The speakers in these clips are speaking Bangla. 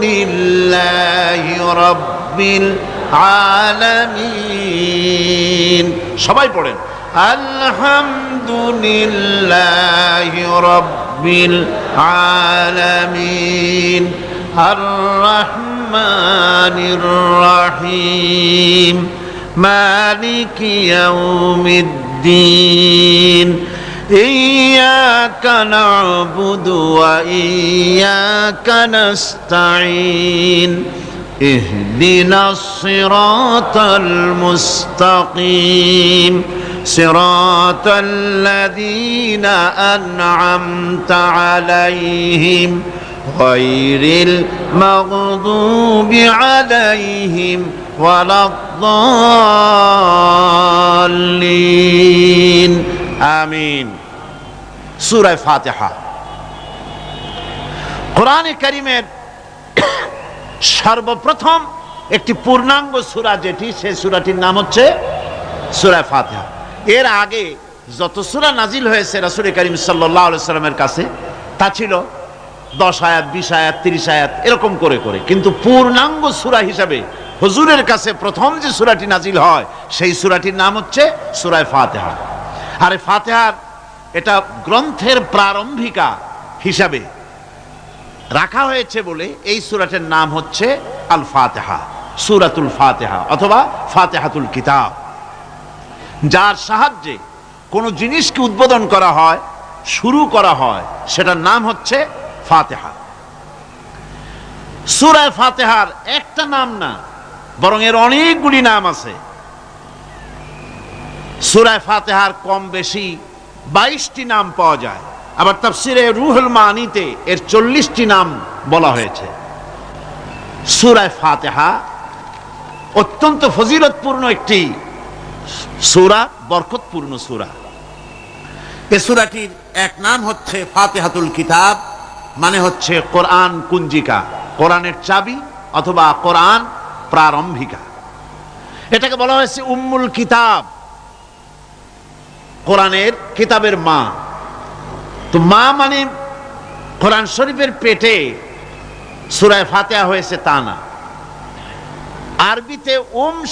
লিল্লাহি রাব্বিল আলামিন। সবাই পড়েন আলহামদুলিল্লাহি রাব্বিল আলামিন আর রহমানির রহিম মালিকি ইয়াউমিদ্দিন ইয়্যাকা না'বুদু ওয়া ইয়্যাকা নাস্তাঈন ইহদিনাস সিরাতাল মুস্তাকিম সিরাতাল লাযীনা আন'আমতা আলাইহিম গায়রিল মাগদুবি আলাইহিম ওয়ালাদ-দাল্লিন। আমিন। সূরা ফাতিহা কোরআনে কারীমের সর্বপ্রথম একটি পূর্ণাঙ্গ সূরা, যেটি সেই সূরাটির নাম হচ্ছে সূরা ফাতিহা। এর আগে যত সূরা নাজিল হয়েছে রাসূল করিম সাল্লাল্লাহু আলাইহি সাল্লামের কাছে তা ছিল 10 আয়াত, 20 আয়াত, 30 আয়াত এরকম করে করে, কিন্তু পূর্ণাঙ্গ সূরা হিসাবে হুজুরের কাছে প্রথম যে সূরাটি নাজিল হয় সেই সূরাটির নাম হচ্ছে সূরা ফাতিহা। আর এই ফাতিহার এটা গ্রন্থের প্রারম্ভিকা হিসাবে রাখা হয়েছে বলে এই সূরাটির নাম হচ্ছে আল ফাতিহা, সূরাতুল ফাতিহা অথবা ফাতিহাতুল কিতাব। যার সাহায্যে কোনো জিনিসকে উদ্বোধন করা হয়, শুরু করা হয়, সেটার নাম হচ্ছে ফাতিহা। সূরা ফাতিহার একটা নাম না, বরং এর অনেকগুলি নাম আছে। সূরা ফাতিহার কম বেশি 22টি নাম পাওয়া যায়, আবার তাফসিরে রুহুল মানিতে এর 40টি নাম বলা হয়েছে। সূরা ফাতিহা অত্যন্ত ফজিলতপূর্ণ একটি সূরা, বরকতপূর্ণ সূরা। এই সূরাটির এক নাম হচ্ছে ফাতিহাতুল কিতাব, মানে হচ্ছে কোরআন কুঞ্জিকা, কোরআনের চাবি অথবা কোরআন প্রারম্ভিকা। এটাকে বলা হয়েছে উম্মুল কিতাব, কোরআনের কিতাবের মা। তো মা মানে কোরআন শরীফের পেটে সূরা ফাতিহা হয়েছে তা না। আরবিতে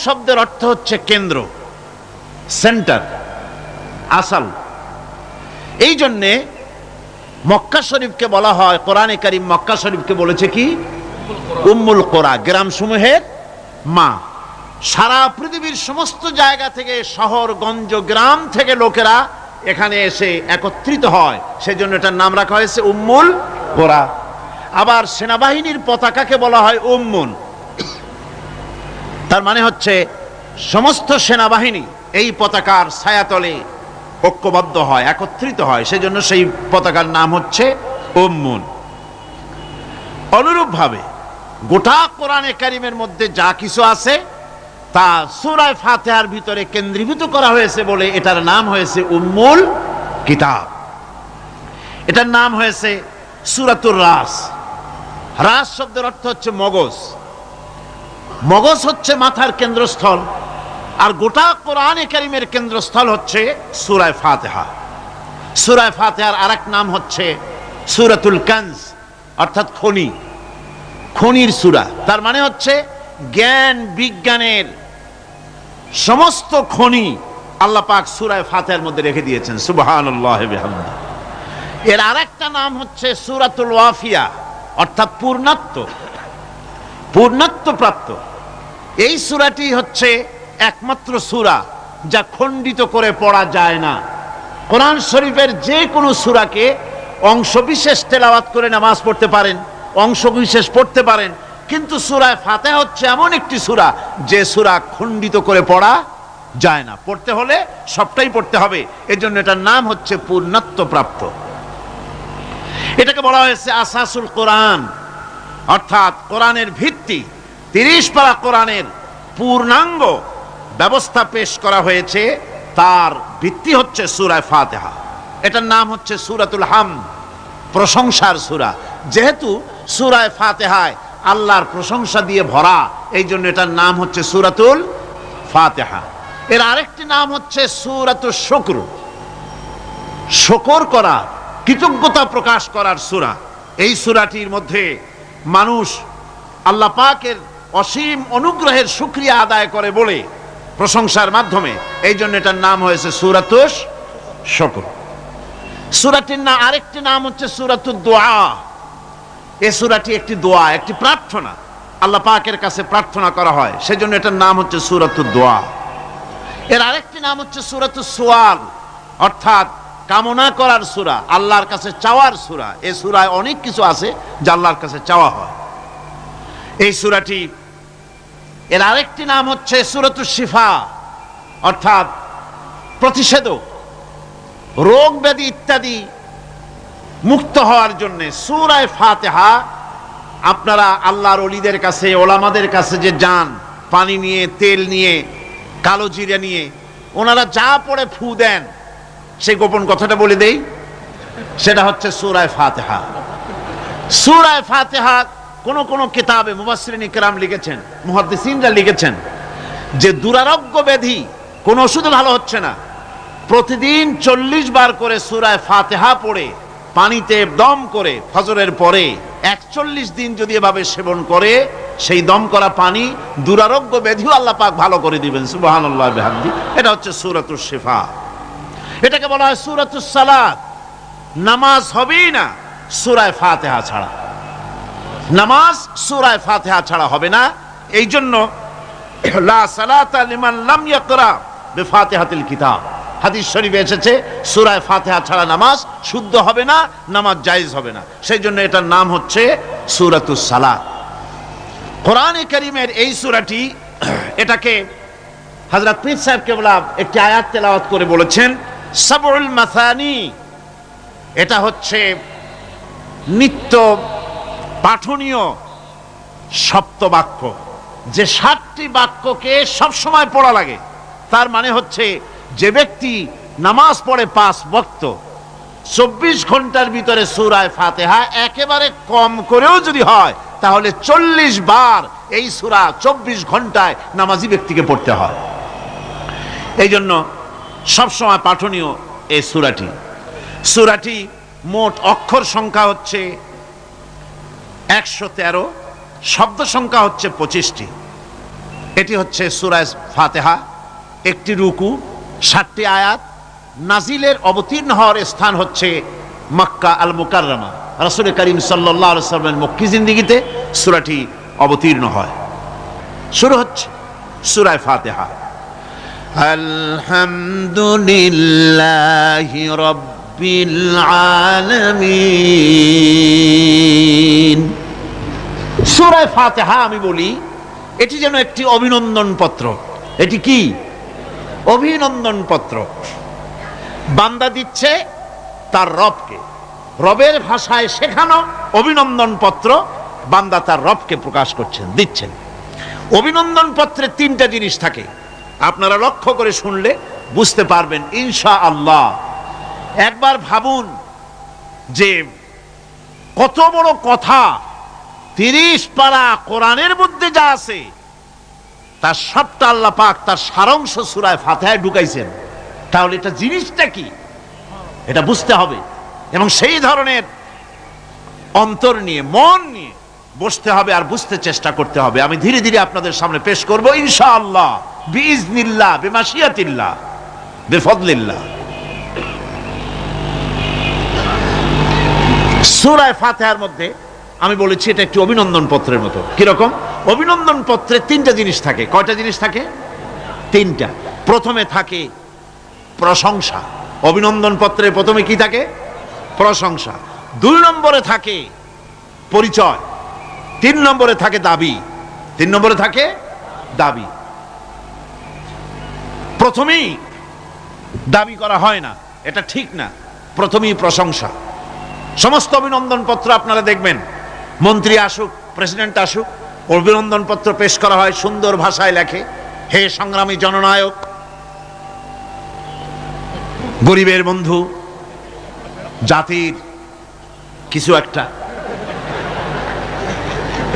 শব্দের অর্থ হচ্ছে কেন্দ্র, সেন্টার, আসল। এই জন্যে মক্কা শরীফকে বলা হয়, কোরআনে কারীম মক্কা শরীফকে বলেছে কি উম্মুল কোরা, গ্রাম সমূহের মা। সারা পৃথিবীর সমস্ত জায়গা থেকে, শহর গঞ্জ গ্রাম থেকে লোকেরা এখানে এসে একত্রিত হয়, সেজন্য এটার নাম রাখা হয়েছে উম্মুল কোরা। আবার সেনাবাহিনীর পতাকাকে বলা হয় উম্মুন, তার মানে হচ্ছে সমস্ত সেনাবাহিনী এই পতাকার ছায়াতলে ঐক্যবদ্ধ হয়, একত্রিত হয়, সেজন্য সেই পতাকার নাম হচ্ছে উম্মুন। অনুরূপভাবে গোটা কোরআনে কারীমের মধ্যে যা কিছু আছে তা সূরা ফাতিহার ভিতরে কেন্দ্রীভূত করা হয়েছে বলে এটার নাম হয়েছে উম্মুল কিতাব। এটার নাম হয়েছে সূরাতুর রাস। রাস শব্দের অর্থ হচ্ছে মগজ। মগজ হচ্ছে মাথার কেন্দ্রস্থল, আর গোটা কোরআনে কারীমের কেন্দ্রস্থল হচ্ছে সূরা ফাতিহা। সূরা ফাতিহার আরেক নাম হচ্ছে সূরাতুল কানজ, অর্থাৎ খনি, খনির সূরা। তার মানে হচ্ছে জ্ঞান বিজ্ঞানের সমস্ত খনি আল্লাহ পাক সূরা ফাতিহার মধ্যে রেখে দিয়েছেন। সুবহানাল্লাহি ওয়া বিহামদিহি। এর আরেকটা নাম হচ্ছে সূরাতুল ওয়াফিয়া, অর্থাৎ পূর্ণত্ব প্রাপ্ত। এই সূরাটি হচ্ছে একমাত্র সূরা যা খণ্ডিত করে পড়া যায় না। কোরআন শরীফের যে কোনো সূরাকে অংশবিশেষ তেলাওয়াত করে নামাজ পড়তে পারেন, অংশবিশেষ পড়তে পারেন, কিন্তু সূরা ফাতিহা হচ্ছে এমন একটি সূরা যে সূরা খণ্ডিত করে পড়া যায় না। পড়তে হলে সবটাই পড়তে হবে, এজন্য এটার নাম হচ্ছে পূর্ণত্ব প্রাপ্ত। এটাকে বলা হয়েছে আসাসুল কোরআন, অর্থাৎ কোরআনের ভিত্তি। 30 পারা কোরআনের পূর্ণাঙ্গ ব্যবস্থা পেশ করা হয়েছে, তার ভিত্তি হচ্ছে সূরা ফাতিহা। এটার নাম হচ্ছে সূরাতুল হামদ, প্রশংসার সূরা। যেহেতু সূরা ফাতিহায় আল্লাহর প্রশংসা দিয়ে ভরা, এই জন্য এটার নাম হচ্ছে সূরাতুল ফাতিহা। এর আরেকটি নাম হচ্ছে সূরাতুশ শুকর, শুকর করা, কৃতজ্ঞতা প্রকাশ করার সূরা। এই সূরাটির মধ্যে মানুষ আল্লাহ পাকের অসীম অনুগ্রহের শুকরিয়া আদায় করে বলে প্রশংসার মাধ্যমে, এই জন্য এটার নাম হয়েছে সূরাতুশ শুকর। সূরাটির না আরেকটি নাম হচ্ছে সূরাতুদ দুআ। এই সূরাটি একটি দোয়া, একটি প্রার্থনা, আল্লাহ পাকের কাছে প্রার্থনা করা হয়, সেজন্য এটার নাম হচ্ছে সূরাতুদ দুআ। এর আরেকটি নাম হচ্ছে সূরাতুস সুআল, অর্থাৎ কামনা করার সূরা, আল্লাহর কাছে চাওয়ার সূরা। এই সূরায় অনেক কিছু আছে যা আল্লাহর কাছে চাওয়া হয়। এই সূরাটি, এর আরেকটি নাম হচ্ছে সূরাতুশ শিফা, অর্থাৎ প্রতিষেধক, রোগ ব্যাধি ইত্যাদি মুক্ত হওয়ার জন্য। সূরা ফাতিহা আপনারা আল্লাহর ওলিদের কাছে, ওলামাদের কাছে যে যান, পানি নিয়ে, তেল নিয়ে, কালো জিরা নিয়ে, ওনারা যা পড়ে ফু দেন, সেই গোপন কথাটা বলে দেই, সেটা হচ্ছে সূরা ফাতিহা। সূরা ফাতিহা কোন কোন কিতাবে মুফাসসিরিন ইকরাম লিখেছেন, মুহাদ্দিসিনরা লিখেছেন যে দুরারোগ্য ব্যাধি, কোন ওষুধে ভালো হচ্ছে না, প্রতিদিন 40 বার করে সূরা ফাতিহা পড়ে পানিতে দম করে ফজরের পরে 41 দিন যদি এভাবে সেবন করে, সেই দম করা পানি দুরারোগ্য ব্যাধিও আল্লাহ পাক ভালো করে দিবেন। সুবহানাল্লাহ বিহামদি। এটা হচ্ছে সূরাতুশ শিফা। এটাকে বলা হয় সূরাতুস সালাত। নামাজ হবেই না সূরা ফাতিহা ছাড়া, নামাজ সূরা ফাতিহা ছাড়া হবে না। এই জন্য লা সালাতা লিমান লাম ইয়াকরা বিফাতিহাতিল কিতাব, হাদিস শরীফে এসেছে সূরা ফাতিহা ছাড়া নামাজ শুদ্ধ হবে না, নামাজ জায়েজ হবে না। সেই জন্য এটার নাম হচ্ছে সূরাতুস সালাত। কোরআনে কারীমের এই সূরাটি, এটাকে হযরত পীর সাহেব কেবলা একটি আয়াত তেলাওয়াত করে বলেছেন সাবউল মাসানি। এটা হচ্ছে নিত্য পাঠনীয় সপ্তবাক্য, যে 7টি বাক্যকে সব সময় পড়া লাগে। তার মানে হচ্ছে যে ব্যক্তি নামাজ পড়ে 5 ওয়াক্ত, 24 ঘন্টার ভিতরে সূরা ফাতিহা একেবারে কম করেও যদি হয়, তাহলে 40 বার এই সূরা 24 ঘন্টায় নামাজি ব্যক্তিকে পড়তে হয়। এই জন্য সবসময় পাঠনীয় এই সূরাটি। সূরাটি মোট অক্ষর সংখ্যা হচ্ছে 113, শব্দ সংখ্যা হচ্ছে 25টি। এটি হচ্ছে সূরা ফাতিহা। একটি রুকু, 7টি আয়াত। নাজিলের অবতীর্ণ হওয়ার স্থান হচ্ছে মক্কা আল মুকাররমা। রাসূল করিম সাল্লাল্লাহু আলাইহি ওয়াসাল্লামের মক্কি জিন্দেগিতে সূরাটি অবতীর্ণ হয়। শুরু হচ্ছে সূরা ফাতিহা। আলহামদুলিল্লাহি রাব্বিল আলামিন। সূরা ফাতিহা আমি বলি এটি যেন একটি অভিনন্দন পত্র। এটি কি? অভিনন্দন পত্র। বান্দা দিচ্ছে তার রবকে, রবের ভাষায় শেখানো অভিনন্দন পত্র বান্দা তার রবকে প্রকাশ করছেন, দিচ্ছেন। অভিনন্দন পত্রে 3টা জিনিস থাকে, আপনারা লক্ষ্য করে শুনলে বুঝতে পারবেন ইনশাআল্লাহ। একবার ভাবুন যে কত বড় কথা, 30 পারা কোরআনের মধ্যে যা আছে তার সবটা আল্লাহ পাক তার সারাংশ সূরা ফাতিহায় ঢুকাইছেন। তাহলে এটা জিনিসটা কি, এটা বুঝতে হবে, এবং সেই ধরনের অন্তর নিয়ে, মন নিয়ে বসতে হবে আর বুঝতে চেষ্টা করতে হবে। আমি ধীরে ধীরে আপনাদের সামনে পেশ করব ইনশাআল্লাহ, বিইজনিল্লাহ, বিমাশিয়াতিল্লাহ, বিফদলিল্লাহ। সূরা ফাতিহার মধ্যে আমি বলেছি এটা একটি অভিনন্দন পত্রের মতো। কিরকম? অভিনন্দন পত্রে 3টা জিনিস থাকে। কয়টা জিনিস থাকে? 3টা। প্রথমে থাকে প্রশংসা। অভিনন্দন পত্রে প্রথমে কি থাকে? প্রশংসা। 2 নম্বরে থাকে পরিচয়। 3 নম্বরে থাকে দাবি। 3 নম্বরে থাকে দাবি। প্রথমেই দাবি করা হয় না, এটা ঠিক না। প্রথমেই প্রশংসা। সমস্ত অভিনন্দন পত্র আপনারা দেখবেন, মন্ত্রী আসুক, প্রেসিডেন্ট আসুক, অভিনন্দন পত্র পেশ করা হয়, সুন্দর ভাষায় লেখে, হে সংগ্রামী জননায়ক, গরিবের বন্ধু, জাতির কিছু একটা,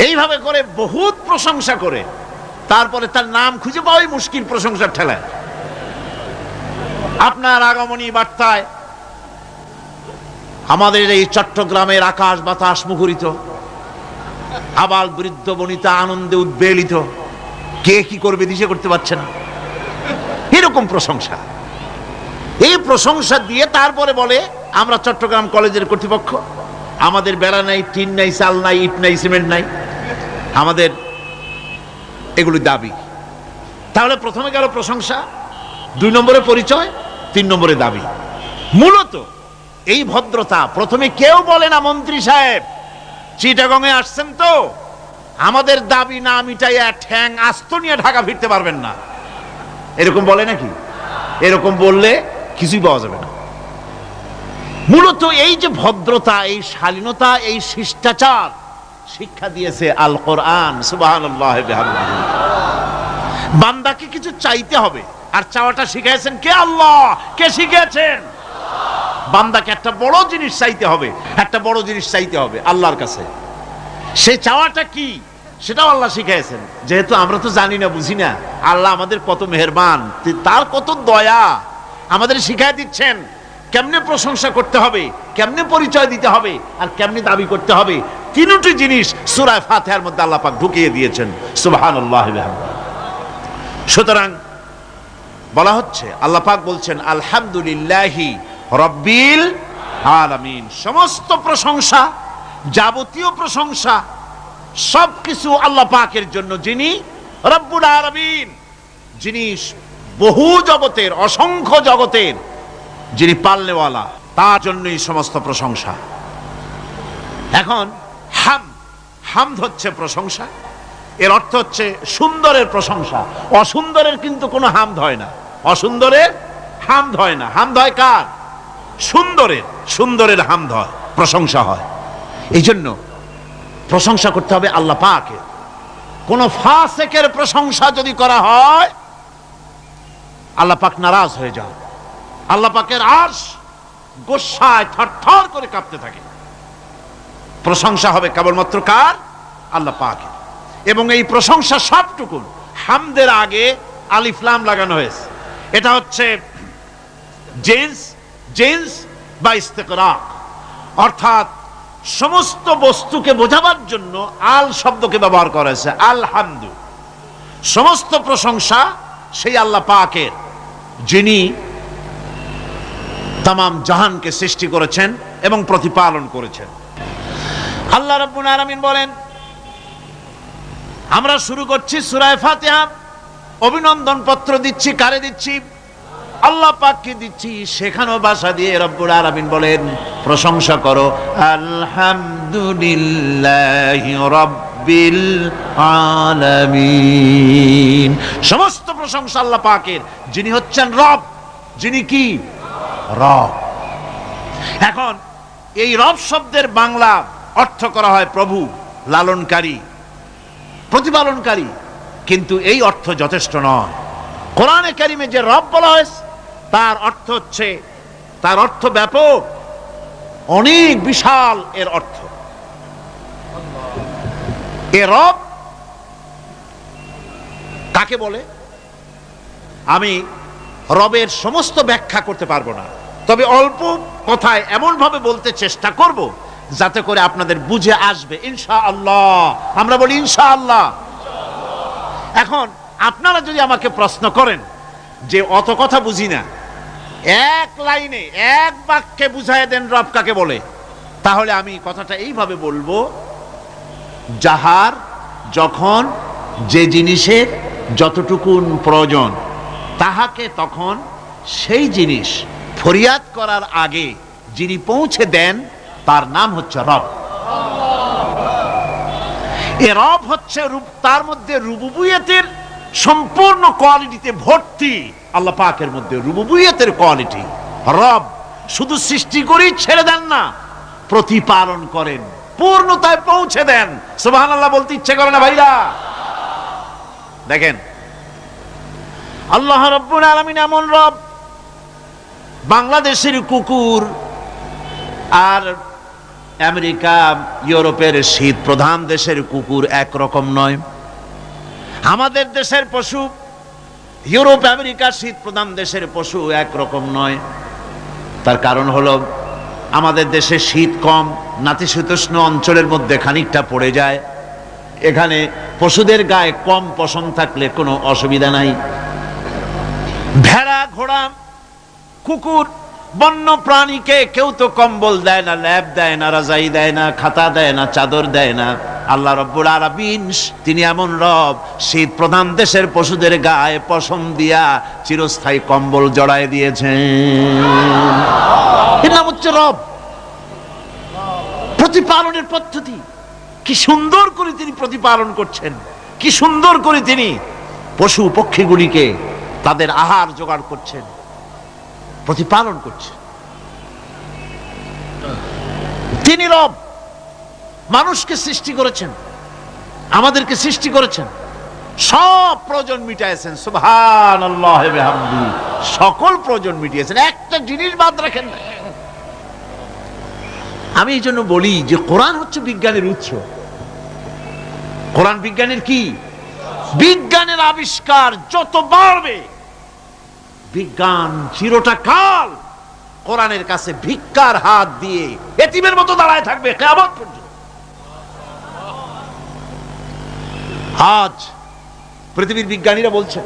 এইভাবে করে বহুত প্রশংসা করে তারপরে তার নাম খুঁজে পাওয়াই মুশকিল প্রশংসার ঠেলায়। আপনার আগমনী বার্তায় আমাদের এই চট্টগ্রামের আকাশ বাতাস মুখরিত, আবাল বৃদ্ধ বনিতা আনন্দে উদ্বেলিত, কে কি করবে দিশে করতে পারছে না, এরকম প্রশংসা। এই প্রশংসা দিয়ে তারপরে বলে আমরা চট্টগ্রাম কলেজের কর্তৃপক্ষ, আমাদের বেড়া নাই, টিন নাই, চাল নাই, ইট নাই, সিমেন্ট নাই, আমাদের এগুলি দাবি। তাহলে প্রথমে গেল প্রশংসা, 2 নম্বরে পরিচয়, 3 নম্বরে দাবি। মূলত এই ভদ্রতা প্রথমে কেউ বলে না, মন্ত্রী সাহেব চিটাগংয়ে আসছেন তো, আমাদের দাবি না মিটাইয়া ঠ্যাং আস্ত নিয়ে ঢাকা ফিরতে পারবেন না, এরকম বলে নাকি? এরকম বললে কিছুই পাওয়া যাবে না। মূলত এই যে ভদ্রতা, এই শালীনতা, এই শিষ্টাচার শিক্ষা দিয়েছে আল কোরআন। সুবহানাল্লাহ বিহামদিহি। বান্দাকে কিছু চাইতে হবে, আর চাওয়াটা শিখাইছেন কে? আল্লাহ। কে শিখিয়েছেন? বান্দাকে একটা বড় জিনিস চাইতে হবে, একটা বড় জিনিস চাইতে হবে আল্লাহর কাছে। সেই চাওয়াটা কি সেটাও আল্লাহ শিখাইছেন। যেহেতু আমরা তো জানি না, বুঝি না, আল্লাহ আমাদের কত মেহেরবান, তার কত দয়া, আমাদের শিখাই দিচ্ছেন কেমনে প্রশংসা করতে হবে, কেমনে পরিচয় দিতে হবে, আর কেমনে দাবি করতে হবে। তিনটি জিনিস সূরা ফাতিহার মধ্যে আল্লাহ পাক ঢুকিয়ে দিয়েছেন। সুবহানাল্লাহ বিহামদিহি। সুতরাং বলা হচ্ছে, আল্লাহ পাক বলছেন আলহামদুলিল্লাহি রাব্বিল আলামিন। সমস্ত প্রশংসা, যাবতীয় প্রশংসা সবকিছু আল্লাহ পাকের জন্য, যিনি রব্বুল আলামিন, যিনি বহু জগতের, অসংখ্য জগতের যিনি পালনেওয়ালা, তার জন্যই সমস্ত প্রশংসা। এখন হামদ হচ্ছে প্রশংসা, এর অর্থ হচ্ছে সুন্দরের প্রশংসা। অসুন্দরের কিন্তু কোনো হামদ হয় না, অসুন্দরের হামদ হয় না। হামদ হয় কার? সুন্দরের। সুন্দরের হামদ হয়, প্রশংসা হয়। এই জন্য প্রশংসা করতে হবে আল্লাহ পাকের। কোন ফাসিকের প্রশংসা যদি করা হয়, আল্লাহ পাক নারাজ হয়ে যান। আল্লাহ পাকের আরশ গোসায় থরথর করে কাঁপতে থাকে। প্রশংসা হবে কেবলমাত্র কার? আল্লাহ পাকের। এবং এই প্রশংসা সবটুকু হামদের আগে আলিফ লাম লাগানো হয়েছে। এটা হচ্ছে জিন্স বা ইস্তিকরাক, অর্থাৎ সমস্ত বস্তুকে বোঝাবার জন্য আল শব্দকে ব্যবহার করা হয়েছে। আলহামদু, সমস্ত প্রশংসা সেই আল্লাহ পাকের, যিনি তামাম জাহানকে সৃষ্টি করেছেন এবং প্রতিপালন করেছেন। আল্লাহ রাব্বুল আলামিন বলেন, আমরা শুরু করছি সূরা ফাতিহা, অভিনন্দন পত্র দিচ্ছি। কারে দিচ্ছি? আল্লাহ পাককে দিচ্ছি। শেখানো ভাষা দিয়ে রব্বুল আলামিন বলেন, প্রশংসা করো আলহামদুলিল্লাহি রাব্বিল আলামিন। সমস্ত প্রশংসা আল্লাহ পাকের, যিনি হচ্ছেন রব। যিনি কি? রব। এখন এই রব শব্দের বাংলা অর্থ করা হয় প্রভু, লালনকারী, প্রতিপালনকারী, কিন্তু এই অর্থ যথেষ্ট নয়। কোরআনে কারিমে যে রব বলা হয়েছে তার অর্থ হচ্ছে, তার অর্থ ব্যাপক, অনেক বিশাল এর অর্থ। এ রব কাকে বলে আমি রবের সমস্ত ব্যাখ্যা করতে পারবো না, তবে অল্প কথায় এমন ভাবে বলতে চেষ্টা করব যাতে করে আপনাদের বুঝে আসবে ইনশাআল্লাহ। আমরা বলি ইনশাআল্লাহ। এখন আপনারা যদি আমাকে প্রশ্ন করেন যে অত কথা বুঝি না, এক লাইনে এক বাক্যে বুঝায় দেন রব কাকে বলে, তাহলে আমি কথাটা এইভাবে বলবো, যাহার যখন যে জিনিসের যতটুকুন প্রয়োজন তাহাকে তখন সেই জিনিস ফরিয়াদ করার আগে যিনি পৌঁছে দেন তার নাম হচ্ছে রব। এ রব হচ্ছে তার মধ্যে রুবুবিয়তের সম্পূর্ণ কোয়ালিটিতে ভর্তি। আল্লাহ পাকের মধ্যে রুবুবিয়তের কোয়ালিটি। রব শুধু সৃষ্টি করেই ছেড়ে দেন না, প্রতিপালন করেন, পূর্ণতায় পৌঁছে দেন। সুবহানাল্লাহ বলতে ইচ্ছে করে না ভাইরা? দেখেন, আল্লাহ রাব্বুল আলামিন এমন রব, বাংলাদেশের কুকুর আর আমেরিকা, ইউরোপের শীত প্রধান দেশের কুকুর একরকম নয়। আমাদের দেশের পশু, ইউরোপ আমেরিকা শীত প্রধান দেশের পশু একরকম নয়। তার কারণ হলো আমাদের দেশে শীত কম, নাতিশীতোষ্ণ অঞ্চলের মধ্যে খানিকটা পড়ে যায়, এখানে পশুদের গায়ে কম পশম থাকলে কোনো অসুবিধা নাই। ভেড়া, ঘোড়া, কুকুর, বন্য প্রাণীকে কেউ তো কম্বল দেয় না, ল্যাপ দেয় না, রাজাই দেয় না, খাতা দেয় না, চাদর দেয় না। আল্লাহ রাব্বুল আলামিন তিনি এমন রব, শীত প্রধান দেশের পশুদের গায়ে পশম দিয়া চিরস্থায়ী কম্বল জড়ায় দিয়েছেন। এর নাম হচ্ছে রব। প্রতিপালনের পদ্ধতি কি সুন্দর করে তিনি প্রতিপালন করছেন, কি সুন্দর করে তিনি পশু পক্ষীগুলিকে তাদের আহার জোগাড় করছেন, প্রতিপালন করছেন। তিনি রব, মানুষকে সৃষ্টি করেছেন, আমাদেরকে সৃষ্টি করেছেন, সব প্রয়োজন মিটাইছেন। সুবহানাল্লাহ ওয়া বিহামদিহি, সকল প্রয়োজন মিটিয়েছেন, একটা জিনিস বাদ রাখেন না। আমি এই জন্য বলি যে কোরআন হচ্ছে বিজ্ঞানের উৎস। কোরআন বিজ্ঞানের কি? বিজ্ঞানের আবিষ্কার যত বাড়বে, বিজ্ঞান চিরটা কাল কোরআনের কাছে ভিক্ষার হাত দিয়ে এতিমের মতো দাঁড়ায় থাকবে কিয়ামত পর্যন্ত। আজ পৃথিবীর বিজ্ঞানীরা বলছেন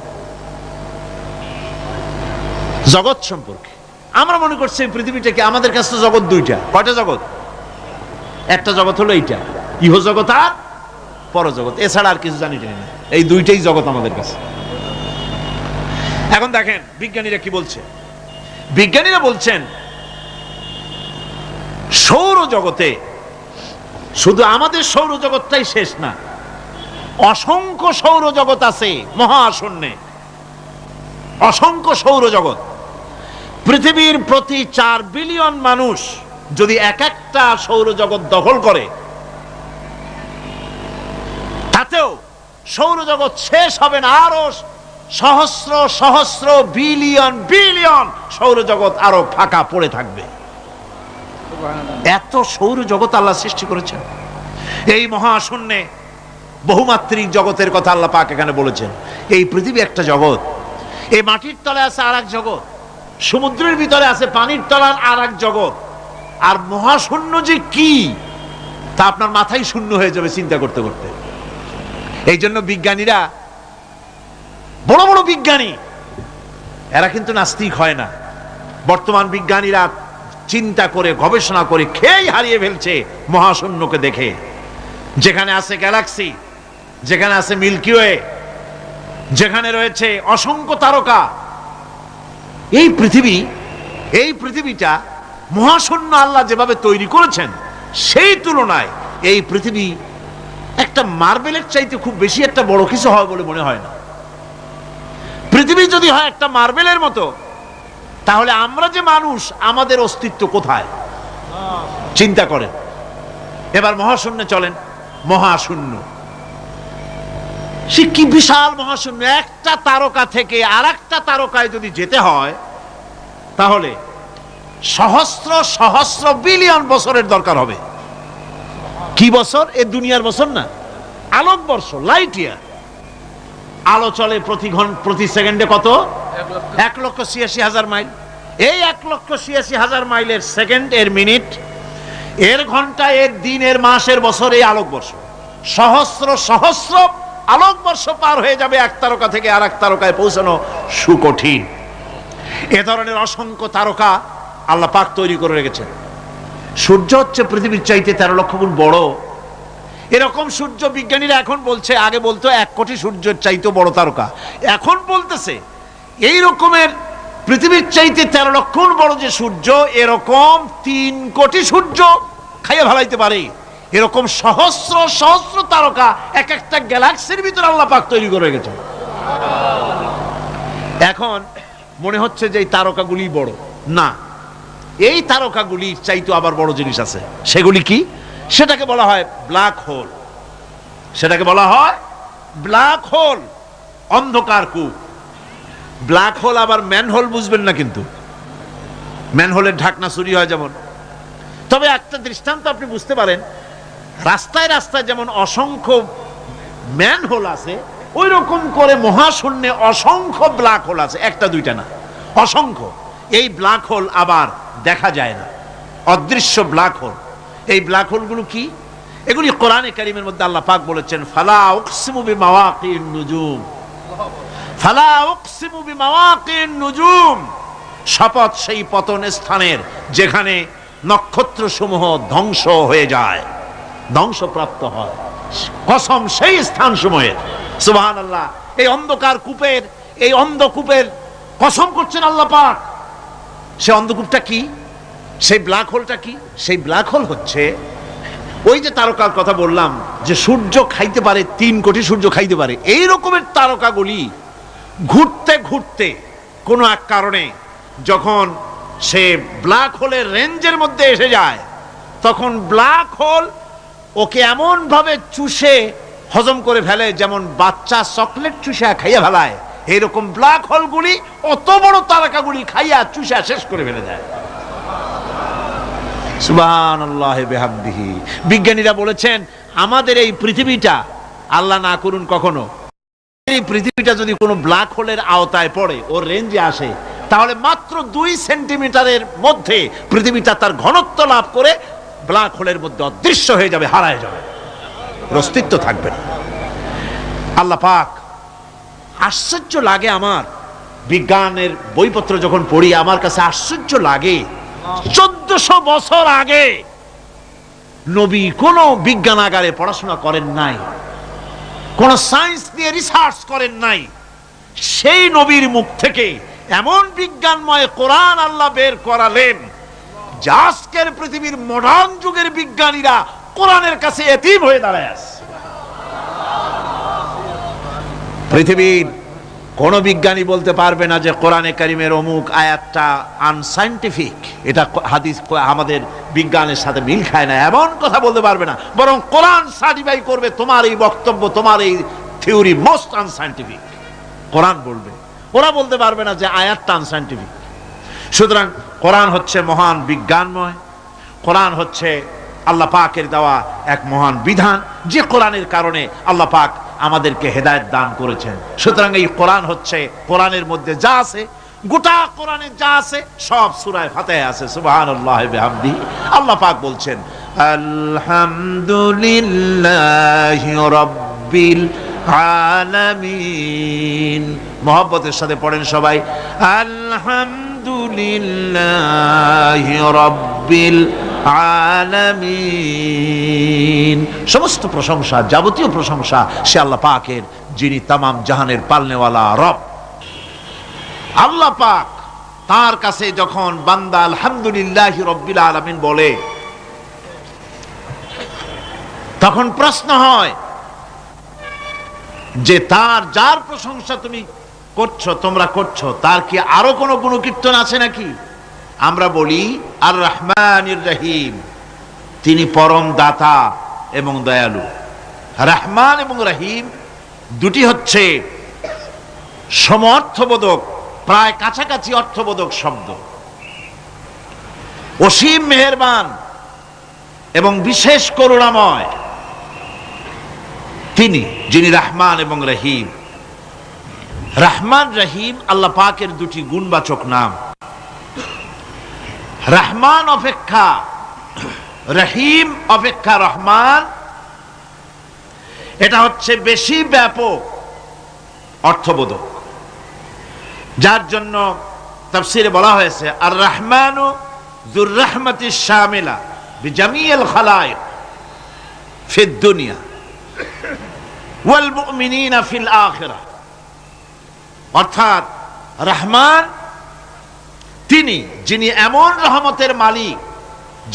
জগৎ সম্পর্কে, আমরা মনে করছি পৃথিবীটাকে, আমাদের কাছে তো জগৎ দুইটা। কয়টা জগৎ? একটা জগৎ হলো এইটা, ইহজগৎ আর পরজগৎ, এছাড়া আর কিছু জানি না। এই দুইটাই জগৎ আমাদের কাছে। এখন দেখেন বিজ্ঞানীরা কি বলছে। বিজ্ঞানীরা বলছেন সৌরজগতে শুধু আমাদের সৌরজগৎটাই শেষ না, অসংখ্য সৌরজগৎ আছে মহাশূন্যে, অসংখ্য সৌরজগৎ। পৃথিবীর প্রতি 4 বিলিয়ন মানুষ যদি এক একটা সৌরজগৎ দখল করে, তাতেও সৌরজগৎ শেষ হবে না, আরো সহস্র সহস্র বিলিয়ন বিলিয়ন সৌরজগৎ আরো ফাঁকা পড়ে থাকবে। এত সৌরজগৎ আল্লাহ সৃষ্টি করেছেন। এই মহাশূন্যে বহুমাত্রিক জগতের কথা আল্লাহ পাক এখানে বলেছেন। এই পৃথিবী একটা জগৎ, এই মাটির তলে আছে আর এক জগৎ, সমুদ্রের ভিতরে আছে পানির তলার আর এক জগৎ। আর মহাশূন্য যে কি তা আপনার মাথায় শূন্য হয়ে যাবে চিন্তা করতে করতে। এই জন্য বিজ্ঞানীরা, বড় বড় বিজ্ঞানী, এরা কিন্তু নাস্তিক হয় না। বর্তমান বিজ্ঞানীরা চিন্তা করে গবেষণা করে খেয়েই হারিয়ে ফেলছে মহাশূন্যকে দেখে। যেখানে আছে গ্যালাক্সি, যেখানে আছে মিল্কি ওয়ে, যেখানে রয়েছে অসংখ্য তারকা, এই পৃথিবীটা মহাশূন্য আল্লাহ যেভাবে তৈরি করেছেন, সেই তুলনায় এই পৃথিবী একটা মার্বেলের চাইতে খুব বেশি একটা বড় কিছু হয় বলে মনে হয় না। পৃথিবী যদি হয় একটা মার্বেলের মতো, তাহলে আমরা যে মানুষ, আমাদের অস্তিত্ব কোথায় চিন্তা করেন। এবার মহাশূন্যে চলেন, মহাশূন্য সে কি বিশাল মহাশূন্য। একটা তারকা থেকে আর একটা তারকায় যদি যেতে হয়, তাহলে সহস্র সহস্র বিলিয়ন বছরের দরকার হবে। কি বছর? এ দুনিয়ার বছর না, আলোকবর্ষ, লাইট ইয়ার। আলো চলে প্রতি সেকেন্ডে কত? 1,86,000 মাইল। এই 1,86,000 মাইলের সেকেন্ড, এর মিনিট, এর ঘন্টা, এর দিন, এর মাস, এর বছর, এই আলোকবর্ষ। সহস্র সহস্র আলোকবর্ষ পার হয়ে যাবে এক তারকা থেকে আর এক তারকায় পৌঁছানো সুকঠিন। এ ধরনের অসংখ্য তারকা আল্লাহ পাক তৈরি করে রেখেছেন। সূর্য হচ্ছে পৃথিবীর চাইতে 13 লক্ষ গুণ বড়। এরকম সূর্য বিজ্ঞানীরা এখন বলছে, আগে বলতো 1 কোটি সূর্যের চাইতে বড় তারকা, এখন বলতেছে এই রকমের পৃথিবীর চাইতে 13 লক্ষ গুণ বড় যে সূর্য, এরকম 3 কোটি সূর্য খাইয়ে ফেলাইতে পারে। এরকম সহস্র সহস্র তারকা এক একটা গ্যালাক্সির ভিতরে আল্লাহ পাক তৈরি করে রেখেছে। এখন মনে হচ্ছে যে এই তারকাগুলি বড় না, এই তারকাগুলির চাইতে আবার বড় জিনিস আছে। সেগুলি কি? সেটাকে বলা হয় ব্ল্যাক হোল। সেটাকে বলা হয় ব্ল্যাক হোল, অন্ধকার কূপ। ব্ল্যাক হোল আবার ম্যানহোল বুঝবেন না, কিন্তু ম্যানহোলের ঢাকনা চুরি হয় যেমন। তবে একটা দৃষ্টান্ত আপনি বুঝতে পারেন, রাস্তায় রাস্তায় যেমন অসংখ্য ম্যানহোল আছে, ওই রকম করে মহাশূন্যে অসংখ্য ব্ল্যাক হোল আছে, একটা দুইটা না, অসংখ্য। এই ব্ল্যাক হোল আবার দেখা যায় না, অদৃশ্য ব্ল্যাক হোল। এই ব্ল্যাক হোলগুলো কি? এগুলি কোরআনে কারীমের মধ্যে আল্লাহ পাক বলেছেন ফালা উকসিমু বিমাওয়াকিন নুজুম, ফালা উকসিমু বিমাওয়াকিন নুজুম, শপথ সেই পতন স্থানের যেখানে নক্ষত্র সমূহ ধ্বংস হয়ে যায়, ধ্বংসপ্রাপ্ত হয়, কসম সেই স্থান সমূহের। সুবহানাল্লাহ। এই অন্ধকার কূপের, এই অন্ধকূপের কসম করছেন আল্লাহ পাক। সে অন্ধকূপটা কি, সেই ব্ল্যাক হোলটা কি? সেই ব্ল্যাক হোল হচ্ছে ওই যে তারকার কথা বললাম যে সূর্য খাইতে পারে, 3 কোটি সূর্য খাইতে পারে, এই রকমের তারকাগুলি ঘুরতে ঘুরতে কোনো এক কারণে যখন সে ব্ল্যাক হোলের রেঞ্জের মধ্যে এসে যায়, তখন ব্ল্যাক হোল ওকে এমন ভাবে চুষে হজম করে ফেলে যেমন বাচ্চা চকলেট চুষা খাইয়া ফেলায়, এইরকম ব্ল্যাক হোলগুলি অত বড় তারকাগুলি খাইয়া চুষা শেষ করে ফেলে দেয়। সুবহানাল্লাহি বিহামদিহি। বিজ্ঞানীরা বলেছেন আমাদের এই পৃথিবীটা, আল্লাহ না করুন কখনো, এই পৃথিবীটা যদি কোনো ব্ল্যাক হোলের আওতায় পড়ে, ওর রেঞ্জে আসে, তাহলে মাত্র 2 সেন্টিমিটারের মধ্যে পৃথিবীটা তার ঘনত্ব লাভ করে ব্ল্যাক হোলের মধ্যে অদৃশ্য হয়ে যাবে, হারায় যাবে, অস্তিত্ব থাকবে না। আল্লাহ পাক, আশ্চর্য লাগে আমার, বিজ্ঞানের বইপত্র যখন পড়ি আমার কাছে আশ্চর্য লাগে, 1400 বছর আগে নবী কোন বিজ্ঞানাগারে পড়াশোনা করেন নাই, কোন সায়েন্স নিয়ে রিসার্চ করেন নাই, সেই নবীর মুখ থেকে এমন বিজ্ঞানময় কোরআন আল্লাহ বের করালেন যে আজকের পৃথিবীর মডার্ন যুগের বিজ্ঞানীরা কোরআনের কাছে এতিম হয়ে দাঁড়ায় আছে। পৃথিবীর কোন বিজ্ঞানী বলতে পারবে না যে কোরআনে কারীমের অমুক আয়াতটা আনসাইন্টিফিক, এটা হাদিস আমাদের বিজ্ঞানের সাথে মিল খায় না, এমন কথা বলতে পারবে না। বরং কোরআন সার্টিফাই করবে তোমার এই বক্তব্য, তোমার এই থিওরি মোস্ট আনসাইন্টিফিক, কোরআন বলবে। ওরা বলতে পারবে না যে আয়াতটা আনসাইন্টিফিক। সুতরাং কোরআন হচ্ছে মহান বিজ্ঞানময়, কোরআন হচ্ছে আল্লাহ পাকের দেওয়া এক মহান বিধান, যে কোরআনের কারণে আল্লাহ পাক আমাদেরকে হেদায়েত দান করেছেন। সুতরাং এই কোরআন হচ্ছে, কোরআনের মধ্যে যা আছে, গোটা কোরআনে যা আছে সব সূরা ফাতিহায় আছে। সুবহানাল্লাহি বিহামদিহি। আল্লাহ পাক বলছেন আলহামদুলিল্লাহি রাব্বিল আলামিন। মুহাব্বতের সাথে পড়েন সবাই, আলহামদুলিল্লাহি রাব্বিল আলামিন। সমস্ত প্রশংসা, যাবতীয় প্রশংসা সে আল্লাহ পাকের, যিনি তামাম জাহানের পালনেওয়ালা রব। আল্লাহ পাক তার কাছে যখন বান্দা আলহামদুলিল্লাহি রাব্বিল আলামিন বলে, তখন প্রশ্ন হয় যে তার, যার প্রশংসা তুমি করছো, তোমরা করছো, তার কি আরো কোনো গুণকীর্তন আছে নাকি? আমরা বলি আর রহমানির রহিম, তিনি পরম দাতা এবং দয়ালু। রহমান এবং রহিম দুটি হচ্ছে সমঅর্থবোধক, প্রায় কাছাকাছি অর্থবোধক শব্দ। অসীম মেহেরবান এবং বিশেষ করুণাময় তিনি, যিনি রহমান এবং রহিম। রহমান রহিম আল্লাহ পাকের দুটি গুণবাচক নাম। রহমান অপেক্ষা, রহিম অপেক্ষা রহমান, এটা হচ্ছে বেশি ব্যাপক অর্থবোধক, যার জন্য তাফসীরে বলা হয়েছে আর রহমানু যুর রাহমাতিশ শামিলা বিজামিল খালায়েক ফিদ দুনিয়া ওয়াল মুমিনিনা ফিল আখিরাহ। অর্থাৎ রহমান তিনি, যিনি এমন রহমতের মালিক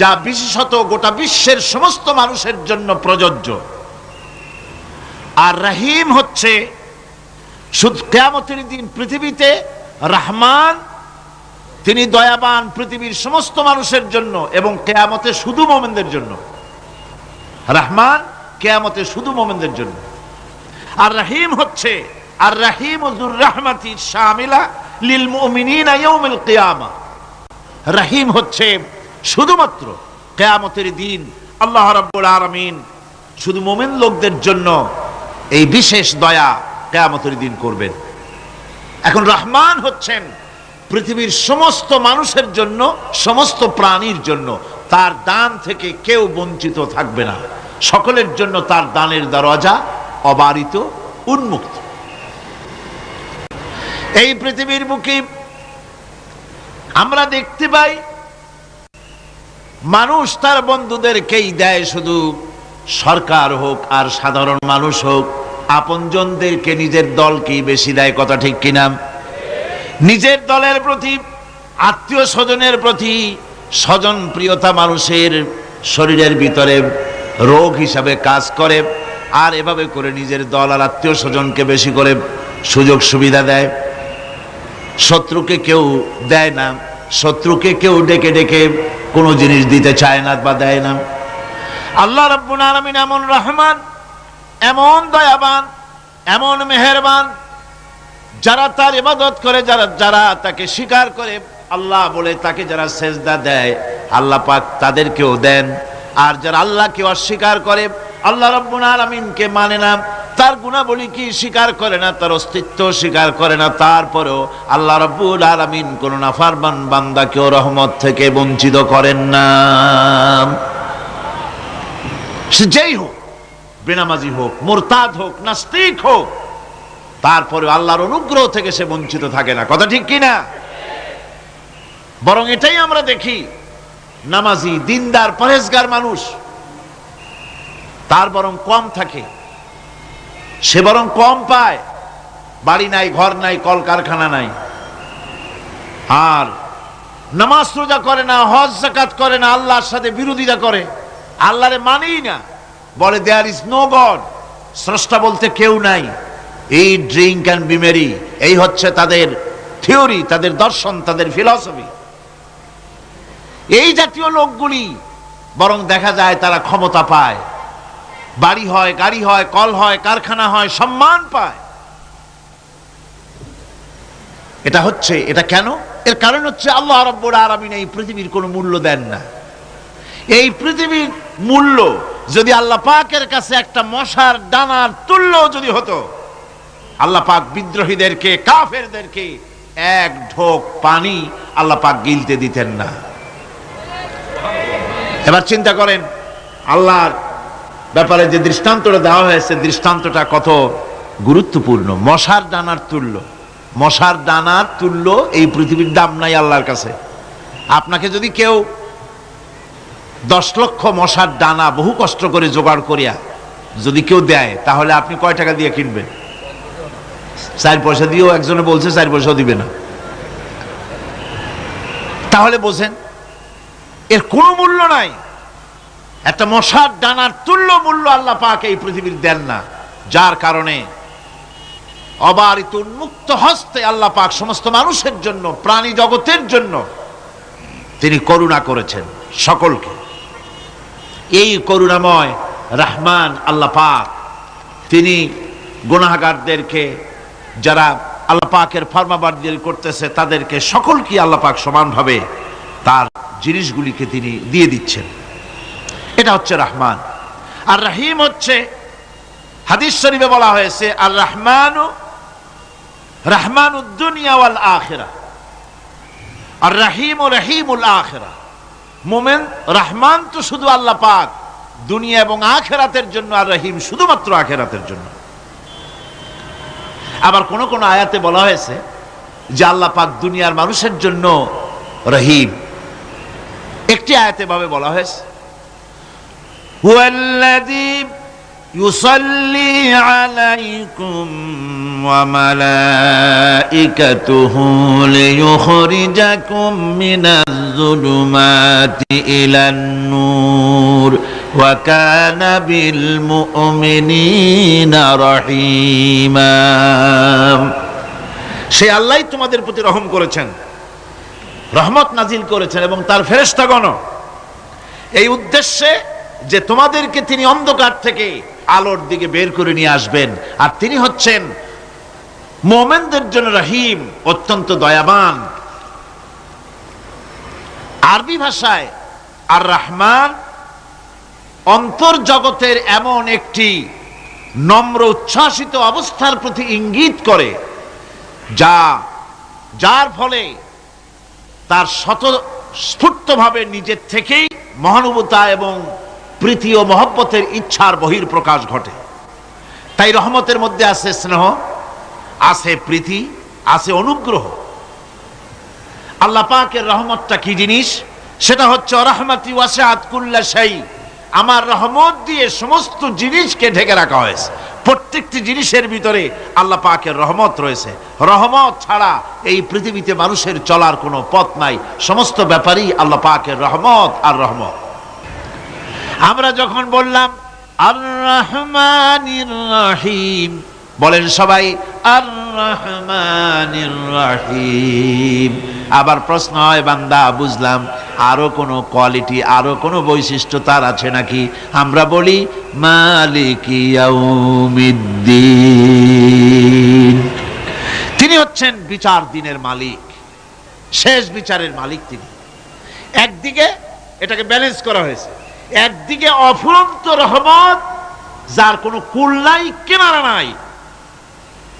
যা বিশেষত গোটা বিশ্বের সমস্ত মানুষের জন্য প্রযোজ্য। আর রহিম হচ্ছে শুধু কিয়ামতের দিন পৃথিবীতে রহমান তিনি দয়াবান পৃথিবীর সমস্ত মানুষের জন্য, এবং কিয়ামতে শুধু মুমিনদের জন্য। রহমান কিয়ামতে শুধু মুমিনদের জন্য। আর রহিম হচ্ছে আর রহিম যুর রাহমাতি শামিলা লিল মুমিনিনা ইয়াউমিল কিয়ামা। রহিম হচ্ছে শুধুমাত্র কিয়ামতের দিন আল্লাহ রাব্বুল আলামিন শুধু মুমিন লোকদের জন্য এই বিশেষ দয়া কিয়ামতের দিন করবেন। এখন রহমান হচ্ছেন পৃথিবীর সমস্ত মানুষের জন্য, সমস্ত প্রাণীর জন্য, তার দান থেকে কেউ বঞ্চিত থাকবে না। সকলের জন্য তার দানের দরজা অবারিত, উন্মুক্ত। এই পৃথিবীর বুকে আমরা দেখতে পাই মানুষ তার বন্ধুদেরকেই দেয়, শুধু সরকার হোক আর সাধারণ মানুষ হোক, আপনজনদেরকে নিজের দলকেই বেশি দেয়। কথা ঠিক কিনা? নিজের দলের প্রতি, আত্মীয় স্বজনের প্রতি স্বজন প্রিয়তা মানুষের শরীরের ভিতরে রোগ হিসাবে কাজ করে, আর এভাবে করে নিজের দল আর আত্মীয় স্বজনকে বেশি করে সুযোগ সুবিধা দেয়। শত্রুকে কেউ দেয় না, শত্রুকে কেউ ডেকে ডেকে কোনো জিনিস দিতে চায় না বা দেয় না। আল্লাহ রাব্বুল আলামিন এমন রহমান, এমন দয়াবান, এমন মেহেরবান, যারা তার ইবাদত করে, যারা তাকে স্বীকার করে, আল্লাহ বলে তাকে যারা সেজদা দেয়, আল্লাহ পাক তাদেরকেও দেন। আর যারা আল্লাহকে অস্বীকার করে, আল্লাহ রাব্বুল আলামিনকে মানে না, তার গুণাবলী কি স্বীকার করে না, তার অস্তিত্ব স্বীকার করে না, তারপরেও আল্লাহ রাব্বুল আলামিন কোন নাফরমান বান্দাকেও রহমত থেকে বঞ্চিত করেন না। সে যেই হোক, বেনামাজি হোক, মুরতাদ হোক, নাস্তিক হোক, তারপরে আল্লাহর অনুগ্রহ থেকে সে বঞ্চিত থাকে না। কথা ঠিক কিনা? বরং এটাই আমরা দেখি, নামাজি, দিনদার, পরেজগার মানুষ তার বরং কম থাকে, সে বরং কম পায়। বাড়ি নাই, ঘর নাই, কলকারখানা নাই, আর নামাজ রোজা করে না, হজ যাকাত করে না, আল্লাহর সাথে বিরোধিতা করে, আল্লাহরে মানেই না, বলে দেয়ার ইজ নো গড, স্রষ্টা বলতে কেউ নাই। এই ড্রিঙ্ক অ্যান্ড বি মেরি, এই হচ্ছে তাদের থিওরি, তাদের দর্শন, তাদের ফিলসফি। এই জাতীয় লোকগুলি বরং দেখা যায় তারা ক্ষমতা পায়, বাড়ি হয়, গাড়ি হয়, কল হয়, কারখানা হয়, সম্মান পায়। এটা কেন? এর কারণ হচ্ছে আল্লাহ রাব্বুল আলামিন এই পৃথিবীর কোনো মূল্য দেন না। এই পৃথিবীর মূল্য যদি আল্লাহ পাকের কাছে একটা মশার ডানার তুল্য যদি হতো, আল্লাহ পাক বিদ্রোহীদেরকে, কাফেরদেরকে এক ঢোক পানি আল্লাহ পাক গিলতে দিতেন না। এবার চিন্তা করেন, আল্লাহর ব্যাপারে যে দৃষ্টান্তটা দেওয়া হয়েছে, দৃষ্টান্তটা কত গুরুত্বপূর্ণ। মশার ডানার তুল্য, মশার ডানার তুল্য এই পৃথিবীর দাম নাই আল্লাহর কাছে। আপনাকে যদি কেউ 10 লক্ষ মশার ডানা বহু কষ্ট করে জোগাড় করিয়া যদি কেউ দেয়, তাহলে আপনি কয় টাকা দিয়ে কিনবেন? 4 পয়সা দিয়েও একজনে বলছে 4 পয়সাও দিবে না। তাহলে বোঝেন এর কোনো মূল্য নাই। একটা মশার ডানার তুল্য মূল্য আল্লাহ পাক এই পৃথিবীর দেন না, যার কারণে অবারিত উন্মুক্ত হস্তে আল্লাহ পাক সমস্ত মানুষের জন্য, প্রাণী জগতের জন্য তিনি করুণা করেছেন সকলকে। এই করুণাময় রহমান আল্লাহ পাক, তিনি গুনাহগারদেরকে, যারা আল্লাহ পাকের ফরমাবরদারি করতেছে, তাদেরকে সকলকে আল্লাহ পাক সমানভাবে তার জিনিসগুলিকে তিনি দিয়ে দিচ্ছেন। এটা হচ্ছে রহমান। আর রহিম হচ্ছে, হাদিস শরীফে বলা হয়েছে, আর রহমানু রহমানুদ দুনিয়া ওয়াল আখিরাহ, আর রহিমু রহিমুল আখিরাহ। মুমিন রহমান তো শুধু আল্লাহ পাক দুনিয়া এবং আখিরাতের জন্য, আর রহিম শুধুমাত্র আখিরাতের জন্য। আবার কোন কোন আয়াতে বলা হয়েছে যে আল্লাহ পাক দুনিয়ার মানুষের জন্য রহিম। একটি আয়াতে ভাবে বলা হয়েছে, হুয়াল্লাযী ইউসাল্লি আলাইকুম ওয়া মালাইকাতুহু লিয়ুখরিজাকুম মিনাজ যুলুমাতি ইলান নূর ওয়া কানা বিল মুমিনিনা রহিমা। সে আল্লাহই তোমাদের প্রতি রহম করেছেন, রহমত নাজিল করেছেন, এবং তার ফেরেশতাগণ এই উদ্দেশ্যে যে তোমাদেরকে তিনি অন্ধকার থেকে আলোর দিকে বের করে নিয়ে আসবেন। আর তিনি হচ্ছেন মুমিনদের জন্য রহিম, অত্যন্ত দয়াবান। আরবি ভাষায় আর রহমান অন্তর্জগতের এমন একটি নম্র উচ্ছ্বাসিত অবস্থার প্রতি ইঙ্গিত করে, যার ফলে তার স্বতঃস্ফূর্তভাবে নিজের থেকেই মহানুভবতা এবং প্রীতি ও মহব্বতের ইচ্ছার বহিঃপ্রকাশ ঘটে। তাই রহমতের মধ্যে আছে স্নেহ, আছে প্রীতি, আছে অনুগ্রহ। আল্লাহ পাকের রহমতটা কি জিনিস? সেটা হচ্ছে রাহমাতি ওয়াসিআত কুল্লা শাই, আমার রহমত দিয়ে সমস্ত জিনিসকে ঢেকে রাখা হয়েছে। প্রত্যেকটি জিনিসের ভিতরে আল্লাহ পাকের রহমত রয়েছে। রহমত ছাড়া এই পৃথিবীতে মানুষের চলার কোনো পথ নাই। সমস্ত ব্যাপারই আল্লাহ পাকের রহমত আর রহমত। আমরা যখন বললাম আর রহমানির রহিম, বলেন সবাই আর রহমানির রহিম। আবার প্রশ্ন হয়, বান্দা বুঝলাম, আরো কোনো কোয়ালিটি, আরো কোনো বৈশিষ্ট্য তার আছে নাকি? আমরা বলি মালিকি ইয়াউমিদ্দিন, তিনি হচ্ছেন বিচার দিনের মালিক, শেষ বিচারের মালিক তিনি। একদিকে এটাকে ব্যালেন্স করা হয়েছে, একদিকে অফুরন্ত রহমত, যার কোনো কুল নাই, কিনারা নাই।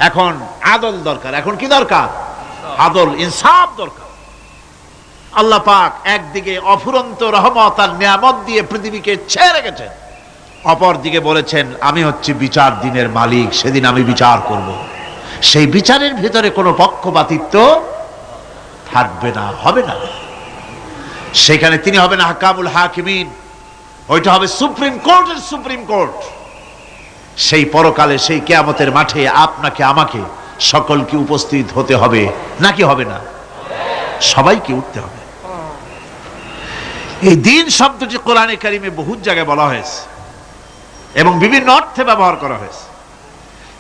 এখন আদল দরকার। এখন কি দরকার? আদল, ইনসাফ দরকার। আল্লাহ পাক একদিকে অফুরন্ত রহমত আর নিয়ামত দিয়ে পৃথিবীকে ছেয়ে রেখেছেন, অপর দিকে বলেছেন আমি হচ্ছি বিচার দিনের মালিক, সেদিন আমি বিচার করব। সেই বিচারের ভিতরে কোনো পক্ষপাতিত্ব থাকবে না, হবে না। সেখানে তিনি হবেন হাকামুল হাকিমিন, ওইটা হবে সুপ্রিম কোর্টের সুপ্রিম কোর্ট। সেই পরকালে, সেই কিয়ামতের মাঠে আপনাকে আমাকে সকলকে উপস্থিত হতে হবে, নাকি হবে না? সবাইকে উঠতে হবে। এই দিন শব্দটি কোরআনে কারিমে বহু জায়গায় বলা হয়েছে এবং বিভিন্ন অর্থে ব্যবহার করা হয়েছে।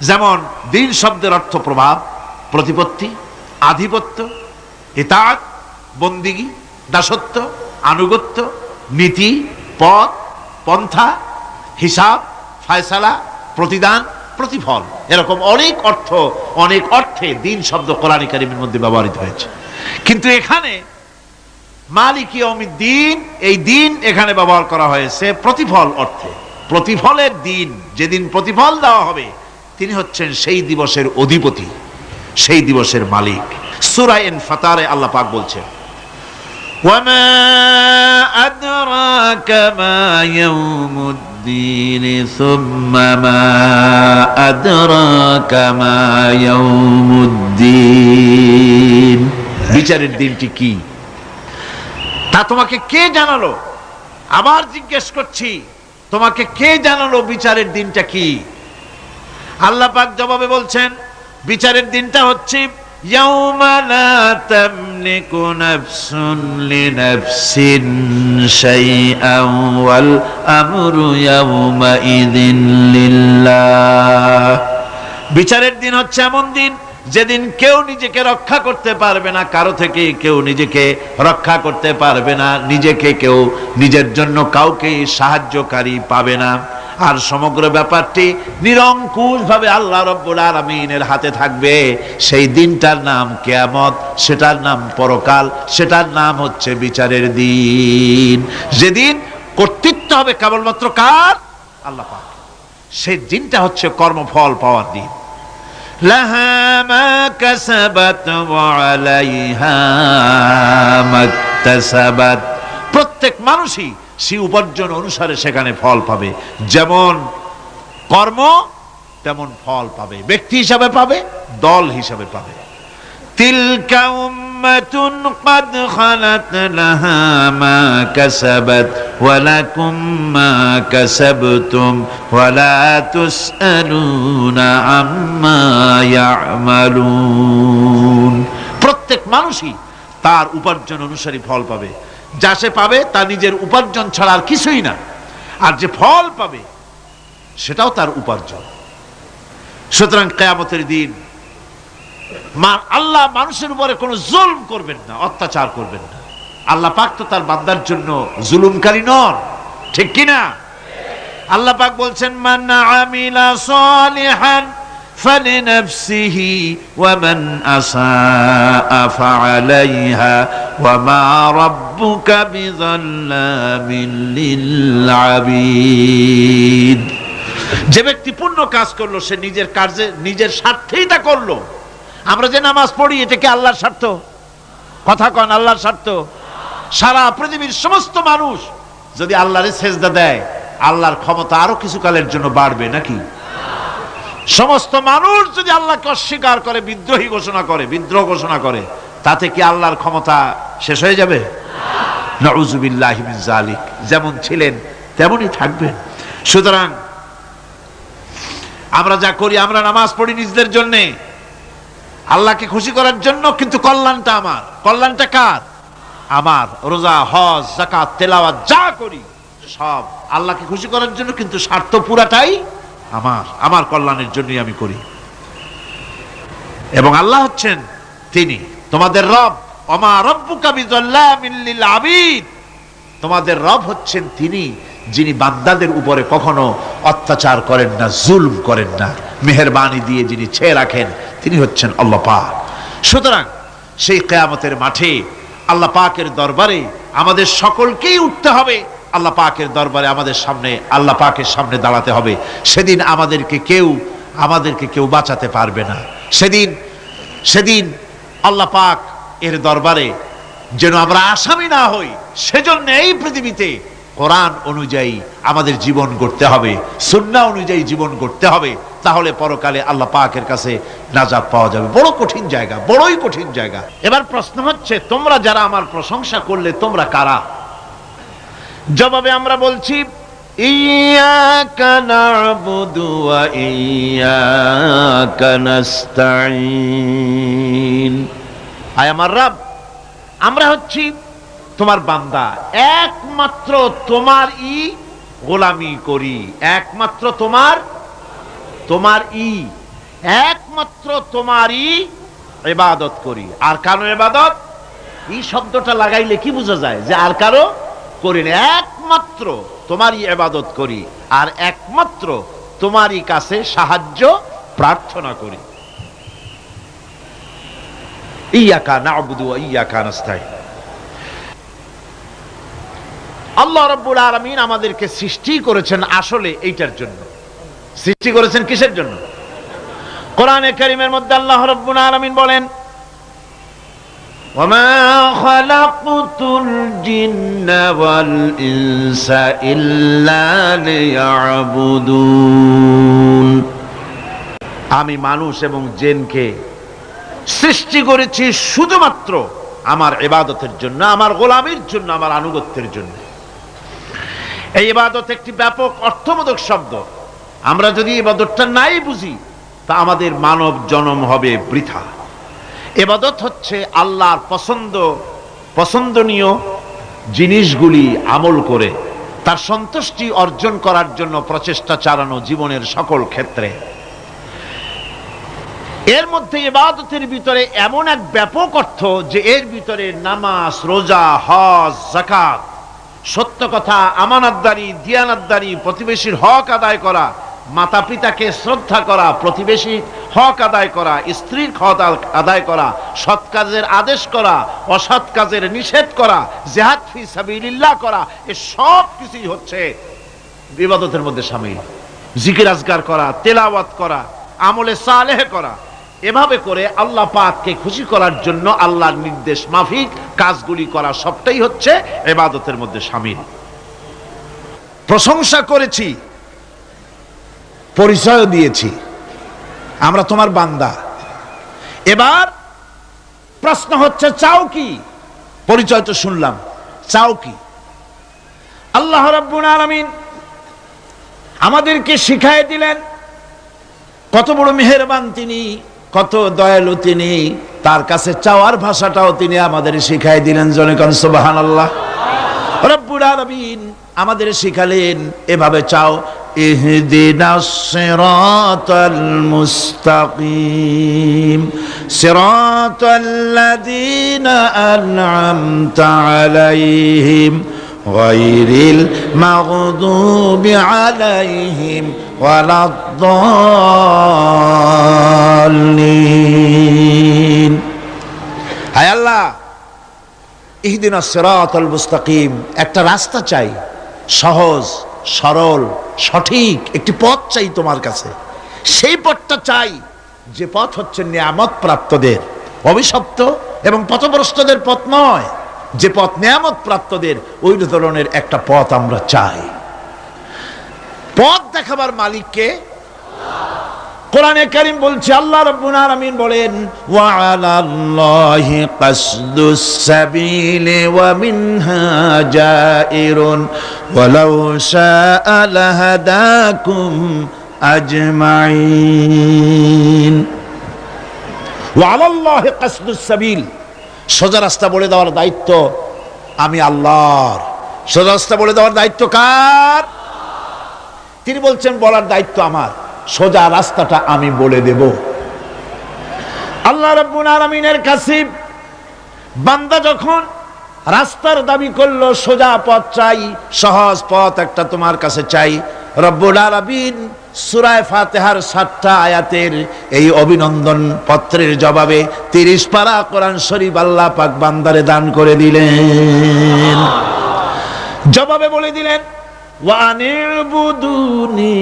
যেমন দিন শব্দের অর্থ প্রভাব, প্রতিপত্তি, আধিপত্য, ইতাআত, বন্দিগি, দাসত্ব, আনুগত্য, নীতি, পথ, পন্থা, হিসাব, ফায়সালা, প্রতিদান, প্রতিফল, এরকম অনেক অর্থ, অনেক অর্থে দিন শব্দ কোরআনে কারিমের মধ্যে ব্যবহৃত হয়েছে। কিন্তু এখানে মালিক ইয়াউমিদ্দিন, এই দিন এখানে ব্যবহার করা হয়েছে প্রতিফল অর্থে। প্রতিফলের দিন, যেদিন প্রতিফল দেওয়া হবে, তিনি হচ্ছেন সেই দিবসের অধিপতি, সেই দিবসের মালিক। সূরা ইনফিতারে আল্লাহ পাক বলছেন ওয়ামা আদরাকা মা ইয়াউমুদ্দিন সুম্মা মা আদরাকা মা ইয়াউমুদ্দিন, বিচারের দিনটি কি তা তোমাকে কে জানালো? আবার জিজ্ঞেস করছি, তোমাকে কে জানালো বিচারের দিনটা কি? আল্লাহ পাক জবাবে বলছেন বিচারের দিনটা হচ্ছে ইয়াউমা লা তামলিকু নাফসুন লিনাফসিন শাইআন ওয়াল আমরু ইয়াউমা ইযিন লিল্লাহ। বিচারের দিন হচ্ছে এমন দিন যেদিন কেউ নিজেকে রক্ষা করতে পারবে না, কারো থেকে কেউ নিজেকে রক্ষা করতে পারবে না, নিজেকে কেউ নিজের জন্য কাউকে সাহায্যকারী পাবে না। আর সমগ্র ব্যাপারটি নিরঙ্কুশ ভাবে আল্লাহ রাব্বুল আলামিনের হাতে থাকবে। সেই দিনটার নাম কিয়ামত, সেটার নাম পরকাল, সেটার নাম হচ্ছে বিচারের দিন। যেদিন কর্তৃত্ব হবে কেবলমাত্র কার? আল্লাহ পাক। সেই দিনটা হচ্ছে কর্মফল পাওয়ার দিন। লাহা মা কাসাবাত ওয়া আলাইহা মাকতাসাবাত, প্রত্যেক মানুষই সে উপার্জন অনুসারে সেখানে ফল পাবে। যেমন কর্ম তেমন ফল পাবে, ব্যক্তি হিসাবে পাবে, দল হিসাবে পাবে। তিলকা উম্মাতুন ক্বাদ খালাত লাহা মা কাসাবাত ওয়া লাকুম মা কাসাবতুম ওয়া লা তুসআলুনা আম্মা ইয়ামালুন। প্রত্যেক মানুষই তার উপার্জন অনুসারে ফল পাবে। যা সে পাবে তা নিজের উপার্জন ছাড়া আর কিছুই না, আর যে ফল পাবে সেটাও তার উপার্জন। সুতরাং কিয়ামতের দিন আল্লাহ মানুষের উপরে কোনো জুলম করবেন না, অত্যাচার করবেন না। আল্লাহ পাক তো তার বান্দার জন্য জুলুমকারী নন, ঠিক কিনা? আল্লাহ পাক বলছেন মান আমিলা সালিহান ফালিনাফসিহি ওয়া মান আসাআ ফাআলাইহা ওয়া মা রাব্বুকা বিযাল্লামিন লিল আবিদ। যে ব্যক্তি পুণ্য কাজ করলো সে নিজের কাজে, নিজের স্বার্থেই তা করলো। আমরা যে নামাজ পড়ি এটা কি আল্লাহর স্বার্থ? কথা কন, আল্লাহর স্বার্থ? সারা পৃথিবীর সমস্ত মানুষ যদি আল্লাহরে সেজদা দেয় আল্লাহর ক্ষমতা আরো কিছু কালের জন্য বাড়বে নাকি? সমস্ত মানুষ যদি আল্লাহকে অস্বীকার করে, বিদ্রোহী ঘোষণা করে, বিদ্রোহ ঘোষণা করে, তাতে কি আল্লাহর ক্ষমতা শেষ হয়ে যাবে? নাউযুবিল্লাহি মিন যালিক। যেমন ছিলেন তেমনই থাকবেন। সুতরাং আমরা যা করি, আমরা নামাজ পড়ি নিজেদের জন্য, আল্লাহকে খুশি করার জন্য, কিন্তু কল্যাণটা আমার। কল্যাণটা কার? আমার। রোজা, হজ, যাকাত, তেলাওয়াত যা করি সব আল্লাহকে খুশি করার জন্য, কিন্তু স্বার্থ পুরাটাই আমার। আমার কল্যাণের জন্যই আমি করি। এবং আল্লাহ হচ্ছেন তিনি তোমাদের রব। ওমা রব্বুকা বিযাল্লামিল লিল আবিদ। তোমাদের রব হচ্ছেন তিনি যিনি বান্দাদের উপরে কখনো অত্যাচার করেন না, জুলম করেন না, মেহেরবানি দিয়ে যিনি ছেয়ে রাখেন, তিনি হচ্ছেন আল্লাহ পাক। সুতরাং সেই কিয়ামতের মাঠে আল্লাহ পাকের দরবারে আমাদের সকলকেই উঠতে হবে। আল্লাহ পাকের দরবারে আমাদের সামনে, আল্লাহ পাকের সামনে দাঁড়াতে হবে। সেদিন আমাদেরকে কেউ বাঁচাতে পারবে না। সেদিন আল্লাহ পাক এর দরবারে যেন আমরা আসামি না হই, সেজন্য এই পৃথিবীতে কোরআন অনুযায়ী আমাদের জীবন গড়তে হবে, সুন্নাহ অনুযায়ী জীবন গড়তে হবে। তাহলে পরকালে আল্লাহ পাকের কাছে নাজাত পাওয়া যাবে। বড় কঠিন জায়গা, বড়ই কঠিন জায়গা। এবার প্রশ্ন হচ্ছে, তোমরা যারা আমার প্রশংসা করলে তোমরা কারা? জবাবে আমরা বলছি, ইয়্যাকা না'বুদু ওয়া ইয়্যাকা নাস্তাঈন। আয় আমার রব, আমরা হচ্ছি তোমার বান্দা, একমাত্র তোমারই গোলামি করি, একমাত্র একমাত্র তোমারই ইবাদত করি। আর কারো ইবাদত, এই শব্দটা লাগাইলে কি বোঝা যায়? যে আর কারো করি না, একমাত্র তোমারই ইবাদত করি, আর একমাত্র তোমারই কাছে সাহায্য প্রার্থনা করি। ইয়্যাকা না'বুদু ওয়া ইয়্যাকা নাস্তাঈন। আল্লাহ রাব্বুল আলামিন আমাদেরকে সৃষ্টি করেছেন আসলে এইটার জন্য। সৃষ্টি করেছেন কিসের জন্য? কোরআনে কারীমের মধ্যে আল্লাহ রাব্বুল আলামিন বলেন, ওয়ামা খালাকতুল জিন্না ওয়াল ইনসা ইল্লা লিয়াবুদুন। আমি মানুষ এবং জিনকে সৃষ্টি করেছি শুধুমাত্র আমার ইবাদতের জন্য, আমার গোলামির জন্য, আমার আনুগত্যের জন্য। এই ইবাদত একটি ব্যাপক অর্থবোধক শব্দ। আমরা যদি ইবাদতটা নাই বুঝি, তা আমাদের মানব জন্ম হবে বৃথা। ইবাদত হচ্ছে আল্লাহর পছন্দনীয় জিনিসগুলি আমল করে তার সন্তুষ্টি অর্জন করার জন্য প্রচেষ্টা চালানো জীবনের সকল ক্ষেত্রে। এর মধ্যে ইবাদতের ভিতরে এমন এক ব্যাপক অর্থ যে এর ভিতরে নামাজ, রোজা, হজ, যাকাত, সত্য কথা, আমানতদারি, দিয়ানতদারি, প্রতিবেশীর হক আদায় করা, মাতা পিতাকে শ্রদ্ধা করা, প্রতিবেশীর হক আদায় করা, স্ত্রীর হক আদায় করা, সৎ কাজের আদেশ করা, অসৎ কাজের নিষেধ করা, জিহাদ ফি সাবিলিল্লাহ করা, এই সব কিছুই হচ্ছে ইবাদতের মধ্যে শামিল। জিকির আজকার করা, তেলাওয়াত করা, আমলে সালেহ করা, এভাবে করে আল্লাহ পাককে খুশি করার জন্য আল্লাহর নির্দেশ মাফিক কাজগুলি করা, সবটাই হচ্ছে ইবাদতের মধ্যে শামিল। প্রশংসা করেছি, পরিচয় দিয়েছি, আমরা তোমার বান্দা। এবার প্রশ্ন হচ্ছে, চাও কি? পরিচয় তো শুনলাম, চাও কি? আল্লাহ রাব্বুল আলামিন আমাদেরকে শিখায় দিলেন কত বড় মেহেরবান তিনি, কত দয়ালু তিনি। তার কাছে চাওয়ার ভাষাটাও তিনি আমাদের শিখাই দিলেন। জনগণ সুবহানাল্লাহ। রব্বুল আলামিন আমাদের শিখালেন, এভাবে চাও, ইহদিনাস সিরাতাল মুস্তাকিম সিরাতাল্লাযীনা আন'আমতা আলাইহিম গায়রিল মাগদুবি আলাইহিম ওয়ালাদ-দাল্লিন। হায় আল্লাহ, ইহদিনাস সিরাতাল মুস্তাকিম, একটা রাস্তা চাই, সহজ সরল সঠিক একটি পথ চাই তোমার কাছে। সেই পথটা চাই যে পথ হচ্ছে নিয়ামত প্রাপ্তদের, অভিশপ্ত এবং পথভ্রষ্টদের পথ নয়। যে পথ নিয়ামত প্রাপ্তদের, ওই ধরনের একটা পথ আমরা চাই। দেখাবার মালিককে। কোরআনে কারীম বলছে, আল্লাহ রাব্বুল আলামিন বলেন, ওয়া আলাল্লাহি কাসদুস সাবিলি ওয়া মিনহা জাইরুন ওয়ালাউ শাআ লাহাদাকুম আজমাইন। ওয়া আলাল্লাহি কাসদুস সাবিল, সোজা রাস্তা বলে দেওয়ার দায়িত্ব আমি আল্লাহর। সোজা রাস্তা বলে দেওয়ার দায়িত্ব কার? তিনি বলছেন বলার দায়িত্ব আমার, সোজা রাস্তাটা আমি বলে দেব। আল্লাহ রাব্বুল আলামিনের কাছে বান্দা যখন রাস্তার দাবি করলো, সোজা পথ চাই, সহজ পথ একটা তোমার কাছে চাই, রব্বুল আলামিন সূরা ফাতিহার 7টা আয়াতের এই অভিনন্দন পত্রের জবাবে 30 পারা কোরআন শরীফ আল্লাহ পাক বান্দারে দান করে দিলেন। জবাবে বলে দিলেন, ওয়া আনিবুদুনি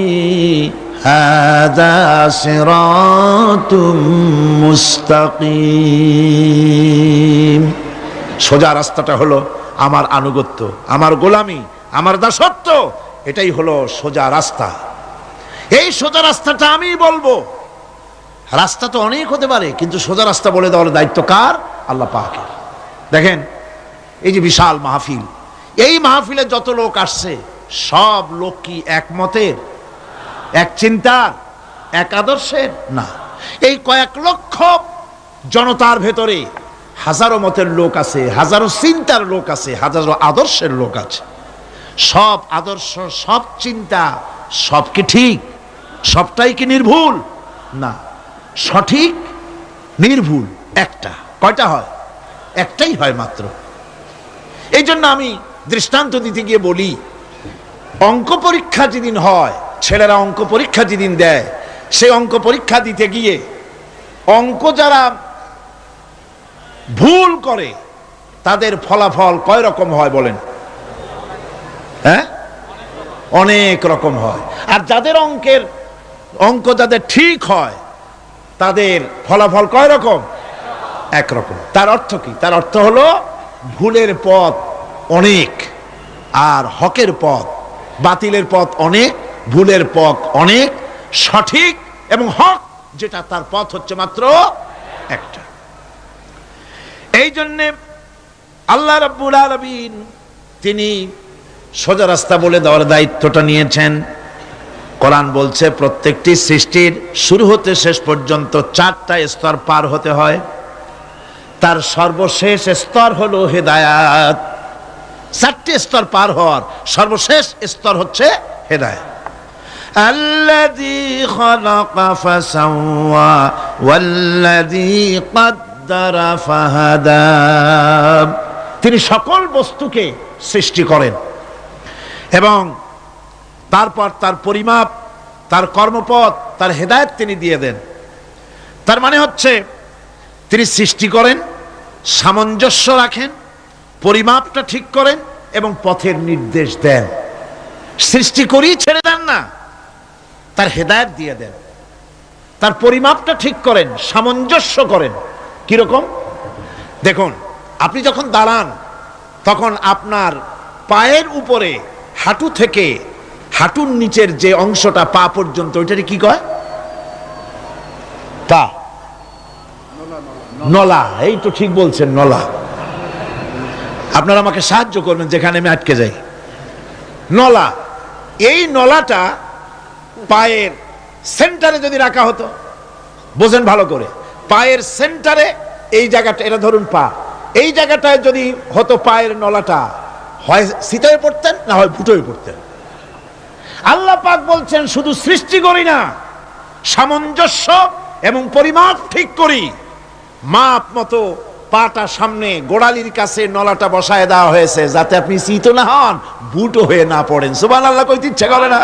হাযা সিরাতুম মুস্তাকিম। সোজা রাস্তাটা হলো আমার আনুগত্য, আমার গোলামি, আমার দাসত্ব, এটাই হলো সোজা রাস্তা। এই সোজা রাস্তাটা আমি বলবো। রাস্তা তো অনেক হতে পারে, কিন্তু সোজা রাস্তা বলে দেওয়ার দায়িত্ব কার? আল্লাহ পাকের। দেখেন এই যে বিশাল মাহফিল, এই মাহফিলে যত লোক আসছে সব লোক কি একমতের, এক চিন্তার, এক আদর্শের? না। এই কয়েক লক্ষ জনতার ভেতরে হাজারো মতের লোক আছে, হাজারো চিন্তার লোক আছে, হাজারো আদর্শের লোক আছে। সব আদর্শ, সব চিন্তা, সব কি ঠিক? সবটাই কি নির্ভুল? না, সঠিক নির্ভুল একটা। কয়টা হয়? একটাই হয় মাত্র। এই জন্য আমি দৃষ্টান্ত দিতে গিয়ে বলি, অঙ্ক পরীক্ষা যেদিন হয়, ছেলেরা অঙ্ক পরীক্ষা যেদিন দেয়, সেই অঙ্ক পরীক্ষা দিতে গিয়ে অঙ্ক যারা ভুল করে তাদের ফলাফল কয় রকম হয় বলেন? হ্যাঁ, অনেক রকম হয়। আর যাদের অঙ্ক যাদের ঠিক হয় তাদের ফলাফল কয় রকম? একরকম। তার অর্থ কি? তার অর্থ হলো ভুলের পথ অনেক আর হকের পথ, বাতিলের পথ অনেক, ভুলের পথ অনেক, সঠিক এবং হক যেটা তার পথ হচ্ছে মাত্র একটা। এই জন্যে আল্লাহ রাব্বুল আলামিন তিনি সোজা রাস্তা বলে দেওয়ার দায়িত্বটা নিয়েছেন। কোরআন বলছে প্রত্যেকটি সৃষ্টির শুরু হতে শেষ পর্যন্ত 4টা স্তর পার হতে হয়। তার সর্বশেষ স্তর হলো হেদায়াত। 4টে স্তর পার হওয়ার সর্বশেষ স্তর হচ্ছে হেদায়াত। আল্লাযী খালাকা ফাসাওয়া ওয়াল্লাযী কদ্দারা ফাহাদা। তিনি সকল বস্তুকে সৃষ্টি করেন এবং তারপর তার পরিমাপ, তার কর্মপথ, তার হেদায়েত তিনি দিয়ে দেন। তার মানে হচ্ছে তিনি সৃষ্টি করেন, সামঞ্জস্য রাখেন, পরিমাপটা ঠিক করেন এবং পথের নির্দেশ দেন। সৃষ্টি করেই ছেড়ে দেন না, তার হেদায়েত দিয়ে দেন। তার পরিমাপটা ঠিক করেন, সামঞ্জস্য করেন। কিরকম? দেখুন, আপনি যখন দাঁড়ান তখন আপনার পায়ের উপরে হাঁটু থেকে হাঁটুর নিচের যে অংশটা পা পর্যন্ত, ওইটারে কি কয়? পা, নলা। এই তো ঠিক বলছেন, নলা। আপনারা আমাকে সাহায্য করবেন যেখানে আমি আটকে যাই। নলা। এই নলাটা পায়ের সেন্টারে যদি রাখা হতো, বোঝেন ভালো করে, পায়ের সেন্টারে এই জায়গাটা, এটা ধরুন পা, এই জায়গাটায় যদি হতো পায়ের নলাটা, হয় সিতায় পড়তেন না হয় ফুটোয় পড়তেন। আল্লাহ পাক বলছেন শুধু সৃষ্টি করি না, সামঞ্জস্য এবং পরিমাপ ঠিক করি। মাপ মতো পাটা সামনে গোড়ালির কাছে নলাটা বসায় দেওয়া হয়েছে যাতে আপনি চিত না হন, বুটো হয়ে না পড়েন। সুবহানাল্লাহ কইতে ইচ্ছা করে না?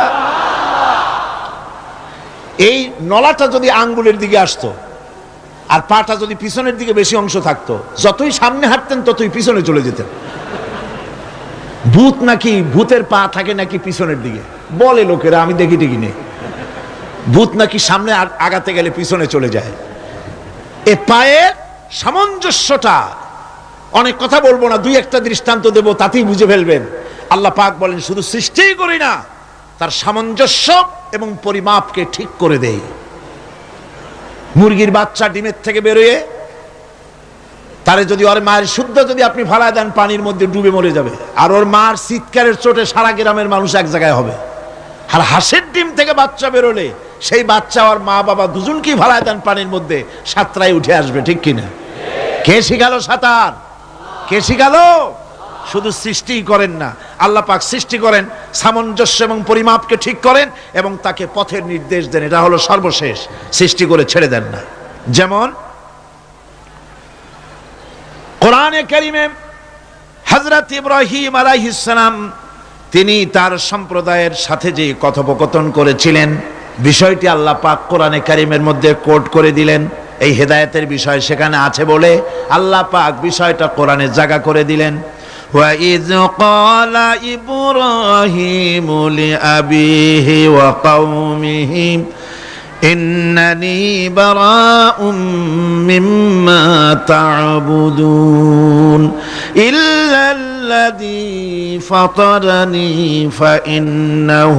এই নলাটা যদি আঙ্গুলের দিকে আসতো আর পাটা যদি পিছনের দিকে বেশি অংশ থাকতো, যতই সামনে হাঁটতেন ততই পিছনে চলে যেতেন। ভূত নাকি, ভূতের পা থাকে নাকি পিছনের দিকে, বলে লোকেরা, আমি দেখি ঠিকই নেই। ভূত নাকি সামনে আগাতে গেলে পিছনে চলে যায়। এ পায়ের সামঞ্জস্যটা, অনেক কথা বলবো না, 2-1টা দৃষ্টান্ত দেব, তাতেই বুঝে ফেলবেন। আল্লাহ পাক বলেন শুধু সৃষ্টিই করি না, তার সামঞ্জস্য এবং পরিমাপকে ঠিক করে দেয়। মুরগির বাচ্চা ডিমের থেকে বেরোয়, তারে যদি ওর মায়ের শুদ্ধ যদি আপনি ফালায় দেন পানির মধ্যে ডুবে মরে যাবে, আর ওর মার চিৎকারের চোটে সারা গ্রামের মানুষ এক জায়গায় হবে। আর হাঁসের ডিম থেকে বাচ্চা বেরোলে সেই বাচ্চা আর মা বাবা দুজনকেই ফালায় দেন পানির মধ্যে, সাঁতরায় উঠে আসবে, ঠিক কিনা? কে শিখালো সাঁতার? কে শিখালো? শুধু সৃষ্টি করেন না, আল্লাহ পাক সৃষ্টি করেন, সামঞ্জস্য এবং পরিমাপকে ঠিক করেন এবং তাকে পথের নির্দেশ দেন। এটা হলো সর্বশেষ, সৃষ্টি করে ছেড়ে দেন না। যেমন কোরআনে কারীমে হযরত ইব্রাহিম আলাইহিস সালাম তিনি তার সম্প্রদায়ের সাথে যে কথোপকথন করেছিলেন, বিষয়টি আল্লাহ পাক কোরআনে কারীমের মধ্যে কোট করে দিলেন। এই হেদায়েতের বিষয় সেখানে আছে বলে আল্লাহ পাক বিষয়টা কোরআনে জায়গা করে দিলেন। وَإِذْ قَالَ إِبْرَاهِيمُ لِأَبِيهِ وَقَوْمِهِ إِنَّنِي بَرَاءٌ مِّمَّا تَعْبُدُونَ إِلَّا الَّذِي فَطَرَنِي فَإِنَّهُ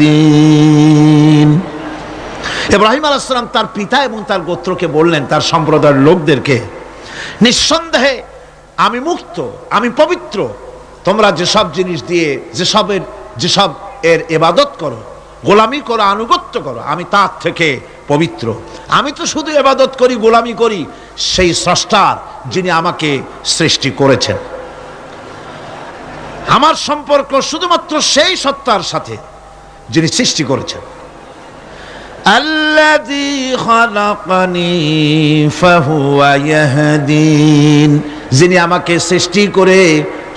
سَيَهْدِينِ। ইব্রাহিম আলাইহিস সালাম তার পিতা এবং তার গোত্রকে বললেন, তার সম্প্রদায়ের লোকদেরকে, নিঃসন্দেহে আমি মুক্ত, আমি পবিত্র। তোমরা যেসব জিনিস দিয়ে যেসব এর ইবাদত করো, গোলামি করো, আনুগত্য করো, আমি তার থেকে পবিত্র। আমি তো শুধু ইবাদত করি, গোলামি করি সেই স্রষ্টার, যিনি আমাকে সৃষ্টি করেছেন। আমার সম্পর্ক শুধুমাত্র সেই সত্তার সাথে যিনি সৃষ্টি করেছেন। আল্লাযী খালাকানি ফাহুয়া ইয়াহদিন, যিনি আমাকে সৃষ্টি করে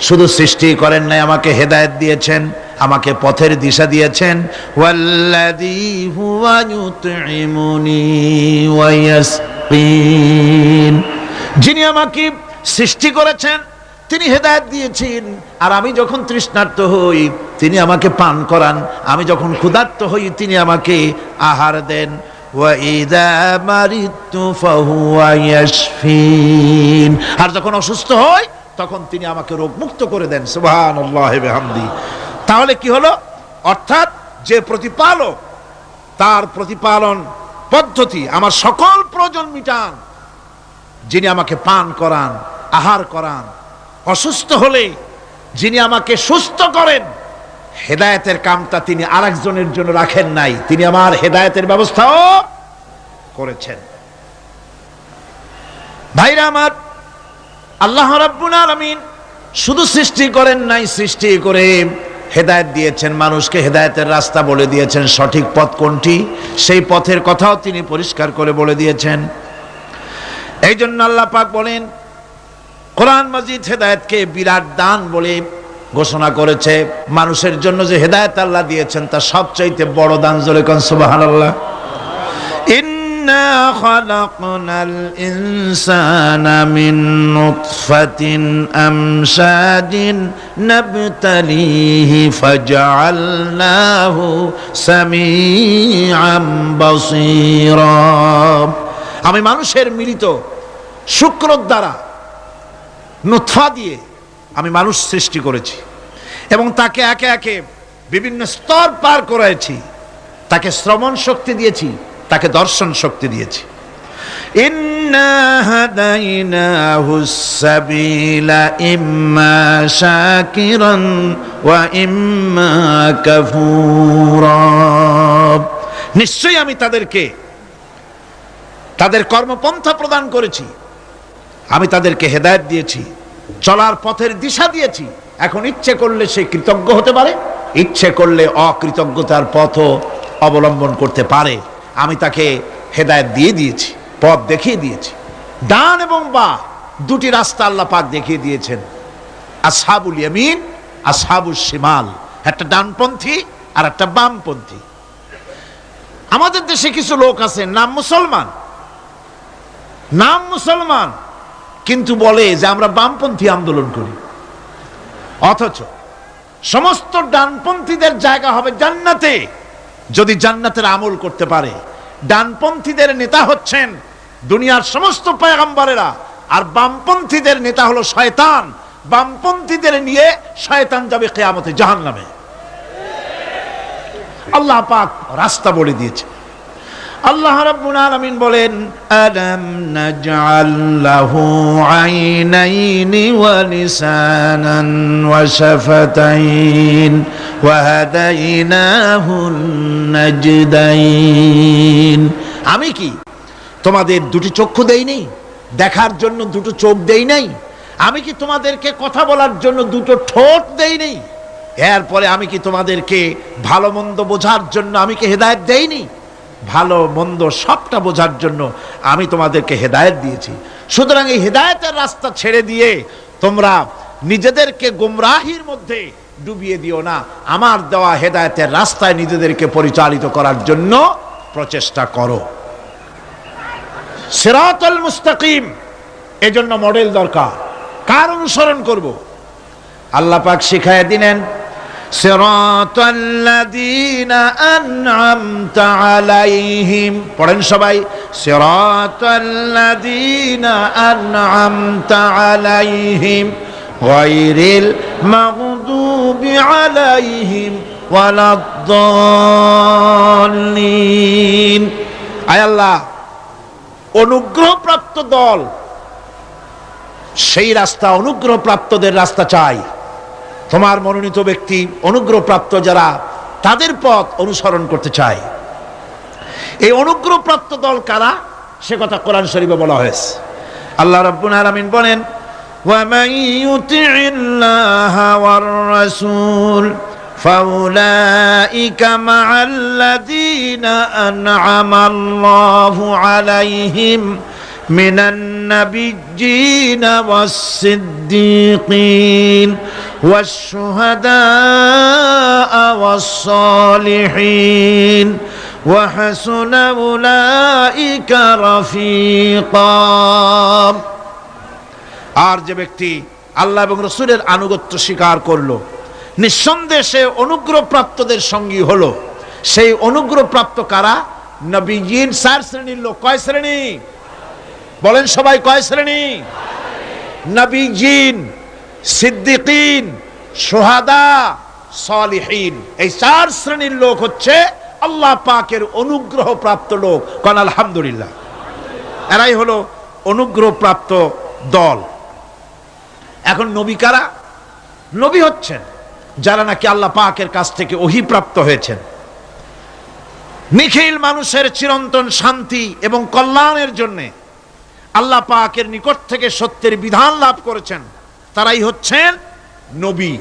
শুধু সৃষ্টি করেন নাই, আমাকে হেদায়েত দিয়েছেন, আমাকে পথের দিশা দিয়েছেন। ওয়াল্লাযী হুয়া ইউতঈমুনি ওয়া ইয়াসকিন, যিনি আমাকে সৃষ্টি করেছেন তিনি হেদায়েত দিয়েছেন, আর আমি যখন তৃষ্ণার্ত হই তিনি আমাকে পান করান, আমি যখন ক্ষুধার্ত হই তিনি আমাকে আহার দেন। ওয়া ইযা মারিতু ফাহুয়া ইয়াশফিন, আর যখন অসুস্থ হই তখন তিনি আমাকে রোগ মুক্ত করে দেন। সুবহানাল্লাহি ওয়া বিহামদি। তাহলে কি হলো? অর্থাৎ যে প্রতিপালক, তার প্রতিপালন পদ্ধতি আমার সকল প্রয়োজন মিটান, যিনি আমাকে পান করান, আহার করান, অসুস্থ হলে যিনি আমাকে সুস্থ করেন। হেদায়েতের কামটা তিনি আরেকজনের জন্য রাখেন নাই, তিনি আমার হেদায়েতের ব্যবস্থাও করেছেন। ভাইরা আমার, আল্লাহ রাব্বুল আলামিন শুধু সৃষ্টি করেন নাই, সৃষ্টি করে হেদায়েত দিয়েছেন, মানুষকে হেদায়েতের রাস্তা বলে দিয়েছেন। সঠিক পথ কোনটি সেই পথের কথাও তিনি পরিষ্কার করে বলে দিয়েছেন। এই জন্য আল্লাহ পাক বলেন, কোরআন মাজিদ হেদায়েতকে বিরাট দান বলে ঘোষণা করেছে। মানুষের জন্য যে হেদায়েত আল্লাহ দিয়েছেন তা সবচাইতে বড় দান। জোরে কোন সুবহানাল্লাহ। ইন্না খালাকনাল ইনসানা মিন নুতফাতিন আমশাজিন নাবতালিহি ফাজআলনাহু সামিআম বাসীরা। আমি মানুষের মিলিত শুক্র দ্বারা, নুতফা দিয়ে আমি মানুষ সৃষ্টি করেছি এবং তাকে একে একে বিভিন্ন স্তর পার করেছি। তাকে শ্রবণ শক্তি দিয়েছি, তাকে দর্শন শক্তি দিয়েছি। ইন্না হাদাইনাহুস সাবিলা ইম্মা শাকিরান ওয়া ইম্মা কাফুরা। নিশ্চয়ই আমি তাদেরকে তাদের কর্মপন্থা প্রদান করেছি, আমি তাদেরকে হেদায়েত দিয়েছি, চলার পথের দিশা দিয়েছি। এখন ইচ্ছে করলে সে কৃতজ্ঞ হতে পারে, ইচ্ছে করলে অকৃতজ্ঞতার পথও অবলম্বন করতে পারে। আমি তাকে হেদায়েত দিয়ে দিয়েছি, পথ দেখিয়ে দিয়েছি। ডান এবং বাঁ দুটি রাস্তা আল্লাহ পাক দেখিয়ে দিয়েছেন। আসহাবুল ইয়ামিন, আসহাবুশ শিমাল, একটা ডানপন্থী আর একটা বামপন্থী। আমাদের দেশে কিছু লোক আছে, নাম মুসলমান, কিন্তু বলে যে আমরা বামপন্থী আন্দোলন করি। অথচ সমস্ত ডানপন্থীদের জায়গা হবে জান্নাতে যদি জান্নাতের আমল করতে পারে। ডানপন্থীদের নেতা হচ্ছেন দুনিয়ার সমস্ত পয়গম্বরেরা, আর বামপন্থীদের নেতা হলো শয়তান। বামপন্থীদের নিয়ে শয়তান যাবে কিয়ামতে জাহান্নামে। আল্লাহ পাক রাস্তা বলে দিয়েছে। আল্লাহ রাব্বুল আলামিন বলেন, আলাম নাজআল লাহু আইনাইনি ওয়া লিসানান ওয়া শাফাতাইন ওয়া হাদাইনাহুন নাজদাইন। আমি কি তোমাদের দুটি চক্ষু দেই নাই, দেখার জন্য দুটো চোখ দেই নাই? আমি কি তোমাদেরকে কথা বলার জন্য দুটো ঠোঁট দেই নাই? এরপরে আমি কি তোমাদেরকে ভালো মন্দ বোঝার জন্য আমি কি হেদায়েত দেইনি? ভালো মন্দ সবটা বোঝার জন্য আমি তোমাদেরকে হেদায়েত দিয়েছি। সুতরাং এই হেদায়েতের রাস্তা ছেড়ে দিয়ে তোমরা নিজেদেরকে গোমরাহির মধ্যে ডুবিয়ে দিও না। আমার দেওয়া হেদায়েতের রাস্তায় নিজেদেরকে পরিচালিত করার জন্য প্রচেষ্টা করো। সিরাতাল মুস্তাকিম, এজন্য মডেল দরকার। কার অনুসরণ করব? আল্লাহ পাক শিখায় দিলেন, সিরাতাল্লাযীনা আন'আমতা আলাইহিম। পড়েন সবাই, সিরাতাল্লাযীনা আন'আমতা আলাইহিম গায়রিল মাগদুবি আলাইহিম ওয়ালাদ-দাল্লিন। আয় আল্লাহ, অনুগ্রহপ্রাপ্ত দল, সেই রাস্তা, অনুগ্রহপ্রাপ্তদের রাস্তা চাই। তোমার মনোনীত ব্যক্তি, অনুগ্রহপ্রাপ্ত যারা, তাদের পথ অনুসরণ করতে চায়। এই অনুগ্রহপ্রাপ্ত দল কারা, সে কথা কোরআন শরীফে বলা হয়েছে। আল্লাহ রাব্বুল আলামিন বলেন, ওয়া মান ইউতি'িল্লাহা ওয়ার রাসূল ফাউলাইকা মা'আল্লাযীনা আন'আমাল্লাহু আলাইহিম মিনান নাবিয়্যিনা ওয়াস-সিদ্দীকিন ওয়াশ-শুহাদা'a ওয়াস-সালিহিন ওয়া হাসুনা উলাইকা রাফীকা। আর যে ব্যক্তি আল্লাহ এবং রাসূলের আনুগত্য স্বীকার করলো, নিঃসন্দেহে সে অনুগ্রহপ্রাপ্তদের সঙ্গী হলো। সেই অনুগ্রহপ্রাপ্ত কারা? নবীয়িন। 4 শ্রেণীর লোক। কয় শ্রেণী? বলেন সবাই, কয় শ্রেণী? নবীয়িন, সিদ্দিকিন, শুহাদা, সালিহিন। এই 4 শ্রেণীর লোক হচ্ছে আল্লাহ পাকের অনুগ্রহপ্রাপ্ত লোক। কোন আলহামদুলিল্লাহ। এরাই হলো অনুগ্রহপ্রাপ্ত দল। এখন নবী কারা? নবী হচ্ছেন যারা নাকি আল্লাহ পাকের কাছ থেকে ওহী প্রাপ্ত হয়েছেন, নিখিল মানুষের চিরন্তন শান্তি এবং কল্যাণের জন্য আল্লাহ পাকের নিকট থেকে সত্যের বিধান লাভ করেছেন। তারাই হচ্ছেন নবী,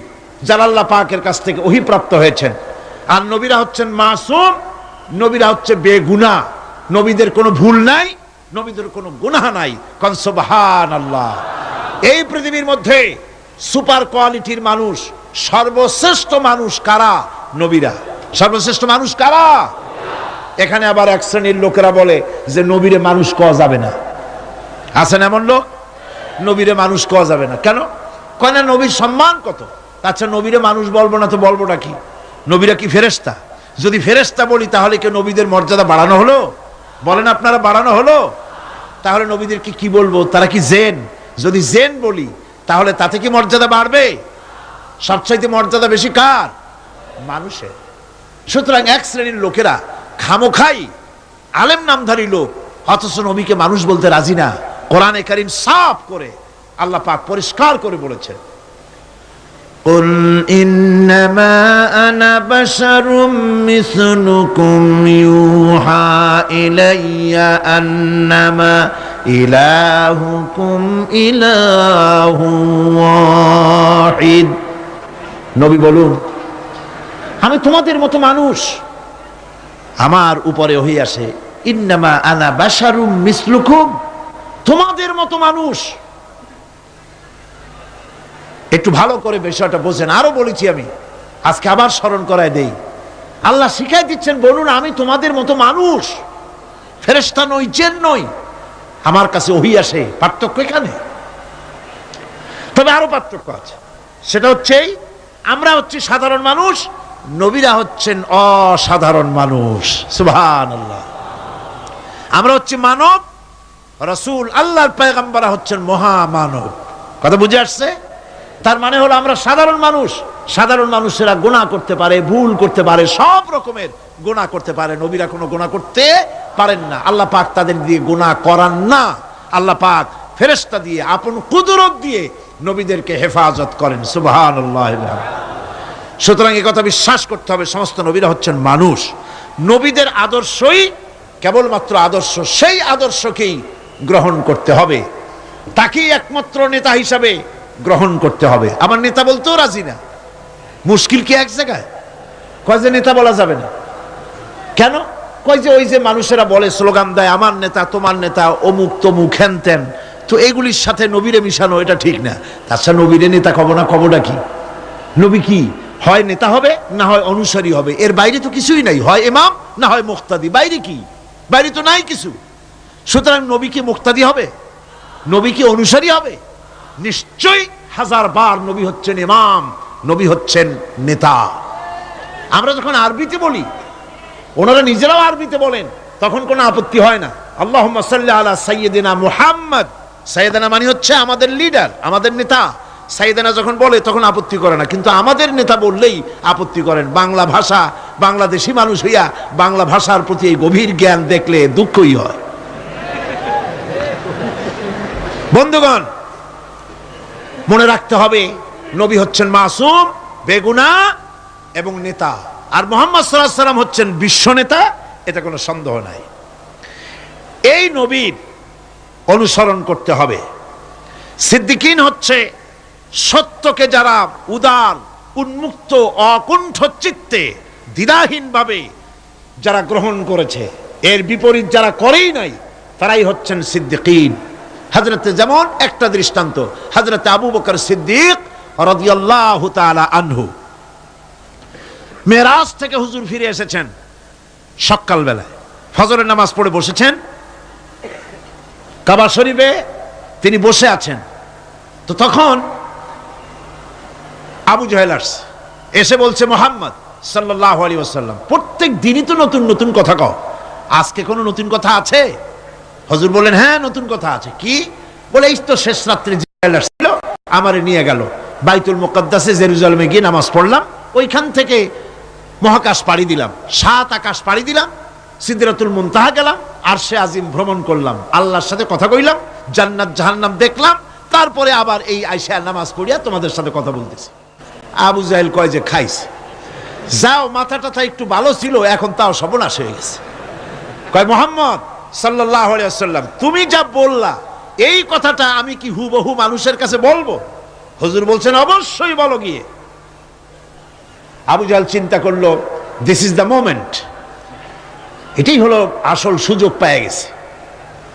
যারা আল্লাহ পাকের কাছ থেকে ওহী প্রাপ্ত হয়েছেন। আর নবীরা হচ্ছেন মাসুম, নবীরা হচ্ছে বেগুনাহ। নবীদের কোনো ভুল নাই, নবীদের কোনো গুনাহ নাই। কোন সুবহানাল্লাহ। এই পৃথিবীর মধ্যে সুপার কোয়ালিটির মানুষ, সর্বশ্রেষ্ঠ মানুষ কারা? নবীরা। সর্বশ্রেষ্ঠ মানুষ কারা? এখানে আবার এক শ্রেণীর লোকেরা বলে যে নবীরে মানুষ কওয়া যাবে না। আছেন এমন লোক, নবীরে মানুষ কওয়া যাবে না। কেন? কয় না নবীর সম্মান কত। আচ্ছা, নবীরে মানুষ বলবো না তো বলবোটা কি? নবীরা কি ফেরেশতা? যদি ফেরেশতা বলি তাহলে কি নবীদের মর্যাদা বাড়ানো হলো? বলেন আপনারা, বাড়ানো হলো? তাহলে নবীদেরকে কি বলবো? তারা কি জেন? যদি জেন বলি তাহলে তাতে কি মর্যাদা বাড়বে? সবচাইতে মর্যাদা বেশি কার? মানুষের। সুতরাং এক শ্রেণীর লোকেরা খামোখাই আলেম নামধারী লোক, অথচ নবীকে মানুষ বলতে রাজি না। কোরআনে কারীম সাফ করে আল্লাহ পাক পরিষ্কার করে বলেছেন, কুল ইন্নামা আনা বাশারুম মিসলুকুম ইউহা ইলাইয়া আন্নামা ইলাহুকুম ইলাহু ওয়াহিদ। নবী বলুন, আমি তোমাদের মতো মানুষ, আমার উপরে ওহী আসে। ইন্নামা আনা বাশারুম মিসলুকুম, তোমাদের মতো মানুষ। একটু ভালো করে বিষয়টা বোঝেন। আরো বলেছি আমি, আজকে আবার স্মরণ করায় দেই। আল্লাহ শিখাই দিচ্ছেন, বলুন আমি তোমাদের মতো মানুষ, ফেরেশতা নই, জিন নই, আমার কাছে ওহী আসে। পার্থক্য এখানে। তবে আরো পার্থক্য আছে, সেটা হচ্ছে আমরা হচ্ছি সাধারণ মানুষ, নবীরা হচ্ছেন অসাধারণ মানুষ। সুবহানাল্লাহ। আমরা হচ্ছি মানব, রাসূল আল্লাহর পয়গম্বররা হচ্ছেন মহামানব। কথা বুঝে আসছে? তার মানে হলো আমরা সাধারণ মানুষ, সাধারণ মানুষেরা গুনাহ করতে পারে, ভুল করতে পারে, সব রকমের গুনাহ করতে পারে, নবীরা কোনো গুনাহ করতে পারেন না। আল্লাহ পাক তাদের দিয়ে গুনাহ করান না। আল্লাহ পাক ফেরেশতা দিয়ে, আপন কুদরত দিয়ে নবীদেরকে হেফাজত করেন। সুবহানাল্লাহ। সুতরাং এই কথা বিশ্বাস করতে হবে, সমস্ত নবীরা হচ্ছেন মানুষ। নবীদের আদর্শই কেবলমাত্র আদর্শ, সেই আদর্শকেই গ্রহণ করতে হবে, তাকেই একমাত্র নেতা হিসাবে গ্রহণ করতে হবে। আমার নেতা বলতেও রাজি না। মুশকিল কি এক জায়গায়? কয় যে নেতা বলা যাবে না। কেন? কয় যে ওই যে মানুষেরা বলে, স্লোগান দেয়, আমার নেতা, তোমার নেতা, অমুক তমুক হেন তেন, তো এগুলির সাথে নবীরে মিশানো এটা ঠিক না। তাছাড়া নবীরে নেতা কব না, কবটা কি? নবী কি হয় নেতা হবে, না হয় অনুসারী হবে, এর বাইরে তো কিছুই নাই। হয় ইমাম, না হয় মুক্তাদি। বাইরে কি? বাইরে তো নাই কিছু। সুতরাং নবী কি মুক্তাদি হবে? নবী কি অনুসারী হবে? নিশ্চয়ই হাজার বার নবী হচ্ছেন ইমাম, নবী হচ্ছেন নেতা। আমরা যখন আরবিতে বলি, ওনারা নিজেরাও আরবিতে বলেন, তখন কোনো আপত্তি হয় না। আল্লাহুম্মা সাল্লি আলা সাইয়্যিদিনা মুহাম্মদ। সাইয়্যিদিনা মানে হচ্ছে আমাদের লিডার, আমাদের নেতা। সাইয়্যিদিনা যখন বলে তখন আপত্তি করে না, কিন্তু আমাদের নেতা বললেই আপত্তি করেন। বাংলা ভাষা, বাংলাদেশি মানুষ হইয়া বাংলা ভাষার প্রতি এই গভীর জ্ঞান দেখলে দুঃখই হয়। বন্ধুগণ, মনে রাখতে হবে, নবী হচ্ছেন মাসুম, বেগুনাহ এবং নেতা, আর মুহাম্মদ সাল্লাল্লাহু আলাইহি ওয়াসাল্লাম হচ্ছেন বিশ্ব নেতা, এটা কোনো সন্দেহ নাই। এই নবীর অনুসরণ করতে হবে। সিদ্দিকিন হচ্ছে সত্যকে যারা উদার, উন্মুক্ত, অকুণ্ঠ চিত্তে, দ্বিধাহীনভাবে যারা গ্রহণ করেছে, এর বিপরীত যারা করেই নাই, তারাই হচ্ছেন সিদ্দিকিন। হযরতে, যেমন একটা দৃষ্টান্ত, হযরতে আবু বকর সিদ্দিক রাদিয়াল্লাহু তাআলা আনহু, মেরাজ থেকে হুজুর ফিরে এসেছেন সকাল বেলায়, ফজরের নামাজ পড়ে বসেছেন কাবা শরীফে, তিনি বসে আছেন। তো তখন আবু জাহেল এসে বলছে, মুহাম্মদ সাল্লাল্লাহু আলাইহি ওয়াসাল্লাম, প্রত্যেক দিনই তো নতুন নতুন কথা কও, আজকে কোনো নতুন কথা আছে? হুজুর বললেন, হ্যাঁ নতুন কথা আছে। কি? বলে, এই তো শেষ রাত্রে জিবরাইল ছিল, আমারে নিয়ে গেল বাইতুল মুকাদ্দাসে, জেরুজালেমে গিয়ে নামাজ পড়লাম, ওইখান থেকে মহাকাশ পাড়ি দিলাম, 7 আকাশ পাড়ি দিলাম, সিদরাতুল মুনতাহা গেলাম, আরশে আজিম ভ্রমণ করলাম, আল্লাহর সাথে কথা কইলাম, জান্নাত জাহান্নাম দেখলাম, তারপরে আবার এই আয়েশা নামাজ পড়িয়া তোমাদের সাথে কথা বলতেছি। আবু জাহেল কয় যে, খাইস যাও, মাথা টাথা একটু ভালো ছিল, এখন তাও সর্বনাশ হয়ে গেছে। কয়, মুহাম্মদ সাল্লাল্লাহু আলাইহি ওয়াসাল্লাম, তুমি যা বললা এই কথাটা আমি কি হুবহু মানুষের কাছে বলবো? হুজুর বলছেন, অবশ্যই বলো গিয়ে। আবু জাহেল চিন্তা করলো, দিস ইজ দ্য মোমেন্ট, এটাই হলো আসল সুযোগ পেয়ে গেছে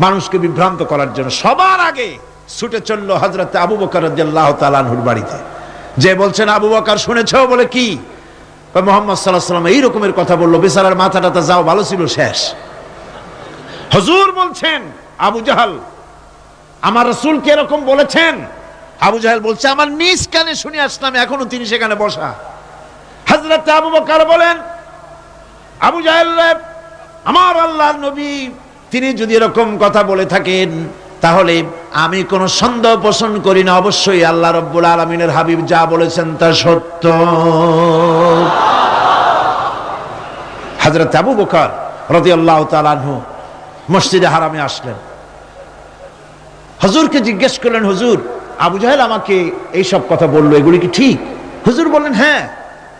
মানুষকে বিভ্রান্ত করার জন্য। সবার আগে ছুটে চলল হযরতে আবু বকর রাদিয়াল্লাহু তাআলা আনহুর বাড়িতে, যে বলছেন, আবু বকর শুনেছো? বলে, কি? মুহাম্মদ সাল্লাল্লাহু আলাইহি ওয়াসাল্লাম এই রকমের কথা বললো, বেচারার মাথাটা যাও ভালো ছিল, শেষ। হুজুর বলছেন, আবু জাহেল, আমার রাসূল কে এরকম বলেছেন? আবু জাহেল বলছে, আমার নিজ কানে শুনে আসলাম, এখনো তিনি সেখানে বসা। হযরত আবু বকর বলেন, আবু জাহেল, আমার আল্লাহর নবী তিনি যদি এরকম কথা বলে থাকেন, তাহলে আমি কোনো সন্দেহ পোষণ করি না, অবশ্যই আল্লাহ রাব্বুল আলামিনের হাবিব যা বলেছেন তা সত্য। হযরত আবু বকর রাদিয়াল্লাহু তাআলা আনহু মসজিদে হারামে আসলেন, হুজুরকে জিজ্ঞেস করলেন, হুজুর, আবু জাহেল আমাকে এই সব কথা বললো, এগুলি কি ঠিক? হুজুর বললেন, হ্যাঁ।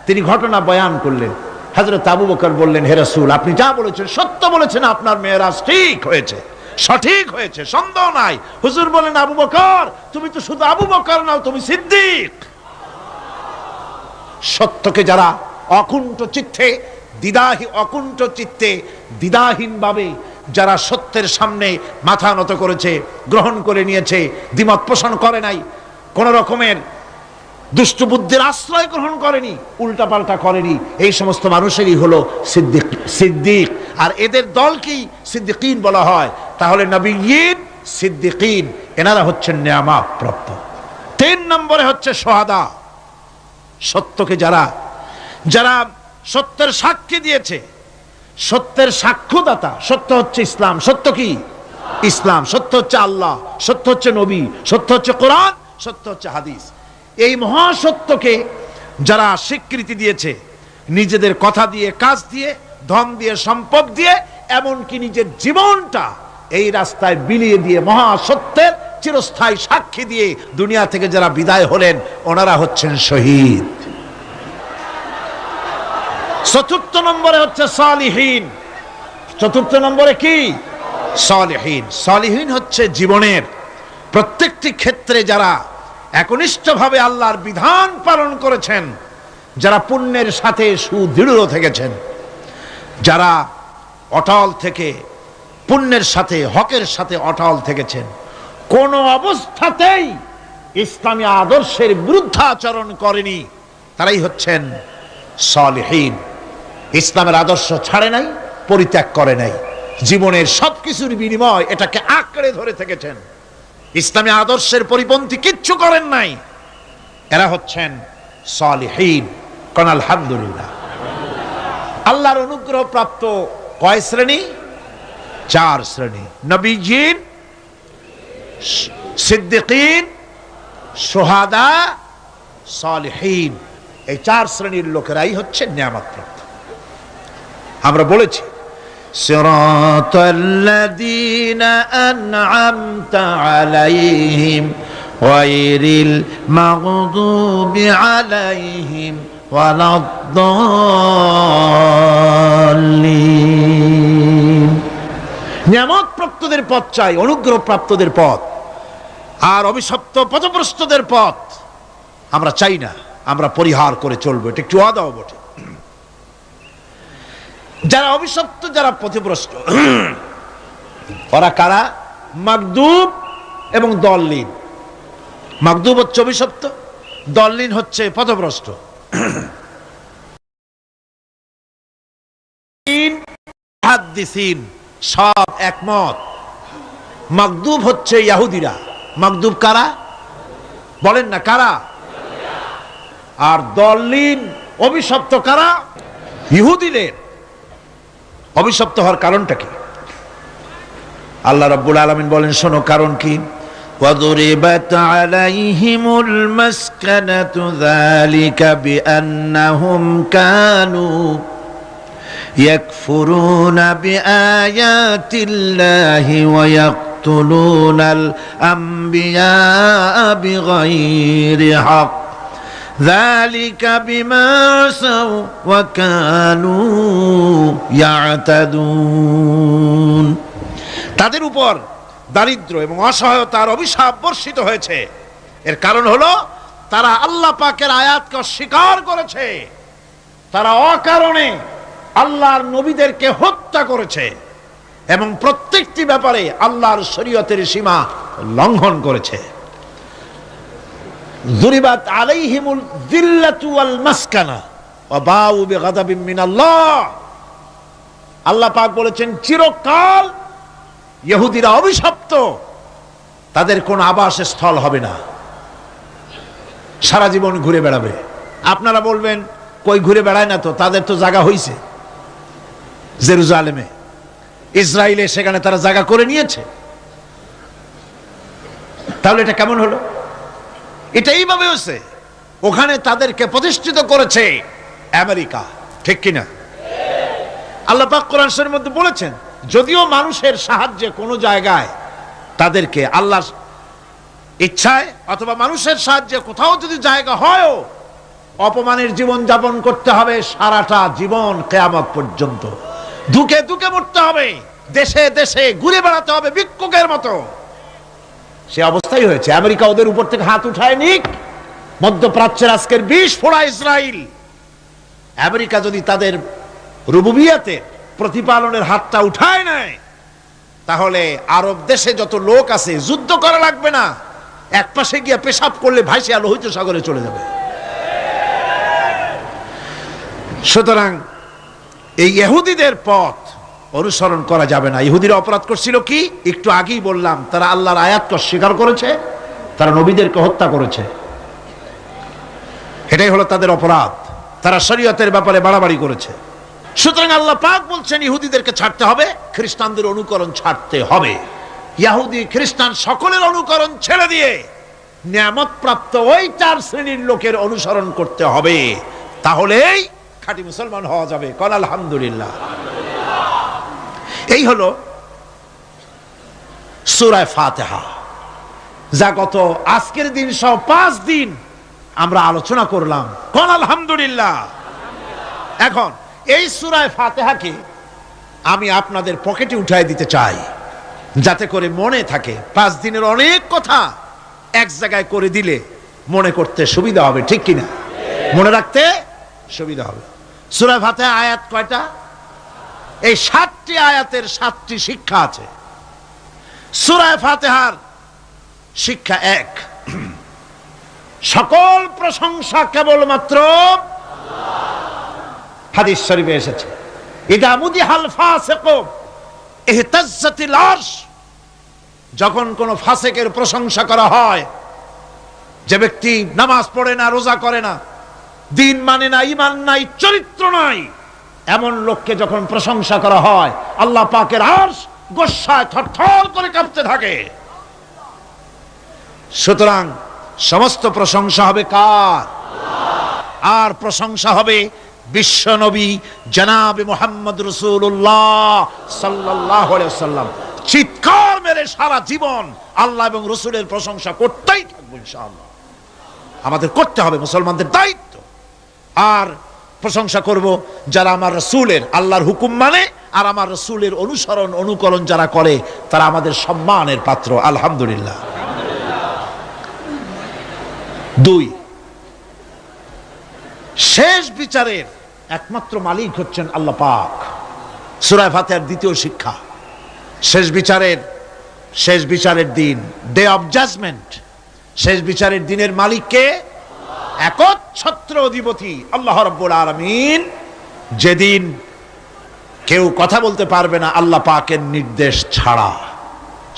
তিনি ঘটনা বয়ান করলেন। হযরত আবু বকর বললেন, হে রাসূল, আপনি যা বলেছেন সত্য বলেছেন, আপনার মেরাজ ঠিক হয়েছে, সঠিক হয়েছে, সন্দেহ নাই। হুজুর বলেন, আবু বকর, তুমি তো শুধু আবু বকর নাও, তুমি সিদ্দিক। সত্যকে যারা অকুণ্ঠ চিত্তে, অকুণ্ঠ চিত্তে, দ্বিধাহীনভাবে যারা সত্যের সামনে মাথা নত করেছে, গ্রহণ করে নিয়েছে, দ্বিমত পোষণ করে নাই, কোন রকমের দুষ্ট বুদ্ধির আশ্রয় গ্রহণ করেনি, উল্টাপাল্টা করেনি, এই সমস্ত মানুষেরই হলো সিদ্দিক। আর এদের দলকেই সিদ্দিকিন বলা হয়। তাহলে নবিয়্যিন, সিদ্দিকিন, এনারা হচ্ছেন নেয়ামত প্রাপ্ত। 3 নম্বরে হচ্ছে শুহাদা, সত্যকে যারা সত্যের সাক্ষী দিয়েছে, সত্যের সাক্ষ্যদাতা। সত্য হচ্ছে ইসলাম। সত্য কি? ইসলাম। সত্য হচ্ছে আল্লাহ, সত্য হচ্ছে নবী, সত্য হচ্ছে কোরআন, সত্য হচ্ছে হাদিস। এই মহাসত্যকে যারা স্বীকৃতি দিয়েছে নিজেদের কথা দিয়ে, কাজ দিয়ে, ধন দিয়ে, সম্পদ দিয়ে, এমনকি নিজের জীবনটা এই রাস্তায় বিলিয়ে দিয়ে মহাসত্যের চিরস্থায়ী সাক্ষী দিয়ে দুনিয়া থেকে যারা বিদায় হলেন ওনারা হচ্ছেন শহীদ। চতুর্থ নম্বরে হচ্ছে সালিহীন। চতুর্থ নম্বরে কি? সালিহীন। সালিহীন হচ্ছে জীবনের প্রত্যেকটি ক্ষেত্রে যারা একনিষ্ঠভাবে আল্লাহর বিধান পালন করেছেন, যারা পুণ্যের সাথে সুদৃঢ় থেকেছেন, যারা অটল থেকে পুণ্যের সাথে, হকের সাথে অটল থেকেছেন, কোন অবস্থাতেই ইসলামী আদর্শের বিরুদ্ধাচরণ করেনি, তারাই হচ্ছেন সালিহীন। ইসলামের আদর্শ ছাড়ে নাই, পরিত্যাগ করে নাই, জীবনের সবকিছুর বিনিময় এটাকে আঁকড়ে ধরে থেকেছেন, ইসলামী আদর্শের পরিপন্থী কিচ্ছু করেন নাই। এরা হচ্ছেন সালিহীন। কোন আলহামদুলিল্লাহ। আল্লাহর অনুগ্রহ প্রাপ্ত কয় শ্রেণী? 4 শ্রেণী। নবীজিন, সিদ্দিকিন, শুহাদা, সালিহীন। এই 4 শ্রেণীর লোকেরাই হচ্ছে নিয়ামত প্রাপ্ত। আমরা বলেছি সিরাতাল্লাযীনা আন'আমতা আলাইহিম গায়রিল মাগদুবি আলাইহিম ওয়ালাদ-দাল্লিন। নিয়ামত প্রাপ্তদের পথ চাই, অনুগ্রহ প্রাপ্তদের পথ, আর অভিশপ্ত পথভ্রষ্টদের পথ আমরা চাই না, আমরা পরিহার করে চলবো। এটা একটু ওয়াদাও বটে। যারা অভিশপ্ত, যারা পথভ্রষ্ট, ওরা কারা? মাগদুব এবং দল্লিন। মাগদুব হচ্ছে অভিশপ্ত, দল্লিন হচ্ছে পথভ্রষ্ট। মুহাদ্দিসিন সব একমত, মাগদুব হচ্ছে ইহুদিরা। মাগদুব কারা? বলেন না কারা? আর দল্লিন অভিশপ্ত কারা? ইহুদিদের। অভিশপ্ত হওয়ার কারণটা কি? আল্লাহ রাব্বুল আলামিন বলেন, শোনো কারণ কি। وَضُرِبَتْ عَلَيْهِمُ الْمَسْكَنَةُ ذَلِكَ بِأَنَّهُمْ كَانُوا يَكْفُرُونَ بِآيَاتِ اللَّهِ وَيَقْتُلُونَ الْأَنْبِيَاءَ بِغَيْرِ حَقٍّ ذَلِكَ بِمَا عَصَوْا وَكَانُوا يَعْتَدُونَ। তাদের উপর দারিদ্র্য এবং অসহায়তার অভিশাপ বর্ষিত হয়েছে। এর কারণ হলো তারা আল্লাহ পাকের আয়াতকে অস্বীকার করেছে, তারা অকারণে আল্লাহর নবীদেরকে হত্যা করেছে এবং প্রত্যেকটি ব্যাপারে আল্লাহর শরীয়তের সীমা লঙ্ঘন করেছে। যুরিবাত আলাইহিমুল যিল্লাতু ওয়াল মাসকানা ওয়া বাউ বিগাদাবিন মিনাল্লাহ। আল্লাহ পাক বলেছেন চিরকাল ইহুদিরা অভিশপ্ত, তাদের কোন আবাসস্থল হবে না, সারা জীবন ঘুরে বেড়াবে। আপনারা বলবেন কই ঘুরে বেড়ায় না, তো তাদের তো জায়গা হইছে জেরুজালেমে, ইসরায়েলে, সেখানে তারা জায়গা করে নিয়েছে। তাহলে এটা কেমন হলো? এটা এইভাবে হচ্ছে, ওখানে তাদেরকে প্রতিষ্ঠিত করেছে আমেরিকা, ঠিক কিনা? আল্লাহ পাক কোরআন শরীফের মধ্যে বলেছেন, যদিও মানুষের সাহায্যে কোনো জায়গায় তাদেরকে আল্লাহর ইচ্ছায় অথবা মানুষের সাহায্যে কোথাও যদি জায়গা হয়, অপমানের জীবন যাপন করতে হবে সারাটা জীবন, কিয়ামত পর্যন্ত দুকে দুকে মরতে হবে, দেশে দেশে ঘুরে বেড়াতে হবে ভিক্ষুকের মতো। সে অবস্থাই হয়েছে। আমেরিকা ওদের উপর থেকে হাত উঠায় নিক, মধ্যপ্রাচ্যের আজকের 20 ফোড়া ইসরায়েল, আমেরিকা যদি তাদের রুবুবিয়াতে প্রতিপালনের হাতটা উঠায় নেয়, তাহলে আরব দেশে যত লোক আছে যুদ্ধ করা লাগবে না, এক পাশে গিয়ে পেশাব করলে ভাইসে লোহিত সাগরে চলে যাবে। সুতরাং এই ইহুদিদের পথ অনুসরণ করা যাবে না। ইহুদিরা অপরাধ করছিল কি? একটু আগেই বললাম, তারা আল্লাহর আয়াতকে অস্বীকার করেছে, তারা নবীদেরকে হত্যা করেছে, এটাই হলো তাদের অপরাধ। তারা শরীয়তের ব্যাপারে বাড়াবাড়ি করেছে। সুতরাং আল্লাহ পাক বলছেন ইহুদিদেরকে ছাড়তে হবে, খ্রিস্টানদের অনুকরণ ছাড়তে হবে। ইহুদি খ্রিস্টান সকলের অনুকরণ ছেড়ে দিয়ে নিয়ামত প্রাপ্ত ওই 4 শ্রেণীর লোকের অনুসরণ করতে হবে, তাহলেই খাঁটি মুসলমান হওয়া যাবে। কোন আলহামদুলিল্লাহ। এই হলো সূরা ফাতিহা, যা গত আজকের দিন সহ 5 দিন আমরা আলোচনা করলাম। কোন আলহামদুলিল্লাহ। এখন এই সূরা ফাতিহাকে আমি আপনাদের পকেটে উঠাই দিতে চাই, যাতে করে মনে থাকে। 5 দিনের অনেক কথা এক জায়গায় করে দিলে মনে করতে সুবিধা হবে, ঠিক কিনা? মনে রাখতে সুবিধা হবে। সূরা ফাতিহা আয়াত কয়টা? এই 7টি আয়াতের 7টি শিক্ষা আছে। সূরা ফাতিহার শিক্ষা 1, সকল প্রশংসা কেবলমাত্র হাদিস শরীফে এসেছে, ইদা মুদিহাল ফাসিকু ইহতাজ্জাতিল আরশ। যখন কোন ফাসিকের প্রশংসা করা হয়, যে ব্যক্তি নামাজ পড়ে না, রোজা করে না, দিন মানে না, ঈমান নাই, চরিত্র নাই, এমন লোককে যখন প্রশংসা করা হয়, আল্লাহ পাকের আরশ গোসায় থরথর করে কাঁপতে থাকে। সুতরাং সমস্ত প্রশংসা হবে কার? আর প্রশংসা হবে বিশ্ব নবী জনাবে মুহাম্মদ রাসূলুল্লাহ সাল্লাল্লাহু আলাইহি ওয়াসাল্লাম। চিৎকার মেরে সারা জীবন আল্লাহ এবং রাসূলের প্রশংসা করতেই থাকবো ইনশাআল্লাহ। আমাদের করতে হবে, মুসলমানদের দায়িত্ব। আর প্রশংসা করব যারা আমার রাসূলের, আল্লাহর হুকুম মানে আর আমার রাসূলের অনুসরণ অনুকরণ যারা করে, তারা আমাদের সম্মানের পাত্র। আলহামদুলিল্লাহ। 2, শেষ বিচারের একমাত্র মালিক হচ্ছেন আল্লাহ পাক। সূরা ফাতিহার 2য় শিক্ষা, শেষ বিচারের দিন, ডে অফ জাজমেন্ট, শেষ বিচারের দিনের মালিককে? একচ্ছত্র অধিপতি আল্লাহ রাব্বুল আলামিন। যেদিন কেউ কথা বলতে পারবে না আল্লাহ পাকের নির্দেশ ছাড়া,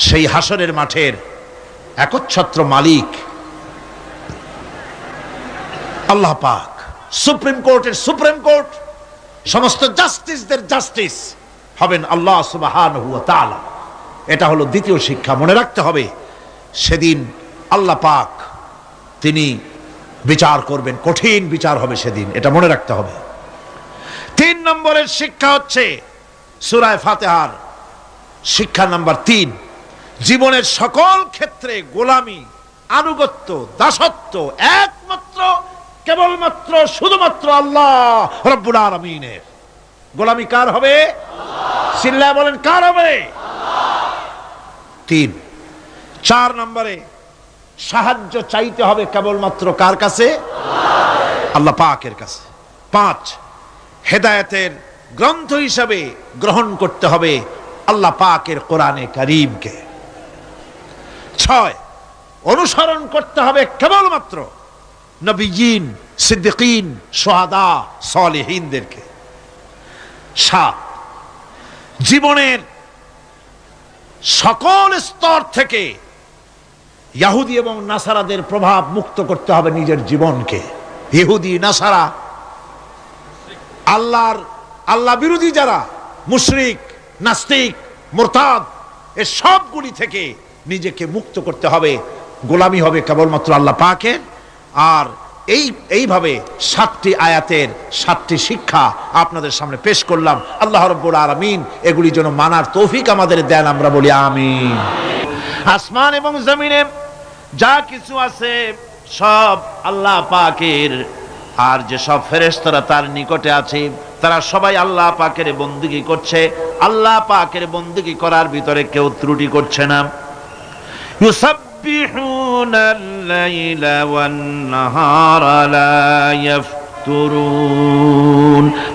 সেই হাসরের মাঠের একচ্ছত্র মালিক আল্লাহ পাক। সুপ্রিম কোর্টের সুপ্রিম কোর্ট, সমস্ত জাস্টিসদের জাস্টিস হবেন আল্লাহ সুবহানাহু ওয়া তাআলা। এটা হলো 2য় শিক্ষা, মনে রাখতে হবে। সেদিন আল্লাহ পাক তিনি বিচার করবেন, কঠিন বিচার হবে সেদিন, এটা মনে রাখতে হবে। 3 নম্বরের শিক্ষা হচ্ছে সূরা ফাতিহার শিক্ষা নাম্বার 3, জীবনের সকল ক্ষেত্রে গোলামি, আনুগত্য, দাসত্ব একমাত্র কেবলমাত্র শুধুমাত্র আল্লাহ রাব্বুল আলামিনের। গোলামি কার হবে? চিল্লায় বলেন, কার হবে? 3। 4 নম্বরে সাহায্য চাইতে হবে কেবলমাত্র কার কাছে? আল্লাহ পাকের কাছে। 5, হেদায়েতের গ্রন্থ হিসাবে গ্রহণ করতে হবে আল্লাহ পাকের কোরআনে কারীমকে। 6, অনুসরণ করতে হবে কেবলমাত্র নবীন, সিদ্দিকিন, শুহাদা, সালেহিনদেরকে। 7, জীবনের সকল স্তর থেকে ইহুদি এবং নাসারাদের প্রভাব মুক্ত করতে হবে নিজের জীবনকে। ইহুদি, নাসারা, আল্লাহ বিরোধী যারা মুশরিক, নাস্তিক, মুরতাদ, এই সবগুলি থেকে নিজেকে মুক্ত করতে হবে। গোলামি হবে কেবলমাত্র আল্লাহ পাকের। আর এইভাবে 7টি আয়াতের 7টি শিক্ষা আপনাদের সামনে পেশ করলাম। আল্লাহ রাব্বুল আলামিন এগুলি যেন মানার তৌফিক আমাদের দেন, আমরা বলি আমিন। আসমান এবং জমিনে যা কিছু আছে সব আল্লাহ পাকের, আর যে সব ফেরেশতারা তার নিকটে আছে তারা সবাই আল্লাহ পাকের বন্দেগী করছে। আল্লাহ পাকের বন্দেগী করার ভিতরে কেউ ত্রুটি করছে না। ইউসাব্বিহুনাল লাইলা ওয়ান নাহারা লা ইয়াফতুরুন।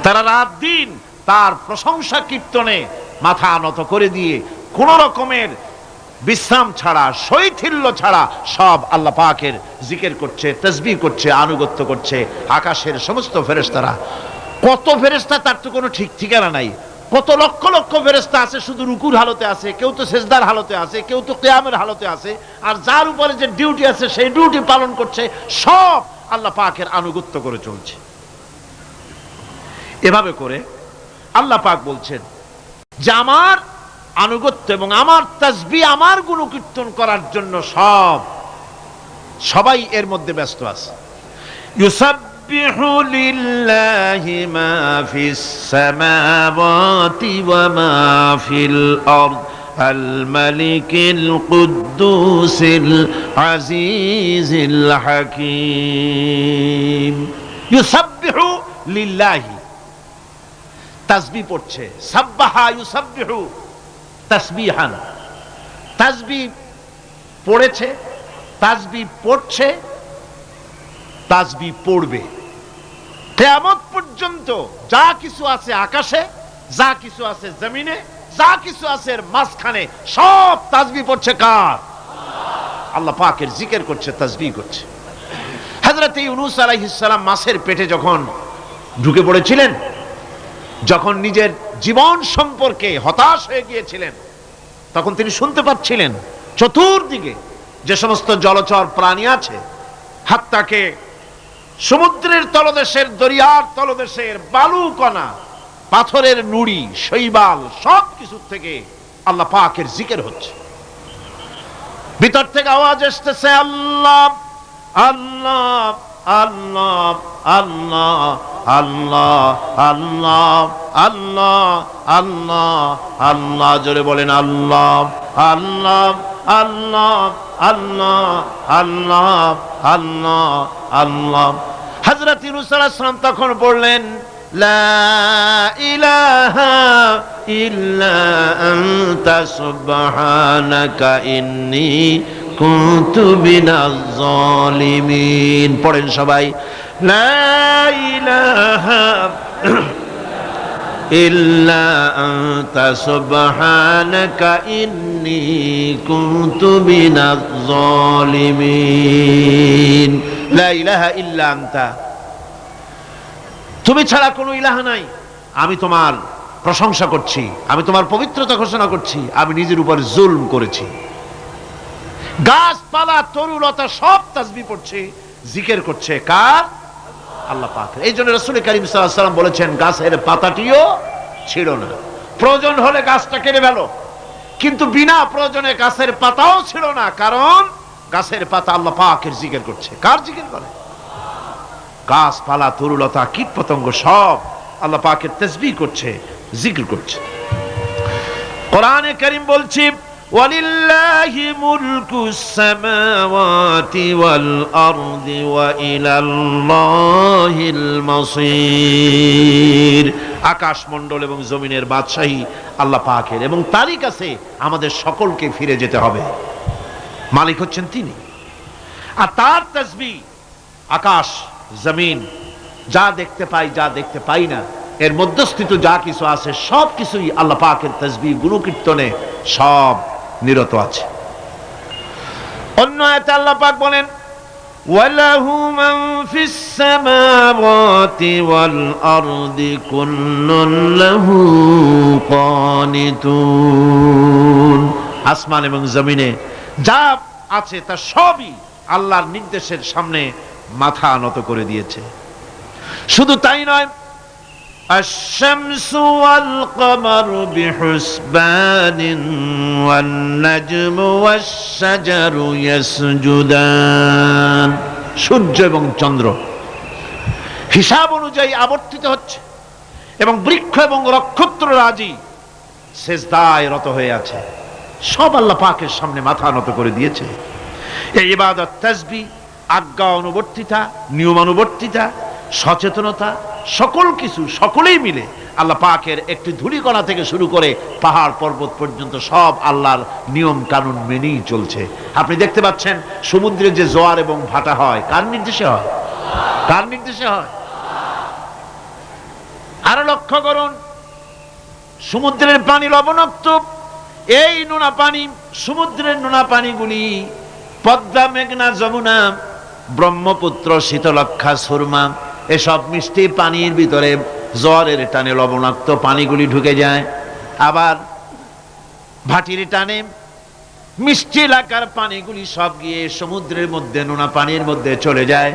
তারা রাত দিন তার প্রশংসা কীর্তনে মাথা নত করে দিয়ে কোন রকমের বিশ্রাম ছাড়া, শৈথিল্য ছাড়া সব আল্লাহ পাকের জিকির করছে, তাসবিহ করছে, আনুগত্য করছে। আকাশের সমস্ত ফেরেশতারা, কত ফেরেশতা তার তো কোনো ঠিক ঠিকানা নাই। কত লক্ষ লক্ষ ফেরেশতা আছে শুধু রুকুর হালতে আছে, কেউ তো সেজদার হালতে আছে, কেউ তো কিয়ামের হালতে আছে। আর যার উপরে যে ডিউটি আছে সেই ডিউটি পালন করছে, সব আল্লাহ পাকের আনুগত্য করে চলছে। এভাবে করে আল্লাহ পাক বলছেন যে আমার আনুগত্য এবং আমার তাসবিহ, আমার গুণকীর্তন করার জন্য সব সবাই এর মধ্যে ব্যস্ত আছে। ইউসাব্বিহু লিল্লাহি মা ফিস সামাওয়াতি ওয়া মা ফিল আরদ আল মালিকিল কুদ্দুসিল আজিজিল হাকীম। ইউসাব্বিহু লিল্লাহি, তাসবিহ পড়ছে, সাব্বাহা ইউসাব্বিহু তাসবিহান, তাসবিহ পড়েছে, তাসবিহ পড়ছে, তাসবিহ পড়বে। কিয়ামত পর্যন্ত যা কিছু আছে আকাশে, যা কিছু আছে জমিনে, যা কিছু আছে এর মাঝখানে সব তাসবিহ পড়ছে কার? আল্লাহ পাকের জিকির করছে, তাসবিহ করছে। হযরত ইউনূস আলাইহিস সালাম মাছের পেটে যখন ঢুকে পড়েছিলেন, যখন নিজের জীবন সম্পর্কে হতাশ হয়ে গিয়েছিলেন, তখন তিনি শুনতে পাচ্ছিলেন চতুর্দিকে যে সমস্ত জলচর প্রাণী আছে, হাত্তাকে সমুদ্রের তলদেশের, দরিয়ার তলদেশের বালুকণা, পাথরের নুড়ি, শৈবাল, সব কিছু থেকে আল্লাহ পাকের জিকির হচ্ছে। ভিতর থেকে আওয়াজ আসতেছে, আল্লাহ আল্লাহ আল্লাহ আল্লাহ আল্লাহ আল্লাহ আল্লাহ আল্লাহ আল্লাহ। জোরে বলেন আল্লাহ আল্লাহ আল্লাহ আল্লাহ আল্লাহ আল্লাহ আল্লাহ। হযরত ইউনূস আলাইহিস সালাম তখন বললেন, লা ইলাহা ইল্লা আনতা সুবহানাকা ইন্নী কুনতু মিনাজ জালিমিন। পড়েন সবাই, লা ইলাহা ইল্লা আনতা সুবহানাকা ইন্নী কুনতু মিনাজ জালিমিন। লা ইলাহা ইল্লা আনতা, তুমি ছাড়া কোনো ইলাহা নাই। আমি তোমার প্রশংসা করছি, আমি তোমার পবিত্রতা ঘোষণা করছি। আমি নিজের উপর জুলম করেছি। গাছপালা, তরুলতা সব তাসবিহ পড়ছে, জিকির করছে কার? আল্লাহ পাক। এই জন্য রাসূল কারীম সাল্লাল্লাহু আলাইহি ওয়াসাল্লাম বলেছেন, গাছের পাতাটিও ছিঁড়ো না। প্রয়োজন হলে গাছটা কেটে ফেলো, কিন্তু বিনা প্রয়োজনে গাছের পাতাও ছিঁড়ো না, কারণ গাছের পাতা আল্লাহ পাকের জিকির করছে। কার জিকির করে? গাছপালা, তরুলতা, কীট পতঙ্গ সব আল্লাহ পাকের তাসবিহ করছে, জিকির করছে। কোরআনে কারীম বলছে, ওয়ালিল্লাহি মুলকুস সামাওয়াতি ওয়াল আরদি ওয়া ইলাল্লাহিল মাসির। আকাশ মণ্ডল এবং জমিনের বাদশাহী আল্লাহ পাকের, এবং তারই কাছে আমাদের সকলকে ফিরে যেতে হবে। মালিক হচ্ছেন তিনি, আর তার তাসবিহ আকাশ জমিন, যা দেখতে পাই, যা দেখতে পাই না, এর মধ্যস্থিত যা কিছু আছে সব কিছুই আল্লাহ পাকের তাসবিহ গুণকীর্তনে সব নিরত আছে। অন্য আয়াতে আল্লাহ পাক বলেন, ওয়ালাহু মান ফিস সামাওয়াতি ওয়াল আরদি কুল্লুন লাহু কানিতুন। আসমান এবং জমিনে যা আছে তা সবই আল্লাহর নির্দেশের সামনে মাথা নত করে দিয়েছে। শুধু তাই নয়, আশ-শামসু ওয়াল কমারু বিহুসবানিন ওয়ান নাজমু ওয়াশ-শাজারু ইয়াসজুদান। সূর্য এবং চন্দ্র হিসাব অনুযায়ী আবর্তিত হচ্ছে, এবং বৃক্ষ এবং নক্ষত্ররাজি সেজদায় রত হয়ে আছে। সব আল্লাহ পাকের সামনে মাথা নত করে দিয়েছে। এই ইবাদত, তাসবিহ, আজ্ঞা অনুবর্তিতা, নিয়মানুবর্তিতা, সচেতনতা, সকল কিছু সকলেই মিলে আল্লাহ পাকের একটি ধূলিকণা থেকে শুরু করে পাহাড় পর্বত পর্যন্ত সব আল্লাহর নিয়ম কানুন মেনেই চলছে। আপনি দেখতে পাচ্ছেন সমুদ্রে যে জোয়ার এবং ভাটা হয়, কার নির্দেশে হয়? কার নির্দেশে হয়? আরো লক্ষ্য করুন, সমুদ্রের পানি লবণাক্ত। এই নোনা পানি, সমুদ্রের নোনা পানিগুলি পদ্মা, মেঘনা, যমুনা, ব্রহ্মপুত্র, শীতলক্ষা, সুরমা, এসব মিষ্টি পানির ভিতরে জোয়ারের টানে লবণাক্ত পানিগুলি ঢুকে যায়। আবার ভাটির টানে মিষ্টি এলাকার পানিগুলি সব গিয়ে সমুদ্রের মধ্যে নোনা পানির মধ্যে চলে যায়।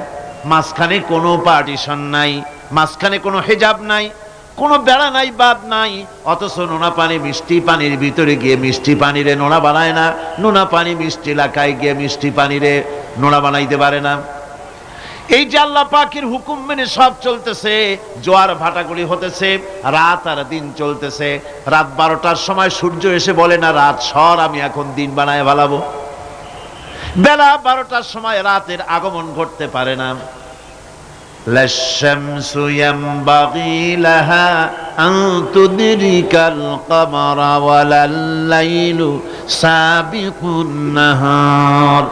মাঝখানে কোনো পার্টিশন নাই, মাঝখানে কোনো হেজাব নাই, কোনো বেড়া নাই, বাদ নাই। অথচ নোনা পানি মিষ্টি পানির ভিতরে গিয়ে মিষ্টি পানিরে নোনা বানায় না, নোনা পানি মিষ্টি এলাকায় গিয়ে মিষ্টি পানিরে নোনা বানাইতে পারে না। এই যে আল্লাহ পাকের হুকুম মেনে সব চলতেছে, জোয়ার ভাটাগুলি হতেছে, রাত আর দিন চলতেছে। রাত 12টার সময় সূর্য এসে বলে না রাত সর, আমি এখন দিন বানায় ভালাবো। বেলা 12টার সময় রাতের আগমন ঘটতে পারে না। লাশ-শামসু ইয়ামবাগি লাহা আন তুদরিকাল কমারা ওয়ালাল লাইলু সাবিকুন নাহার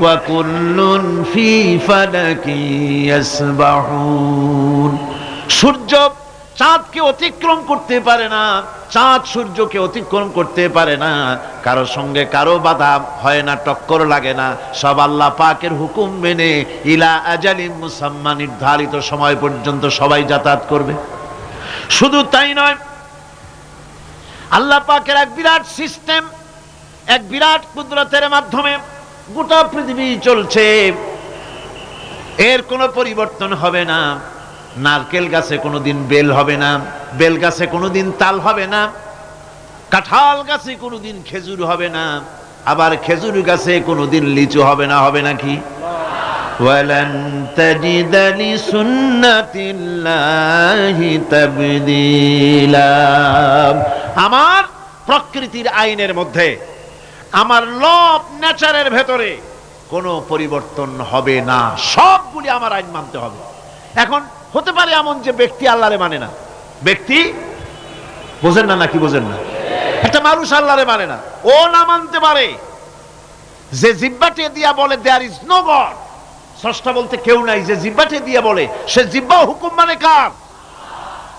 ওয়া কুল্লুন ফি ফালাকি ইয়াসবাহুন। সূর্য চাঁদকে অতিক্রম করতে পারে না, চাঁদ সূর্যকে অতিক্রম করতে পারে না, কারো সঙ্গে কারো বাধা হয় না, টক্কর লাগে না। সব আল্লাহ পাকের হুকুম মেনে ইলা আজালিন মুসাম্মা, নির্ধারিত সময় পর্যন্ত সবাই যাতায়াত করবে। শুধু তাই নয়, আল্লাহ পাকের এক বিরাট সিস্টেম, এক বিরাট কুদরতের মাধ্যমে গোটা পৃথিবী চলছে। এর কোনো পরিবর্তন হবে না। নারকেল গাছে কোনোদিন বেল হবে না, বেল গাছে কোনোদিন তাল হবে না, কাঁঠাল গাছে কোনোদিন খেজুর হবে না, আবার খেজুর গাছে কোনোদিন লিচু হবে না। হবে নাকি? ওয়ালান তাজিদা লিসুন্নাতিল্লাহি তাবদীলা। আমার প্রকৃতির আইনের মধ্যে, আমার ল অফ নেচারের ভেতরে কোনো পরিবর্তন হবে না। সবগুলি আমার আইন মানতে হবে। এখন হতে পারে এমন যে ব্যক্তি আল্লাহরে মানে না, ব্যক্তি বোঝেন না নাকি বোঝেন না, একটা মানুষ আল্লাহরে মানে না, ও না মানতে পারে। যে জিহ্বাটে দিয়া বলে দেয়ার ইজ নো গড, স্রষ্টা বলতে কেউ নাই, যে জিহ্বাটে দিয়া বলে সে জিহ্বা হুকুম মানে কার?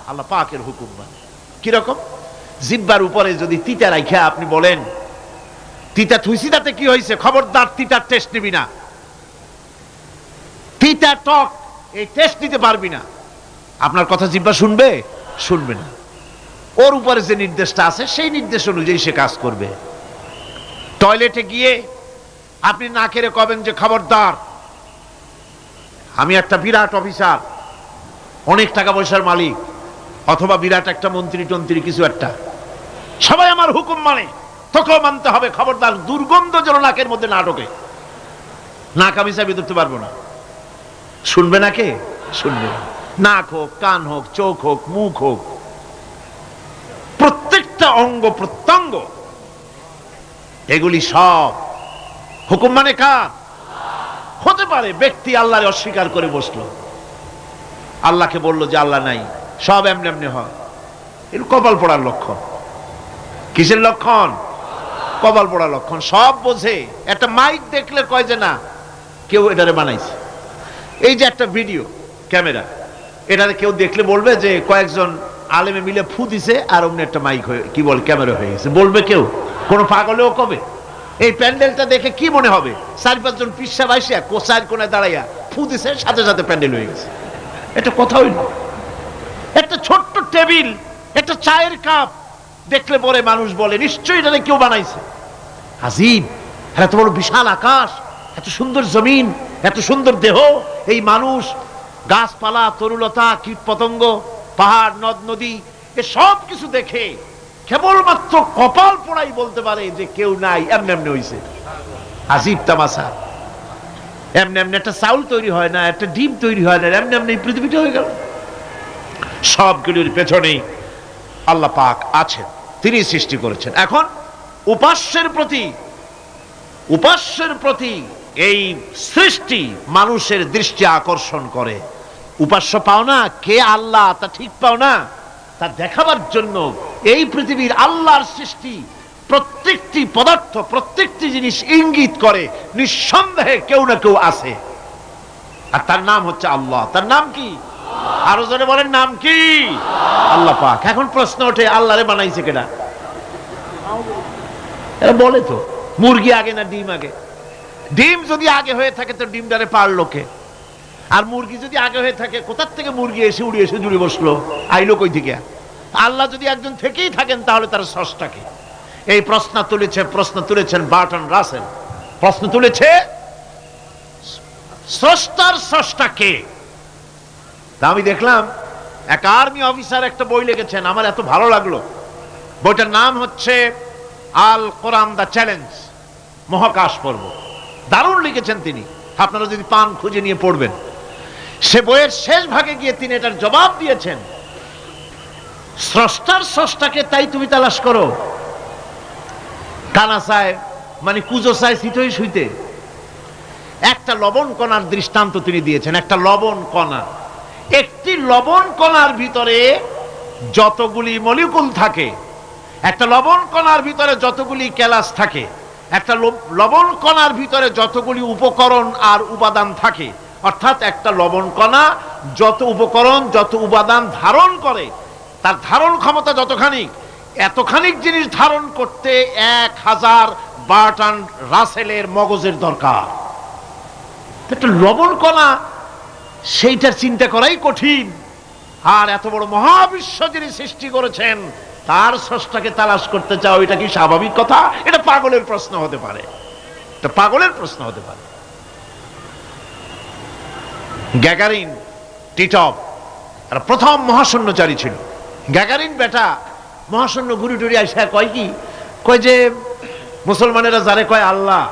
আল্লাহ পাকের হুকুম মানে। কিরকম? জিহ্বার উপরে যদি তিতা রাখা আপনি বলেন তিতা থুইছি, তাতে কি হয়েছে? খবরদার তিতার টেস্ট নিবি না, তিতা টক এই টেস্ট নিতে পারবি না। আপনার কথা জিহ্বা শুনবে? শুনবে না। ওর উপরে যে নির্দেশটা আছে সেই নির্দেশ অনুযায়ী সে কাজ করবে। টয়লেটে গিয়ে আপনি না কেড়ে কবেন যে খবরদার, আমি একটা বিরাট অফিসার, অনেক টাকা পয়সার মালিক, অথবা বিরাট একটা মন্ত্রী টন্ত্রী কিছু একটা, সবাই আমার হুকুম মানে, তোকেও মানতে হবে, খবরদার দুর্গন্ধ যেন নাকের মধ্যে না ঢোকে। নাক আমি চাবি ধরতে পারবো না। শুনবে না কে? শুনবে। নাক হোক, কান হোক, চোখ হোক, মুখ হোক, প্রত্যেকটা অঙ্গ প্রত্যঙ্গ, এগুলি সব হুকুম মানে কার? হতে পারে ব্যক্তি আল্লাহরে অস্বীকার করে বসলো, আল্লাহকে বললো যে আল্লাহ নাই, সব এমনি এমনি হয়। এর কপাল পড়ার লক্ষণ। কিসের লক্ষণ? কপাল পড়ার লক্ষণ। সব বোঝে। একটা মাইক দেখলে কয় যে না, কেউ এটারে বানাইছে। এই যে একটা ভিডিও ক্যামেরা, এটাতে কেউ দেখলে বলবে যে কয়েকজন আলেমে মিলে ফু দিছে আর অমনি একটা মাইক হয়ে কি বল ক্যামেরা হয়ে গেছে, বলবে কেউ? কোন পাগলেও কবে? এই প্যান্ডেলটা দেখে কি মনে হবে? 4-5 পিসা বাইসিয়া কোসার কোনায় দাঁড়াইয়া ফু দিছে, সাথে সাথে প্যান্ডেল হয়ে গেছে। এটা কথা হইল? একটা ছোট্ট টেবিল, একটা চায়ের কাপ দেখলে পরে মানুষ বলে নিশ্চয়ই এটা কেউ বানাইছে। আজীব, এত বড় বিশাল আকাশ, এত সুন্দর জমিন, এত সুন্দর দেহ, এই মানুষ, গাছপালা, তরুলতা, কীট পতঙ্গ, পাহাড়, নদ নদী, এ সব কিছু দেখে কেবলমাত্র কপাল পোড়াই বলতে পারে যে কেউ নাই, এমনি এমনি হইছে। আজীব তামাশা। এমনি এমনি একটা চাউল তৈরি হয় না, একটা ডিম তৈরি হয় না, এমনি এমনি পৃথিবীটা হয়ে গেল। সবগুলির পেছনে আল্লাহ পাক আছেন, তিনি সৃষ্টি করেছেন। এখন উপাস্যের প্রতি এই সৃষ্টি মানুষের দৃষ্টি আকর্ষণ করে। উপাস্য পাও না কে আল্লাহ, তা ঠিক পাও না, তা দেখাবার জন্য এই পৃথিবীর আল্লাহর সৃষ্টি প্রত্যেকটি পদার্থ, প্রত্যেকটি জিনিস ইঙ্গিত করে নিঃসন্দেহে কেউ না কেউ আছে, আর তার নাম হচ্ছে আল্লাহ। তার নাম কি? আরো জনে বলেন, নাম কি? আল্লাহ পাক। এখন প্রশ্ন ওঠে, আল্লাহরে বানাইছে কেডা? এরা বলে তো মুরগি আগে না ডিম আগে? ডিম যদি আগে হয়ে থাকে তো ডিমটারে পারলো কে? আর মুরগি যদি আগে হয়ে থাকে, কোথার থেকে মুরগি এসে উড়ে এসে জুড়ে বসলো, আইলো কই থেকে? আল্লাহ যদি একজন থেকেই থাকেন তাহলে তার স্রষ্টাকে? এই প্রশ্ন তুলেছেন বার্টন রাসেল। প্রশ্ন তুলেছে স্রষ্টার স্রষ্টা কে? আমি দেখলাম এক আর্মি অফিসার একটা বই লিখেছেন, আমার এত ভালো লাগলো। বইটার নাম হচ্ছে আল কোরআন দ্য চ্যালেঞ্জ, মহাকাশ পর্ব। দারুণ লিখেছেন তিনি। আপনারা যদি পান খুঁজে নিয়ে পড়বেন, সে বইয়ের শেষ ভাগে গিয়ে তিনি এটার জবাব দিয়েছেন, স্রষ্টার স্রষ্টাকে তাই তুমি তালাশ করো, কানা চায় মানে কুজো চায় শীতই শুইতে। একটা লবণ কণার দৃষ্টান্ত তিনি দিয়েছেন, একটা লবণ কণা। একটি লবণ কণার ভিতরে যতগুলি মলিকুল থাকে, একটা লবণ কণার ভিতরে যতগুলি ক্যালাস থাকে, একটা লবণ কণার ভিতরে যতগুলি উপকরণ আর উপাদান থাকে, অর্থাৎ একটা লবণ কণা যত উপকরণ যত উপাদান ধারণ করে, তার ধারণ ক্ষমতা যতখানি, এতখানি জিনিস ধারণ করতে 1000 বার্ট্রান্ড রাসেলের মগজের দরকার। একটা লবণ কণা, সেইটার চিন্তা করাই কঠিন। আর এত বড় মহাবিশ্ব যিনি সৃষ্টি করেছেন তার স্রষ্টাকে তালাশ করতে চাও, এটা কি স্বাভাবিক কথা? এটা পাগলের প্রশ্ন হতে পারে, এটা পাগলের প্রশ্ন হতে পারে। গ্যাগারিন টিটপ আর প্রথম মহাশূন্যচারী ছিল। গ্যাগারিন বেটা মহাশূন্য ঘুরি টুরি আইসা কয় কি, কয় যে মুসলমানেরা যারে কয় আল্লাহ,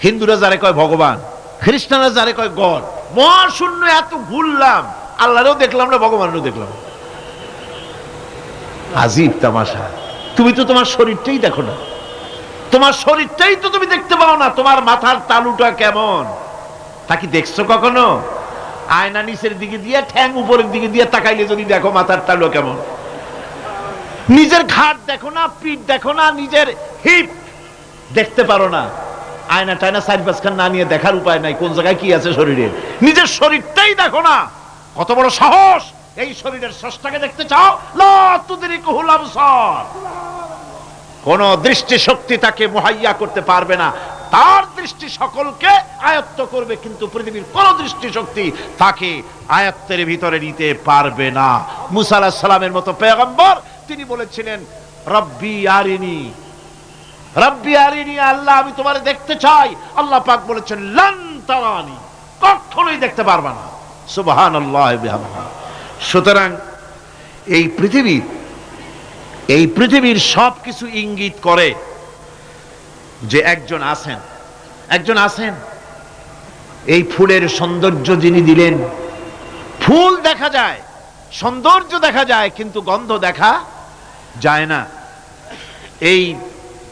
হিন্দুরা যারে কয় ভগবান, খ্রিস্টানরা যারে কয় গড, মহাশূন্য এত ঘুরলাম, আল্লাহরেও দেখলাম না, ভগবানেরও দেখলাম। আজীব তামাশা। তুমি তো তোমার শরীরটাই দেখো না, তোমার শরীরটাই তো তুমি দেখতে পাও না। তোমার মাথার তালুটা কেমন তা কি দেখছো কখনো? আয়না নিচের দিকে দিয়ে ঠ্যাং উপরের দিকে দিয়ে তাকাইলে যদি দেখো মাথার তালু কেমন। নিজের ঘাট দেখো না, পিঠ দেখো না, নিজের হিপ দেখতে পারো না। আয়না টায়না 4-5 না নিয়ে দেখার উপায় নাই কোন জায়গায় কি আছে শরীরে। নিজের শরীরটাই দেখো না। কত বড় সাহস! এই শরীরের স্রষ্টাকে দেখতে চাও? লা তুদরিকুহুল আবসার। কোন দৃষ্টি শক্তি তাকে মুহাইয়া করতে পারবে না। তার দৃষ্টি সকলকে আয়ত্ত করবে, কিন্তু পৃথিবীর কোন দৃষ্টি শক্তি তাকে আয়ত্তের ভিতরে নিতে পারবে না। মুসা আলাইহিস সালামের মতো পয়গম্বর তিনি বলেছিলেন, রব্বি আরিনি, রব্বি আরিনি, আল্লাহ আমি তোমারে দেখতে চাই। আল্লাহ পাক বলেছেন লান তারানি, কখনোই দেখতে পারবে না। সুবহানাল্লাহ বিহামদিহি। সুতরাং এই পৃথিবীর সবকিছু ইঙ্গিত করে যে একজন আছেন। এই ফুলের সৌন্দর্য যিনি দিলেন, ফুল দেখা যায়, সৌন্দর্য দেখা যায়, কিন্তু গন্ধ দেখা যায় না। এই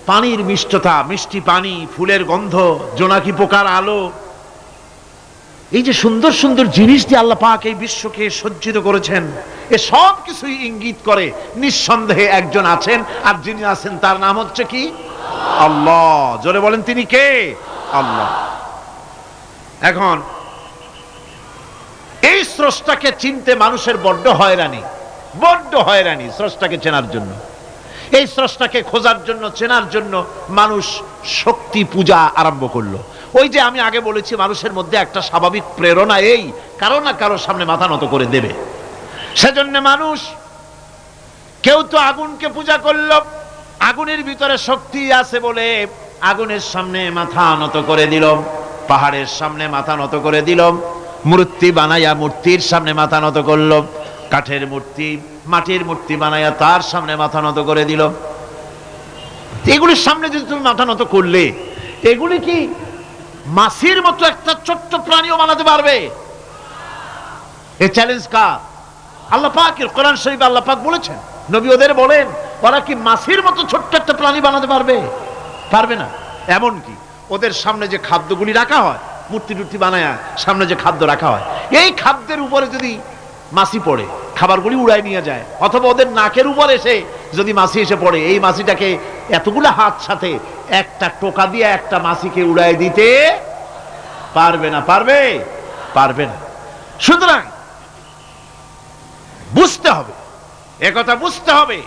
পানির মিষ্টতা, মিষ্টি পানি, ফুলের গন্ধ, জোনাকি পোকার আলো, এই যে সুন্দর সুন্দর জিনিস দিয়ে আল্লাহ পাক এই বিশ্বকে সজ্জিত করেছেন, এ সব কিছুই ইঙ্গিত করে নিঃসন্দেহে একজন আছেন। আর যিনি আছেন তার নাম হচ্ছে কি? আল্লাহ। জোরে বলেন তিনি কে? আল্লাহ। এখন এই স্রষ্টাকে চিনতে মানুষের বড্ড হয়রানি স্রষ্টাকে চেনার জন্য। এই স্রষ্টাকে খোঁজার জন্য, চেনার জন্য মানুষ শক্তি পূজা আরম্ভ করলো। ওই যে আমি আগে বলেছি, মানুষের মধ্যে একটা স্বাভাবিক প্রেরণা এই কারো না কারো সামনে মাথা নত করে দেবে। সেজন্য মানুষ, কেউ তো আগুনকে পূজা করলো, আগুনের ভিতরে শক্তি আছে বলে আগুনের সামনে মাথা নত করে দিল, পাহাড়ের সামনে মাথা নত করে দিল, মূর্তি বানাইয়া মূর্তির সামনে মাথা নত করলো, কাঠের মূর্তি, মাটির মূর্তি বানাইয়া তার সামনে মাথা নত করে দিল। এগুলির সামনে যদি তুমি মাথা নত করলে, এগুলি কি মাছির মতো একটা ছোট্ট প্রাণীও বানাতে পারবে? এই চ্যালেঞ্জ কার? আল্লাহ পাকের। কোরআন শরীফে আল্লাহ পাক বলেছেন, নবী ওদের বলেন, ওরা কি মাছির মতো ছোট্ট একটা প্রাণী বানাতে পারবে? পারবে না। এমন কি ওদের সামনে যে খাদ্যগুলি রাখা হয়, মূর্তি টুর্তি বানায়া সামনে যে খাদ্য রাখা হয়, এই খাদ্যের উপরে যদি মাছি পড়ে, খাবারগুলি উড়াই নিয়ে যায়, অথবা ওদের নাকের উপর এসে যদি মাছি এসে পড়ে, এই মাছিটাকে এতগুলো হাত সাথে একটা টোকা দিয়ে একটা মাছিকে উড়াই দিতে পারবে না। পারবে না। সুতরাং বুঝতে হবে, একথা বুঝতে হবে,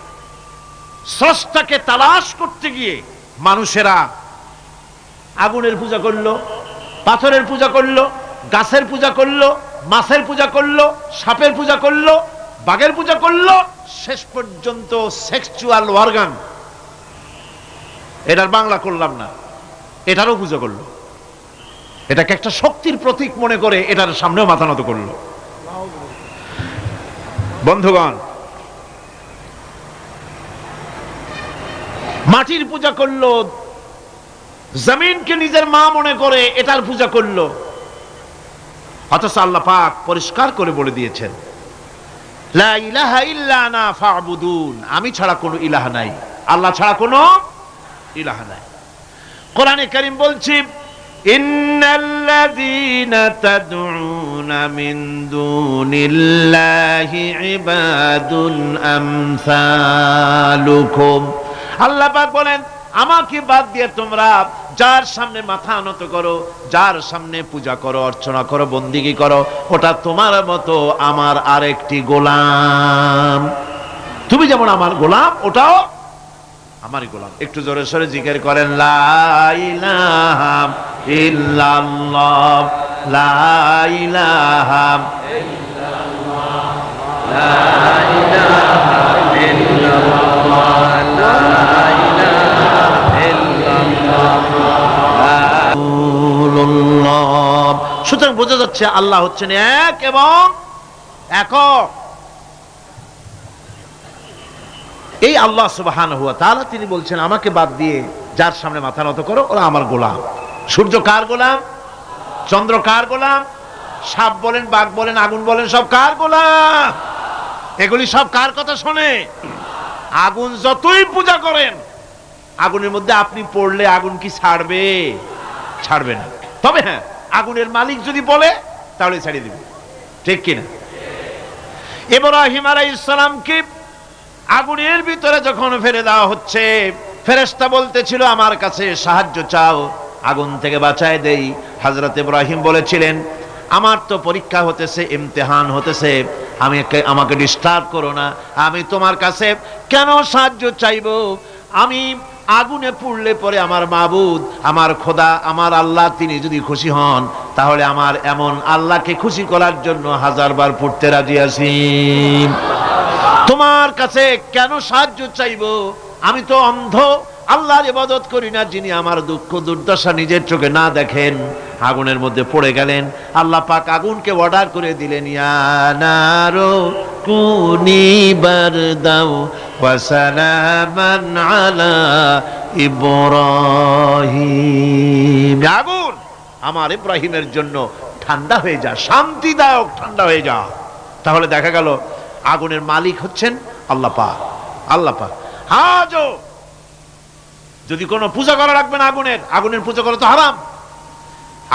স্রষ্টাকে তালাশ করতে গিয়ে মানুষেরা আগুনের পূজা করলো, পাথরের পূজা করলো, গাছের পূজা করলো, মাছের পূজা করলো, সাপের পূজা করলো, বাঘের পূজা করলো, শেষ পর্যন্ত সেক্সুয়াল অর্গান, এটার বাংলা করলাম না, এটারও পূজা করলো। এটাকে একটা শক্তির প্রতীক মনে করে এটার সামনেও মাথা নত করলো। বন্ধুগণ, মাটির পূজা করলো, জমিনকে নিজের মা মনে করে এটার পূজা করলো। অথচ আল্লাহ পাক পরিষ্কার করে বলে দিয়েছেন, লা ইলাহা ইল্লা আনা ফা'বুদুন, আমি ছাড়া কোনো ইলাহ নাই, আল্লাহ ছাড়া কোনো ইলাহ নাই। কোরআনে কারীম বলছে, ইন্নাল্লাযীনা তাদউনা মিন দুনিল্লাহি ইবাদুন আমসালুকুম। আল্লাহ পাক বলেন, আমাকে বাদ দিয়ে তোমরা যার সামনে মাথা নত করো, যার সামনে পূজা করো, অর্চনা করো, বন্দিগি করো, ওটা তোমার মতো আমার আরেকটি গোলাম। তুমি যেমন আমার গোলাম, ওটাও আমারই গোলাম। একটু জোরে সরে জিকির করেন, লা ইলাহা ইল্লাল্লাহ, লা ইলাহা ইল্লাল্লাহ, লা ইলাহা ইল্লাল্লাহ, লা সুতরাং বোঝা যাচ্ছে আল্লাহ হচ্ছেন এক এবং একক। এই আল্লাহ সুবহানাহু ওয়া তাআলা তিনি বলছেন, আমাকে বাদ দিয়ে যার সামনে মাথা নত করো, ওরা আমার গোলাম। সূর্য কার গোলাম? চন্দ্র কার গোলাম? সাপ বলেন, বাঘ বলেন, আগুন বলেন, সব কার গোলাম? এগুলি সব কার কথা শোনে? আগুন যতই পূজা করেন, আগুনের মধ্যে আপনি পড়লে আগুন কি ছাড়বে? ছাড়বে না। তবে হ্যাঁ, আগুনের মালিক যদি বলে তাহলে ছাড়িয়ে দিবে, ঠিক কিনা? ইব্রাহিম আলাইহিস সালামকে আগুনের ভিতরে যখন ফেলে দেওয়া হচ্ছে, ফেরেশতা বলতেছিল, আমার কাছে সাহায্য চাও, আগুন থেকে বাঁচায় দেই। হযরত ইব্রাহিম বলেছিলেন, আমার তো পরীক্ষা হতেছে, ইমতিহান হতেছে, আমাকে ডিস্টার্ব করো না, আমি তোমার কাছে কেন সাহায্য চাইবো? আমি আগুনে পুড়লে পরে আমার মাবুদ, আমার খোদা, আমার আল্লাহ তিনি যদি খুশি হন, তাহলে আমার এমন আল্লাহকে খুশি করার জন্য 1000 বার পড়তে রাজি আছি। তোমার কাছে কেন সাহায্য চাইবো? আমি তো অন্ধ, আল্লাহর ইবাদত করি না, যিনি আমার দুঃখ দুর্দশা নিজের চোখে না দেখেন। আগুনের মধ্যে পড়ে গেলেন। আল্লাহ পাক আগুনকে অর্ডার করে দিলেন, ইয়া নারু কুনি বারদাও ওয়া সালামান আলা ইব্রাহিম। আগুন, আমার ইব্রাহিমের জন্য ঠান্ডা হয়ে যা, শান্তিদায়ক ঠান্ডা হয়ে যা। তাহলে দেখা গেল আগুনের মালিক হচ্ছেন আল্লাহ পাক। আল্লাহ পাক আজও যদি কোনো পূজা করা রাখবেন আগুনের, আগুনের পূজা করা তো হারাম।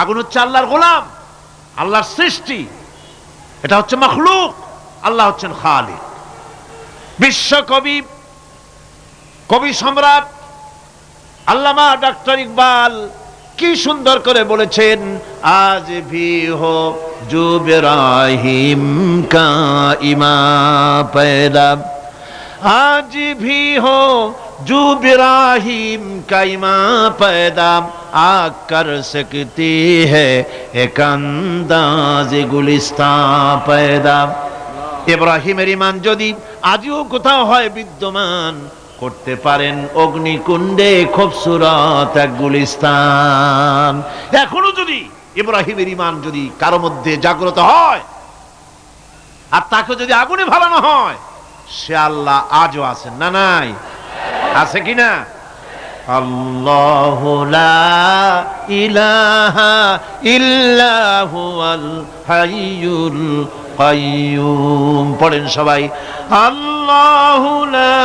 আগুন হচ্ছে আল্লাহর গোলাম, আল্লাহর সৃষ্টি, এটা হচ্ছে মাখলুক, আল্লাহ হচ্ছেন খালিক। বিশ্বকবি, কবি সম্রাট আল্লামা ডক্টর ইকবাল কি সুন্দর করে বলেছেন, আজ ভি হো জো ইব্রাহিম কা ইমা पैदा, आज भी हो जो इब्राहिम का इमां पैदा, आग कर सकती है एक अंदाज गुलिस्तां पैदा। ইব্রাহিমের ঈমান যদি আজও কোথাও হয় বিদ্যমান, করতে পারেন অগ্নিকুণ্ডে খুবসুরত এক গুলিস্তান। এখনো যদি ইব্রাহিমের ঈমান যদি কারো মধ্যে জাগ্রত হয়, আর তাকে যদি আগুনে ভালানো হয়, সে আল্লাহ আজও আছেন না? নাই? আছে কিনা? আল্লাহু লা ইলাহা ইল্লা হুয়াল হাইয়ুল কাইয়ুম। পড়েন সবাই, আল্লাহু লা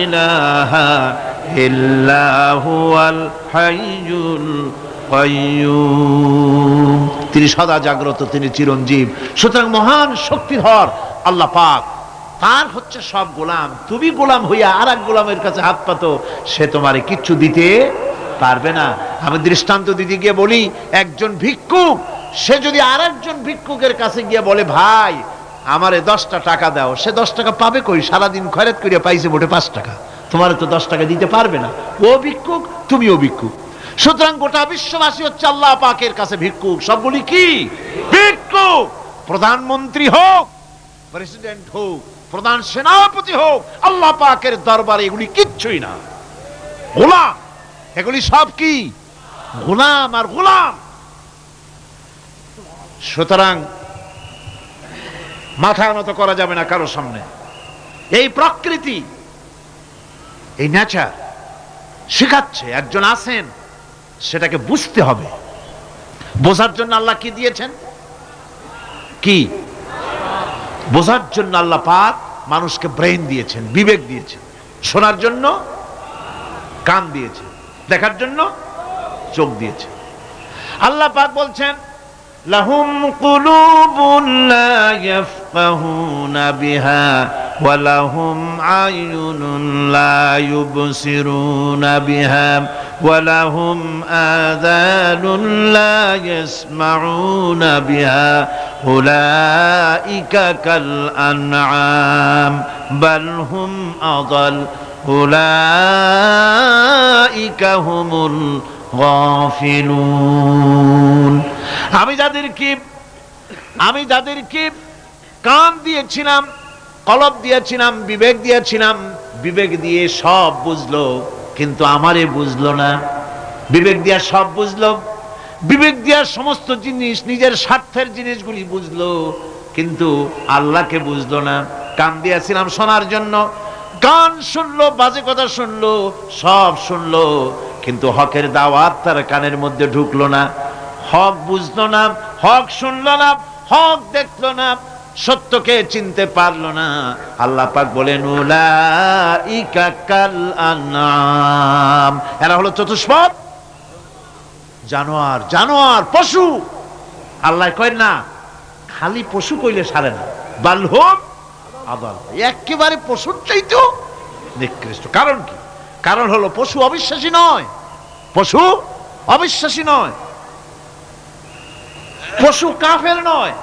ইলাহা ইল্লা হুয়াল হাইয়ুল কাইয়ুম। তিনি সদা জাগ্রত, তিনি চিরঞ্জীব। সুতরাং মহান শক্তিধর আল্লাহ পাক, তার হচ্ছে সব গোলাম। তুমি গোলাম হইয়া আর এক গোলামের কাছে হাত পাতো, সে তোমারে কিচ্ছু দিতে পারবে না। আমি দৃষ্টান্ত দিতে গিয়ে বলি, একজন ভিক্ষুক সে যদি আর একজন ভিক্ষুকের কাছে গিয়ে বলে, ভাই আমারে 10টা টাকা দাও, সে 10 টাকা পাবে কই? সারাদিন খয়রাত করিয়া পাইছে মোটে 5 টাকা, তোমারে তো 10 টাকা দিতে পারবে না। ও ভিক্ষুক, তুমিও ভিক্ষুক। সুতরাং গোটা বিশ্ববাসী হচ্ছে আল্লাহ পাকের কাছে ভিক্ষুক। সবগুলি কি ভিক্ষুক? প্রধানমন্ত্রী হোক, প্রেসিডেন্ট হোক, প্রধান সেনাপতি হোক, আল্লাহ পাকের দরবারে এগুলি কিচ্ছুই না, গোলাম। এগুলি সব কি? গোলাম আর গোলাম। সুতরাং মাথা নত করা যাবে না কারো সামনে। এই প্রকৃতি, এই নেচার শিখাচ্ছে। একজন আছেন সেটাকে বুঝতে হবে। বোঝার জন্য আল্লাহ কি দিয়েছেন? কি বোঝার জন্য আল্লাহ পাক মানুষকে ব্রেন দিয়েছেন, বিবেক দিয়েছেন। শোনার জন্য কান দিয়েছে, দেখার জন্য চোখ দিয়েছে। আল্লাহ পাক বলছেন লাহুম কুলুবুন লা ইয়াফকাহুনা বিহা ওয়া লাহুম আয়ুনুন লা ইউবসিরুনা বিহা ওয়া লাহুম আযানুন লা ইয়াসমাউনা বিহা উলাইকা কাল আনআম বাল হুম আযাল উলাইকা হুমুল গাফিলুন। আমি যাদেরকে কান দিয়েছিলাম, কলব দিয়েছিলাম, বিবেক দিয়েছিলাম, বিবেক দিয়ে সব বুঝলো, কিন্তু আমারে বুঝলো না। বিবেক দিয়া সব বুঝলো, বিবেক দিয়া সমস্ত জিনিস, নিজের স্বার্থের জিনিসগুলি বুঝলো, কিন্তু আল্লাহকে বুঝলো না। কান দিয়েছিলাম শোনার জন্য, গান শুনলো, বাজে কথা শুনলো, সব শুনলো, কিন্তু হকের দাওয়াত তার কানের মধ্যে ঢুকলো না। হক বুঝলো না, হক শুনলো না, হক দেখলো না, সত্যকে চিনতে পারলো না। আল্লাহ পাক বলেন উলাইকা কাল আনআম, এরা হলো চতুষ্পদ জানোয়ার, জানোয়ার পশু। আল্লাহ কয় না খালি পশু কইলে সারে না, বাল হুম আদাল, একেবারে পশুর চাইতেও নিকৃষ্ট। কারণ কি? কারণ হলো পশু অবিশ্বাসী নয়, পশু অবিশ্বাসী নয়, পশু কাফের নয়,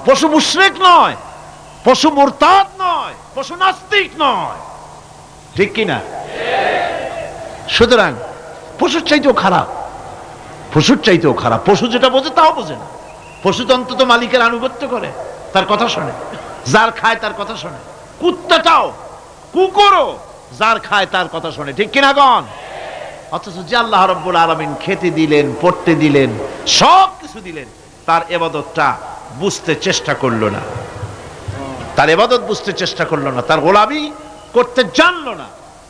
পশু মুশরিক নয়, পশু মুরতাদ নয়, পশু নাস্তিক নয়, ঠিক কি না? সুতরাং পশুর চাইতেও খারাপ, পশুর চাইতেও খারাপ। পশু যেটা বোঝে তাও বোঝে না। পশু তো অন্তত মালিকের আনুগত্য করে, তার কথা শোনে, যার খায় তার কথা শোনে। কুত্তাটাও, কুকুরও যার খায় তার কথা শোনে, ঠিক কিনা গণ? অথচ যে আল্লাহ রাব্বুল আলামিন খেতে দিলেন, পড়তে দিলেন, সব কিছু দিলেন, তার ইবাদতটা বুঝতে চেষ্টা করলো না, তার ইবাদত বুঝতে চেষ্টা করলো না, তার গোলামি করতে জানলো না।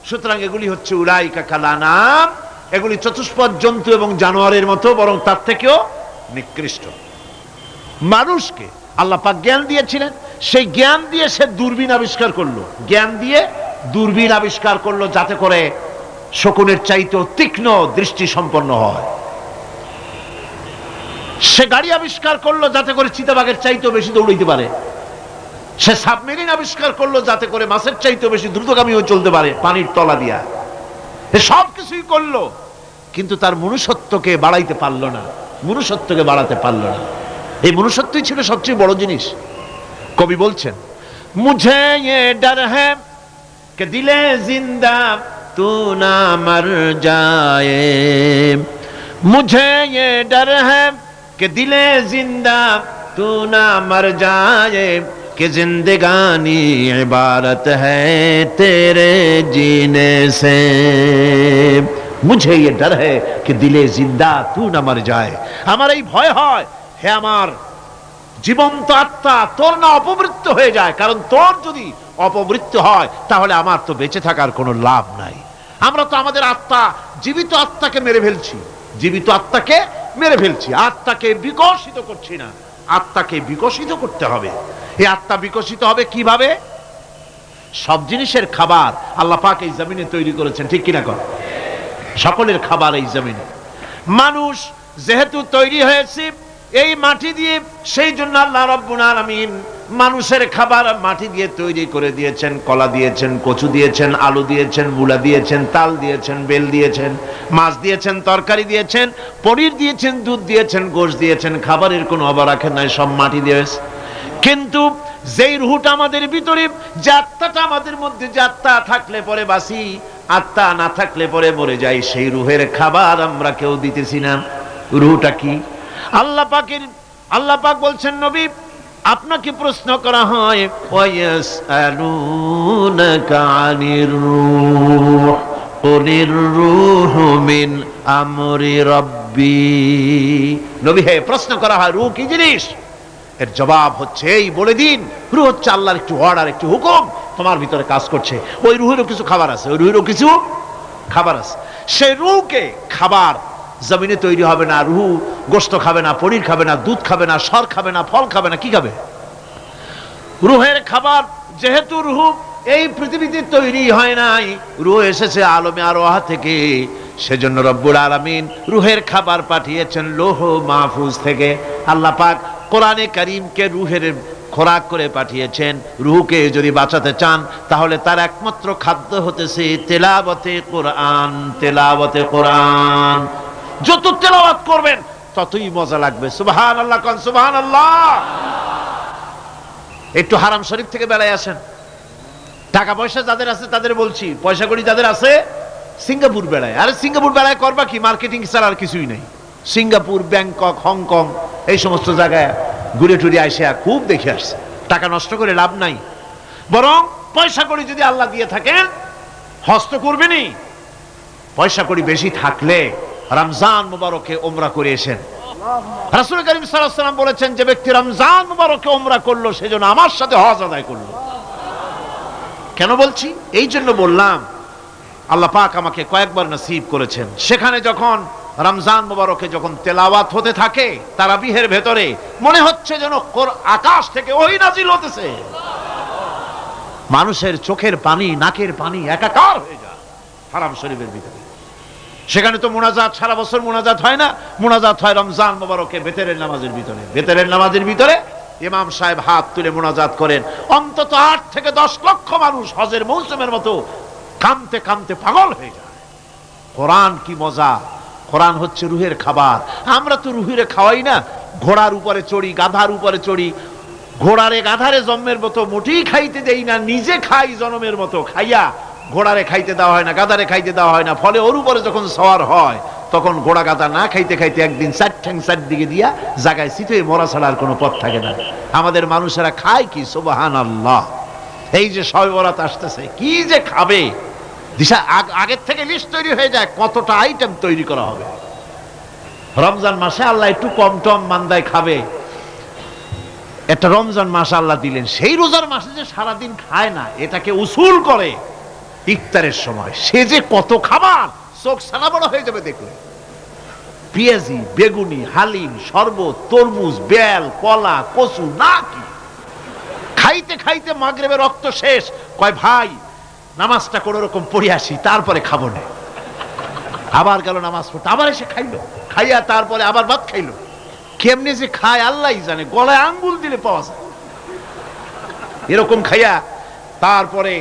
সুতরাং এগুলি হচ্ছে উলাইকা কাল আনআম, এগুলি চতুষ্পদ জন্তু এবং জানোয়ারের মতো, বরং তার থেকেও নিকৃষ্ট। মানুষকে আল্লাহ পাক জ্ঞান দিয়েছিলেন, সেই জ্ঞান দিয়ে সে দূরবীন আবিষ্কার করলো, জ্ঞান দিয়ে দূরবীন আবিষ্কার করলো, যাতে করে শকুনের চাইতেও তীক্ষ্ণ দৃষ্টি সম্পন্ন হয়। সে গাড়ি আবিষ্কার করলো যাতে করে চিতাবাঘের চাইতেও বেশি দৌড়াইতে পারে। সে সাবমেরিন আবিষ্কার করলো যাতে করে মাছের চাইতেও বেশি দ্রুতগামী হয়ে চলতে পারে পানির তলা দিয়া। সব কিছুই করলো, কিন্তু তার মনুষ্যত্বকে বাড়াইতে পারলো না, মনুষ্যত্বকে বাড়াতে পারলো না। এই মনুষ্যত্বই ছিল সবচেয়ে বড় জিনিস। কবি বলছেন মুঝে ये डर है कि दिले जिंदा तू ना मर जाए, मुझे ये डर है कि दिले जिंदा तू ना मर जाए, कि जिंदगानी इबारत है तेरे जीने से, मुझे ये डर है कि दिले जिंदा तू ना मर जाए। আমার এই ভয় হয়, হে আমার জীবন্ত আত্মা, তোর না অপমৃত্যু হয়ে যায়। কারণ তোর যদি অপমৃত্যু হয় তাহলে আমার তো বেঁচে থাকার কোনো লাভ নাই। আমরা তো আমাদের আত্মা, জীবিত আত্মাকে মেরে ফেলছি, জীবিত আত্মাকে মেরে ফেলছি, আত্মাকে বিকশিত করছি না। আত্মাকে বিকশিত করতে হবে। এই আত্মা বিকশিত হবে কিভাবে? সব জিনিসের খাবার আল্লাহ পাক এই জমিনে তৈরি করেছেন, ঠিক কিনা কর? সকলের খাবার এই জমিনে। মানুষ যেহেতু তৈরি হয়েছে এই মাটি দিয়ে, সেই জন্য আল্লাহ রাব্বুল আলামিন মানুষের খাবার মাটি দিয়ে তৈরি করে দিয়েছেন। কলা দিয়েছেন, কচু দিয়েছেন, আলু দিয়েছেন, মূলা দিয়েছেন, তাল দিয়েছেন, বেল দিয়েছেন, মাছ দিয়েছেন, তরকারি দিয়েছেন, পনির দিয়েছেন, দুধ দিয়েছেন, গোশত দিয়েছেন। খাবারের কোনো অভাব রাখেন নাই, সব মাটি দিয়েছে। কিন্তু যেই রুহটা আমাদের ভিতরে, যে আত্মাটা আমাদের মধ্যে, যে আত্মা থাকলে পরে বাঁচি, আত্মা না থাকলে পরে মরে যাই, সেই রুহের খাবার আমরা কেউ দিতেছি না। রুহটা কি? আল্লাহ পাক বলছেন নবী, আপনাকে প্রশ্ন করা হয় ওয়ায়াসআলুনাকা আনির রূহ কুলির রূহু মিন আমরি রাব্বি। নবী হে, প্রশ্ন করা হয় রূহ কি জিনিস? এর জবাব হচ্ছে এই বলে দিন, রূহ হচ্ছে আল্লাহর একটু অর্ডার, একটু হুকুম তোমার ভিতরে কাজ করছে। ওই রূহেরও কিছু খাবার আছে, ওই রূহেরও কিছু খাবার আছে। সেই রূহকে খাবার জমিনে তৈরি হবে না। রুহু গোশত খাবে না, পনির খাবে না, দুধ খাবে না, সর খাবে না, ফল খাবে না, কি খাবে? রুহের খাবার। যেহেতু রুহু এই পৃথিবীতে তৈরি হয় নাই, রুহ এসেছে আলমে আরওয়াহ থেকে, সেজন্য রব্বুল আলামিন রুহের খাবার পাঠিয়েছেন লৌহ মাহফুজ থেকে। আল্লাহ পাক কোরআনে কারীমকে রুহের খোরাক করে পাঠিয়েছেন। রুহকে যদি বাঁচাতে চান তাহলে তার একমাত্র খাদ্য হতেছে তেলাওয়াতে কোরআন। তেলাওয়াতে কোরআন যত তেলাওয়াত করবেন ততই মজা লাগবে। সুবহানাল্লাহ, কোন সুবহানাল্লাহ। একটু হারাম শরীফ থেকে বেলায় আসেন। টাকা পয়সা যাদের আছে তাদের বলছি, পয়সা কড়ি যাদের আছে সিঙ্গাপুর বেড়ায়। আরে সিঙ্গাপুর বেড়ায় করবা কি? মার্কেটিং ছাড়া আর কিছুই নাই। সিঙ্গাপুর, ব্যাংকক, হংকং এই সমস্ত জায়গায় ঘুরে টুরে আসে খুব দেখে আসছে। টাকা নষ্ট করে লাভ নাই, বরং পয়সা কড়ি যদি আল্লাহ দিয়ে থাকেন হস্ত করবেনি। পয়সা কড়ি বেশি থাকলে রমজান মুবারকে ওমরা করে এসেন। রাসূল করিম সাল্লাল্লাহু আলাইহি ওয়াসাল্লাম বলেছেন, যে ব্যক্তি রমজান মুবারকে ওমরা করলো সেজন্য আমার সাথে হজ আদায় করলো। কেন বলছি? এই জন্য বললাম, আল্লাহ পাক আমাকে কয়েকবার নসিব করেছেন। সেখানে যখন রমজান মুবারকে যখন তেলাওয়াত হতে থাকে তারাবিহের ভেতরে, মনে হচ্ছে যেন আকাশ থেকে ওহী নাজিল হতেছে। মানুষের চোখের পানি, নাকের পানি একাকার হয়ে যায় হারাম শরীফের ভিতরে। সেখানে তো মুনাজাত সারা বছর মুনাজাত হয় না, মুনাজাত হয় রমজান মুবারকে বেতেরের নামাজের ভিতরে। বেতেরের নামাজের ভিতরে ইমাম সাহেব হাত তুলে মুনাজাত করেন। অন্তত 8 থেকে 10 লক্ষ মানুষ হজের মৌসুমের মতো কামতে কামতে পাগল হয়ে যায়। কোরআন কি মজা! কোরআন হচ্ছে রুহের খাবার। আমরা তো রুহের খাওয়াই না, ঘোড়ার উপরে চড়ি, গাধার উপরে চড়ি, ঘোড়ারে গাধারে জন্মের মতো মোটেই খাইতে দেই না, নিজে খাই জন্মের মতো। খাইয়া ঘোড়ারে খাইতে দেওয়া হয় না, গাধারে খাইতে দেওয়া হয় না। ফলে ওর উপরে যখন সওয়ার হয় তখন ঘোড়া গাধা না খাইতে খাইতে একদিন 4 ঠ্যাং 4 দিকে দিয়া জায়গায় সিটে মরা ছাড়া আর কোনো পথ থাকে না। আমাদের মানুষেরা খায় কি? সুবহানাল্লাহ। এই যে শবে বরাত আসতেছে, কি যে খাবে! দিশা আগের থেকে লিস্ট তৈরি হয়ে যায় কতটা আইটেম তৈরি করা হবে। রমজান মাসে আল্লাহ একটু কম টম মান্দায় খাবে, একটা রমজান মাস আল্লাহ দিলেন। সেই রোজার মাসে যে সারাদিন খায় না, এটাকে উসুল করে ইফতারের সময় সে যে কত খাবার, চোখ সানা বড় হয়ে যাবে দেখলে। পেঁয়াজি, বেগুনি, হালিম, শরবত, তরমুজ, বেল, কলা, কচু, না কি খাইতে খাইতে মাগরিবের রক্ত শেষ। কয় ভাই নামাজটা কোন রকম পড়ে আসি, তারপরে খাবো না। আবার গেল নামাজ পড়তে, আবার এসে খাইলো, খাইয়া তারপরে আবার ভাত খাইলো। কেমনে যে খায় আল্লাহই জানে, গলায় আঙ্গুল দিলে পাওয়া যায়। এরকম খাইয়া তারপরে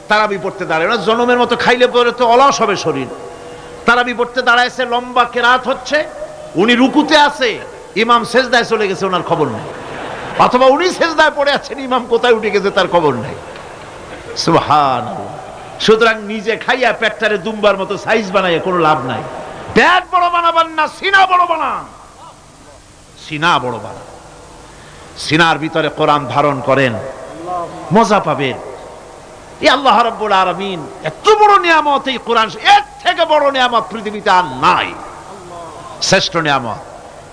তারাবি পড়তে দাঁড়ায় না। জনমের মতো খাইলে পরে তো অলস হবে শরীর। তারাবি পড়তে দাঁড়াইছে, লম্বা কেরাত হচ্ছে, উনি রুকুতে আছে, ইমাম সেজদায় চলে গেছে, ওনার খবর নাই। অথবা উনি সেজদায় পড়ে আছেন, ইমাম কোথায় উঠে গেছে তার খবর নাই। সুবহানাল্লাহ। সুতরাং নিজে খাইয়া পেটটারে দুম্বার মতো সাইজ বানাইয়া কোনো লাভ নাই। পেট বড় বানাবেন না, সিনা বড় বানান। সিনা বড় বানান, সিনার ভিতরে কোরআন ধারণ করেন, মজা পাবেন। এই আল্লাহ রাব্বুল আলামিন এত বড় নিয়ামত, এই কোরআন, এর থেকে বড় নিয়ামত পৃথিবীতে আর নাই। শ্রেষ্ঠ নিয়ামত,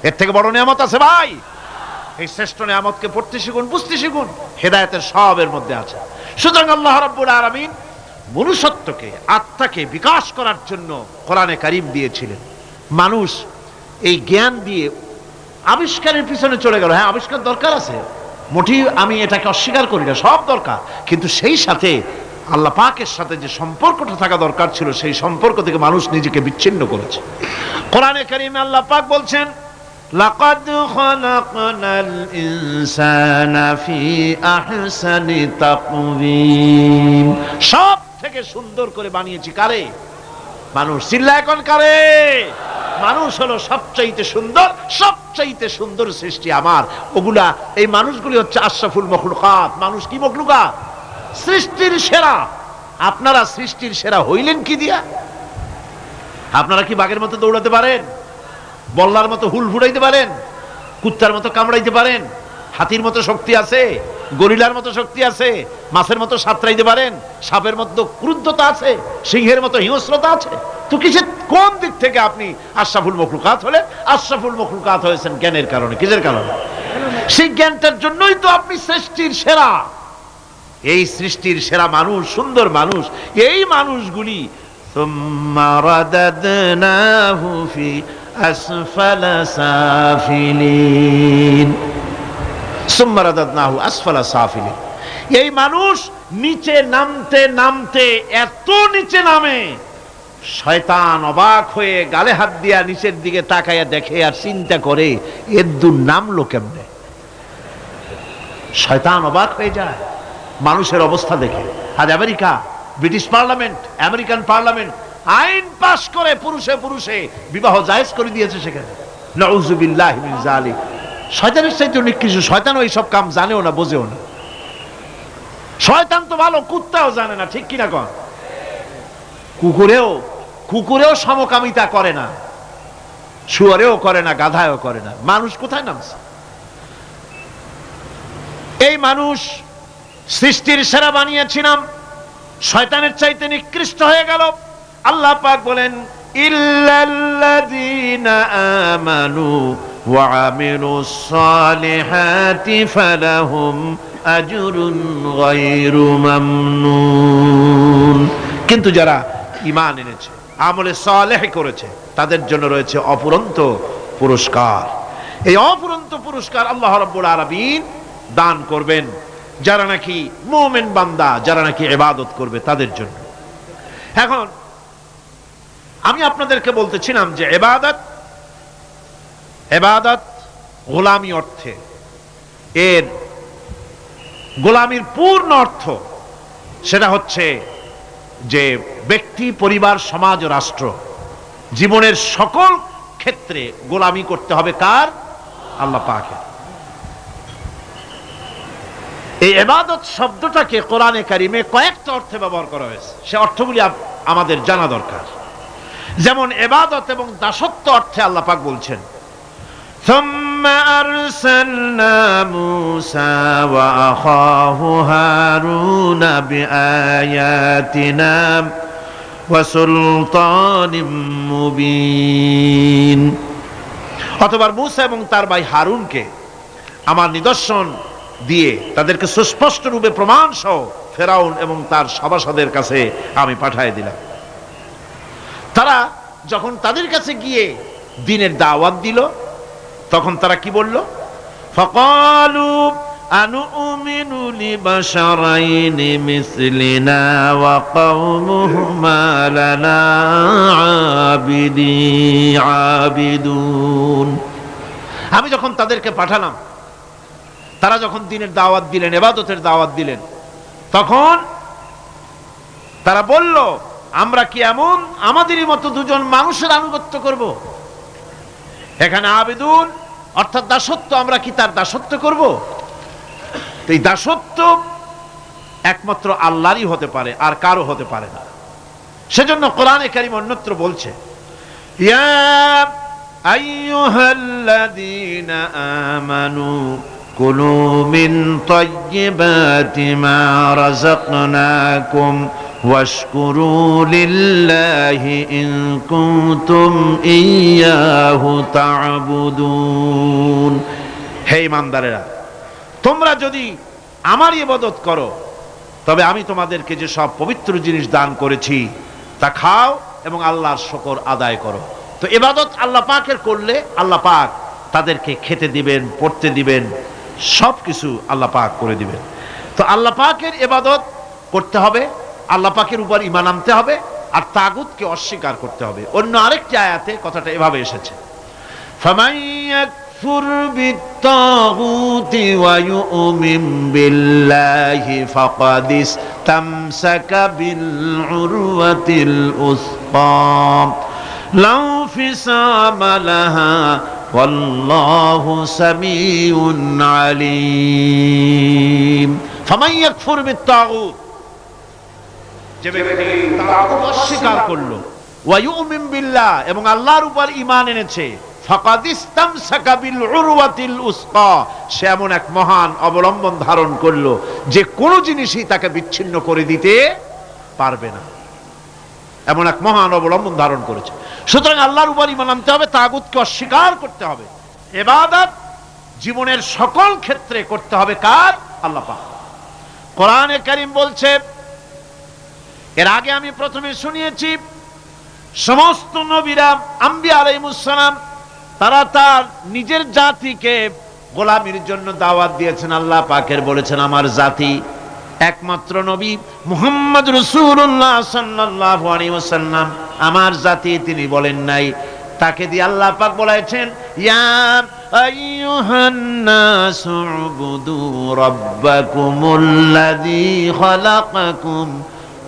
এর থেকে বড় নিয়ামত আছে ভাই? এই শ্রেষ্ঠ নিয়ামতকে পড়তে শিখুন, বুঝতে শিখুন, হেদায়েতের সবের মধ্যে আছে। সুতরাং আল্লাহ রাব্বুল আলামিন মনুষ্যত্বকে, আত্মাকে বিকাশ করার জন্য কোরআনে কারীম দিয়েছিলেন। মানুষ এই জ্ঞান দিয়ে আবিষ্কারের পিছনে চলে গেল। হ্যাঁ, আবিষ্কার দরকার আছে, মোটেই আমি এটাকে অস্বীকার করি না, সব দরকার। কিন্তু সেই সাথে আল্লাহ পাকের সাথে যে সম্পর্কটা থাকা দরকার ছিল, সেই সম্পর্ক থেকে মানুষ নিজেকে বিচ্ছিন্ন করেছে। কোরআনে কারীমে আল্লাহ পাক বলছেন, লাকাদ খালাকনাল ইনসানা ফি আহসানি তাকওয়িম। সব থেকে সুন্দর করে বানিয়েছি কারে? মানুষ। চিল্লা এখন কারে? মানুষ হলো সবচাইতে সুন্দর, সবচাইতে সুন্দর সৃষ্টি আমার। ওগুলা, এই মানুষগুলি হচ্ছে আশরাফুল মখলুকাত। মানুষ কি মখলুকাত? সৃষ্টির সেরা। আপনারা সৃষ্টির সেরা হইলেন কি দিয়া? আপনারা কি বাঘের মতো দৌড়াতে পারেন? বল্লার মতো হুল ফুটাইতে পারেন? কুত্তার মতো কামড়াইতে পারেন? হাতির মতো শক্তি আছে? গরিলার মতো শক্তি আছে? মাছের মতো সাঁতরাইতে পারেন? সাপের মতো ক্রুদ্ধতা আছে? সিংহের মতো হিংস্রতা আছে? তো কিসের, কোন দিক থেকে আপনি আশরাফুল মখলুকাত হলেন? আশরাফুল মখলুকাত হয়েছেন জ্ঞানের কারণে। কিসের কারণে? সেই জ্ঞানটার জন্যই তো আপনি সৃষ্টির সেরা। এই সৃষ্টির সেরা মানুষ, সুন্দর মানুষ, এই মানুষগুলি সুম্মা রাদাদনাহু ফি আসফালা সাফিলিন সুম্মা রাদাদনাহু আসফালা সাফিলিন। এই মানুষ নিচে নামতে নামতে এত নিচে নামে, শয়তান অবাক হয়ে গালে হাত দিয়া নিচের দিকে তাকাইয়া দেখে আর চিন্তা করে এর দূর নামলো কেমনে। শয়তান অবাক হয়ে যায় মানুষের অবস্থা দেখে। আজ America, British parliament, American parliament আইন পাশ করে পুরুষে পুরুষে বিবাহ জায়েজ করে দিয়েছে সেখানে। নাউযুবিল্লাহি মিন যালিক। শয়তানের চাইতে অনেক কিছু, শয়তানও এইসব কাম জানেও না, বোঝেও না। শয়তান তো ভালো, কুত্তাও জানে না, ঠিক কিনা কন? কুকুরেও সমকামিতা করে না, শুয়ারেও করে না, গাধায়ও করে না। মানুষ কোথায় নামছে? এই মানুষ সৃষ্টির সেরা বানিয়েছিলাম, শয়তানের চাইতে নিকৃষ্ট হয়ে গেল। আল্লাহ পাক বলেন ইল্লাল্লাযীনা আমানু ওয়া আমিলুস সালিহাতি ফালাহুম আজরুন গায়রু মামনুন। কিন্তু যারা ঈমান এনেছে, আমলে সালেহ করেছে, তাদের জন্য রয়েছে অফুরন্ত পুরস্কার। এই অফুরন্ত পুরস্কার আল্লাহ রাব্বুল আলামিন দান করবেন যারা নাকি মুমিন বান্দা, যারা নাকি ইবাদত করবে তাদের জন্য। এখন আমি আপনাদেরকে বলতেছিলাম যে ইবাদত গোলামি অর্থে, এর গোলামির পূর্ণ অর্থ সেটা হচ্ছে যে ব্যক্তি, পরিবার, সমাজ ও রাষ্ট্র, জীবনের সকল ক্ষেত্রে গোলামি করতে হবে কার? আল্লাহ পাকের। এই ইবাদত শব্দটাকে কোরআনে কারিমে কয়েকটা অর্থে ব্যবহার করা হয়েছে, সে অর্থগুলি আমাদের জানা দরকার। যেমন ইবাদত এবং দাসত্ব অর্থে আল্লাহ পাক বলছেন সুম্মা আরসালনা মূসা ওয়া আখাহু হারুনা বিআয়াতিনা ওয়া সুলতানিম মুবিন। অথবা মূসা এবং তার ভাই হারুনকে আমার নিদর্শন দিয়ে তাদেরকে সুস্পষ্ট রূপে প্রমাণ সহ ফেরাউন এবং তার সভাসদের কাছে আমি পাঠিয়ে দিলাম। তারা যখন তাদের কাছে গিয়ে দ্বীনের দাওয়াত দিল, তখন তারা কি বলল? ফাকালু আনুমিনু লিবাশারাইনি মিসলিনা ওয়া কওমুহুমা লানা আবিদুন। আমি যখন তাদেরকে পাঠালাম, তারা যখন দ্বীনের দাওয়াত দিলেন, ইবাদতের দাওয়াত দিলেন, তখন তারা বলল আমরা কি এমন আমাদেরই মতো দুজন মানুষের আনুগত্য করব? এখানে আবিদুন অর্থাৎ দাসত্ব, আমরা কি তার দাসত্ব করব? এই দাসত্ব একমাত্র আল্লাহরই হতে পারে, আর কারো হতে পারে না। সেজন্য কোরআনে কারীম অন্যত্র বলছে ইয়া আইয়ুহাল্লাযীনা আমানু কুলু মিন তাইয়্যিবাতি মা রাযাকনাকুম ওয়াশকুরু লিল্লাহি ইন কুনতুম ইয়্যাহু তা'বুদুন। হে ঈমানদারেরা, তোমরা যদি আমার ইবাদত করো, তবে আমি তোমাদেরকে যে সব পবিত্র জিনিস দান করেছি তা খাও এবং আল্লাহর শুকর আদায় করো। তো ইবাদত আল্লাহ পাকের করলে আল্লাহ পাক তাদেরকে খেতে দিবেন, পড়তে দিবেন, সবকিছু আল্লাহ পাক করে দিবেন। তো আল্লাহ পাকের ইবাদত করতে হবে, আল্লাহ পাকের উপর ঈমান আনতে হবে, আর তাগুতকে অস্বীকার করতে হবে। অন্য আরেকটি আয়াতে কথাটা এভাবে এসেছে ফামান ইয়াকফুর বিত্তাগুতি ওয়া ইউমিন বিল্লাহি ফাকাদ ইসতামসাকা বিল উরওয়াতিল উসকা লা ফিসামা লাহা ওয়াল্লাহু সামিউন আলীম। ফামান ইয়াকফুর বিত্তাগুত, যে ব্যক্তি তাগুত অস্বীকার করলো, ওয়া ইউমিন বিল্লাহ এবং আল্লাহর উপর ঈমান এনেছে, ফাকাদ ইসতামসাকা বিল উরওয়াতিল উসকা, সে এমন এক মহান অবলম্বন ধারণ করলো যে কোনো জিনিসই তাকে বিচ্ছিন্ন করে দিতে পারবে না। এমন এক মহান অবলম্বন ধারণ করেছে। সুতরাং আল্লাহর উপর ঈমান আনতে হবে, তাগুতকে অস্বীকার করতে হবে। ইবাদত জীবনের সকল ক্ষেত্রে করতে হবে কার? আল্লাহ পাক। কোরআনে কারীম বলছে, এর আগে আমি প্রথমে শুনিয়েছি, সমস্ত নবীরা আম্বিয়া আলাইহিস সালাম তারা তার নিজের জাতিকে গোলামির জন্য দাওয়াত দিয়েছেন। আল্লাহ পাকের বলেছেন আমার জাতি একমাত্র নবী মুহাম্মদ রাসূলুল্লাহ সাল্লাল্লাহু আলাইহি ওয়াসাল্লাম আমার জাতি তিনি বলেন নাই। তাকে দিয়ে আল্লাহ পাক বলেছেন ইয়া আইয়ুহান নাসু উবুদু রাব্বাকুমুল্লাযী খালাকাকুম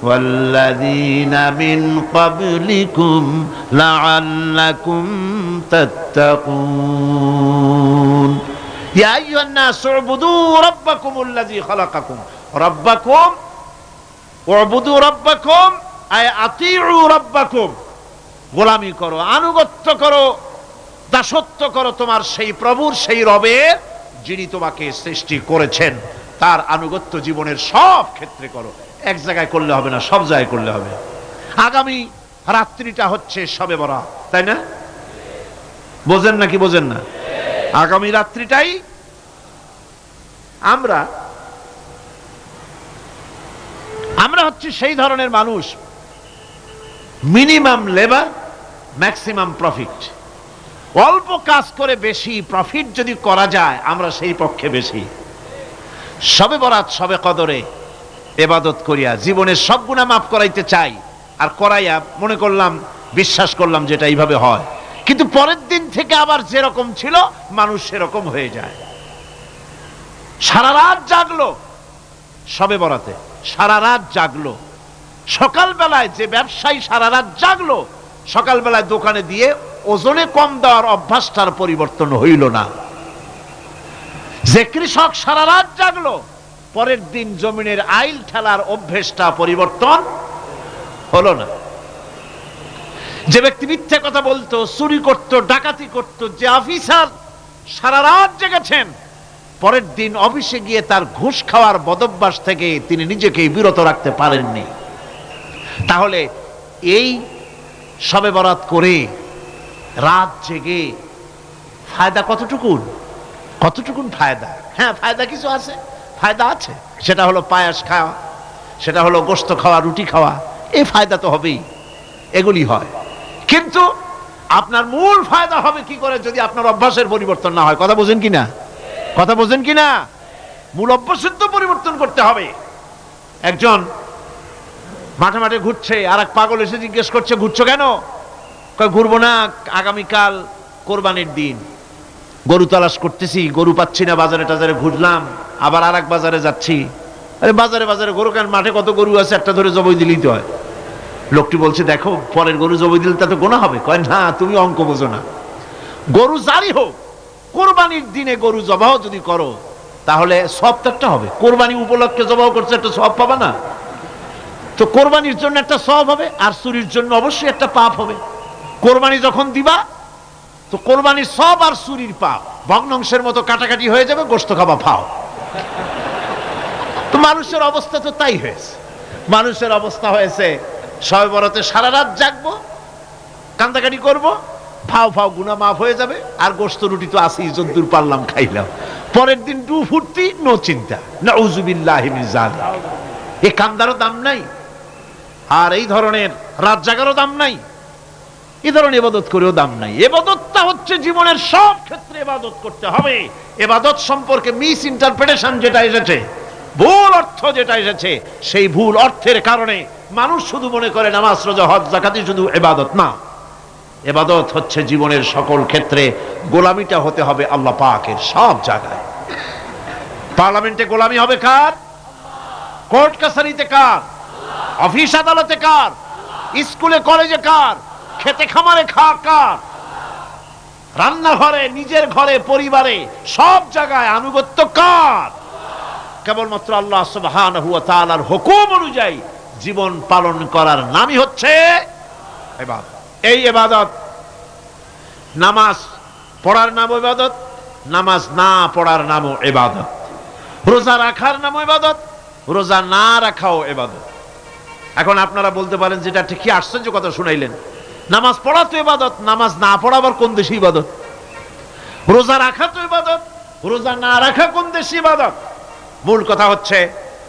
ওয়াল্লাযীনা মিন ক্বাবলিকুম লাআল্লাকুম তাত্তাকুন। ইয়া আইয়ুহান নাসু উবুদু রাব্বাকুমুল্লাযী খালাকাকুম। রাব্বাকুম উবুদু রাব্বাকুম আই আতিউ রাব্বাকুম। গোলামি করো, আনুগত্য করো, দাসত্ব করো তোমার সেই প্রভুর, সেই রবের যিনি তোমাকে সৃষ্টি করেছেন। তার আনুগত্য জীবনের সব ক্ষেত্রে করো। এক জায়গায় করলে হবে না, সব জায়গায় করলে হবে। আগামী রাত্রিটা হচ্ছে শবে বরাত, তাই না? বোঝেন নাকি বোঝেন না? আগামী রাত্রিটাই আমরা হচ্ছে সেই ধরনের মানুষ, মিনিমাম লেবার ম্যাক্সিমাম প্রফিট। অল্প কাজ করে বেশি প্রফিট যদি করা যায় আমরা সেই পক্ষে বেশি। শবে বরাত শবে কদরে ইবাদত করিয়া জীবনের সব গুনাহ মাফ করাইতে চাই, আর করাইয়া মনে করলাম, বিশ্বাস করলাম যেটা এইভাবে হয়, কিন্তু পরের দিন থেকে আবার যেরকম ছিল মানুষ সেরকম হয়ে যায়। সারা রাত জাগলো শবে বরাতে, সারা রাত জাগলো। সকালবেলায় যে ব্যবসায়ী সারা রাত জাগলো, সকালবেলায় দোকানে দিয়ে ওজনে কম দেওয়ার অভ্যাসটার পরিবর্তন হইল না। যে কৃষক সারা রাত জাগলো, পরের দিন জমিনের আইল ঠেলার অভ্যেসটা পরিবর্তন হলো না। যে ব্যক্তি মিথ্যে কথা বলতো, চুরি করত, ডাকাতি করত, যে অফিসার সারা রাত জেগেছেন, পরের দিন অফিসে গিয়ে তার ঘুষ খাওয়ার বদভ্যাস থেকে তিনি নিজেকে বিরত রাখতে পারেননি। তাহলে এই শবে বরাত করে রাত জেগে ফায়দা কতটুকুন ফায়দা? হ্যাঁ, ফায়দা কিছু আছে, ফায়দা আছে। সেটা হলো পায়াস খাওয়া, সেটা হলো গোশত খাওয়া, রুটি খাওয়া, এই ফায়দা তো হবেই, এগুলি হয়। কিন্তু আপনার মূল ফায়দা হবে কি করে যদি আপনার অভ্যাসের পরিবর্তন না হয়? কথা বোঝেন কিনা? কথা বোঝেন কিনা? মূল অভ্যাসের তো পরিবর্তন করতে হবে। একজন মাঠে মাঠে ঘুরছে, আর এক পাগল এসে জিজ্ঞেস করছে ঘুরছো কেন? কয় ঘুরবো না, আগামীকাল কোরবানির দিন, গরু তালাশ করতেছি, গরু পাচ্ছি না, বাজারে টাজারে ঘুরলাম, আবার আর এক বাজারে যাচ্ছি। আরে বাজারে বাজারে গরু কেন? মাঠে কত গরু আছে, একটা ধরে জবাই দিলেই তো হয়। লোকটি বলছে দেখো পরের গরু জবাই দিলে তা তো গোনা হবে। কয় না, তুমি অঙ্ক বোঝো না। গরু জারি হোক, কোরবানির দিনে গরু জবাহ যদি করো তাহলে সবটা হবে। কোরবানি উপলক্ষে জবাহ করছে, একটা সব পাবা না? তো কোরবানির জন্য একটা সব হবে, আর চুরির জন্য অবশ্যই একটা পাপ হবে। কোরবানি যখন দিবা তো কোরবানির সব আর চুরির পাপ ভগ্নাংশের মতো কাটাকাটি হয়ে যাবে, গোশত খাবা ফাও। তো মানুষের অবস্থা তো তাই হয়েছে। মানুষের অবস্থা হয়েছে শবে বরাতে সারা রাত জাগবো, কান্দাকাটি করবো, ফাও ফাও গুনাহ মাফ হয়ে যাবে, আর গোশত রুটি তো আসি, যদ্দুর পারলাম খাইলাম। পরের দিন ডু ফুর্তি, নো চিন্তা। নাউযুবিল্লাহি মিন যালিক। এই কান্দারও দাম নাই, আর এই ধরনের রাত জাগারও দাম নাই, এই ধরনের ইবাদত করেও দাম নাই। ইবাদতটা হচ্ছে জীবনের সব ক্ষেত্রে ইবাদত করতে হবে। ইবাদত সম্পর্কে মিস ইন্টারপ্রিটেশন যেটা এসেছে, ভুল অর্থ যেটা এসেছে, সেই ভুল অর্থের কারণে মানুষ শুধু মনে করে নামাজ, রোজা, হজ, যাকাতই শুধু ইবাদত না। ইবাদত হচ্ছে জীবনের সকল ক্ষেত্রে। গোলামিটা হতে হবে আল্লাহ পাকের সব জায়গায়। পার্লামেন্টে গোলামি হবে কার? কোর্ট কাছারিতে কার? অফিস আদালতে কার? স্কুলে কলেজে কার? খেতে খামারে কার? রান্নাঘরে, নিজের ঘরে, পরিবারে, সব জায়গায় আনুগত্য কার? কেবলমাত্র আল্লাহ সুবহানাহু ওয়া তাআলার হুকুম অনুযায়ী জীবন পালন করার নামই হচ্ছে ইবাদত। এই ইবাদত, নামাজ পড়ার নাম ইবাদত, নামাজ না পড়ার নামও ইবাদত। রোজা রাখার নাম ইবাদত, রোজা না রাখাও ইবাদত। এখন আপনারা বলতে পারেন যেটা ঠিক কি আশ্চর্য কথা শুনাইলেন, নামাজ পড়া তো ইবাদত, নামাজ না পড়া আবার কোন দেশে ইবাদত? রোজা রাখা তো ইবাদত, রোজা না রাখা কোন দেশে ইবাদত? মূল কথা হচ্ছে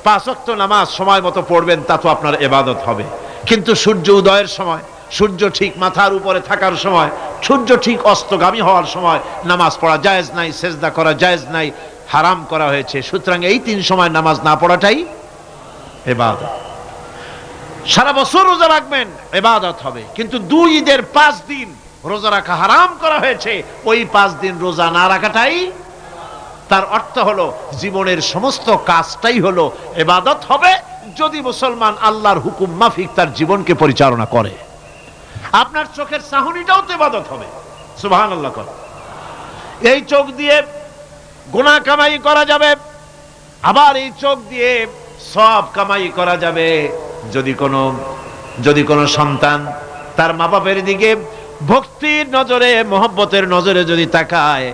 5 ওয়াক্ত নামাজ সময় মতো পড়বেন, তা তো আপনার ইবাদত হবে। কিন্তু সূর্য উদয়ের সময় সূর্য ঠিক মাথার উপরে থাকার সময়, সূর্য ঠিক অস্তগামী হওয়ার সময় নামাজ পড়া জায়েজ নাই, সেজদা করা জায়েজ নাই, হারাম করা হয়েছে। সুতরাং এই 3 সময় নামাজ না পড়াটাই ইবাদত। সারা বছর রোজা রাখবেন, ইবাদত হবে, কিন্তু 2 ঈদের 5 দিন রোজা রাখা হারাম করা হয়েছে, ওই 5 দিন রোজা না রাখাটাই, তার অর্থ হলো জীবনের সমস্ত কাজটাই হলো ইবাদত হবে, যদি মুসলমান আল্লাহর হুকুম মাফিক তার জীবনকে পরিচালনা করে। আপনার চোখের চাহনিটাও তো ইবাদত হবে, সুবহানাল্লাহ। এই চোখ দিয়ে গুনাহ কামাই করা যাবে, আবার এই চোখ দিয়ে সওয়াব কামাই করা যাবে। যদি কোনো সন্তান তার মা বাপের দিকে ভক্তির নজরে, মহব্বতের নজরে যদি তাকায়,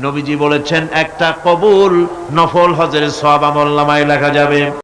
নবীজি বলেছেন একটা কবুল নফল হজের সওয়াব আমলনামায় লেখা যাবে।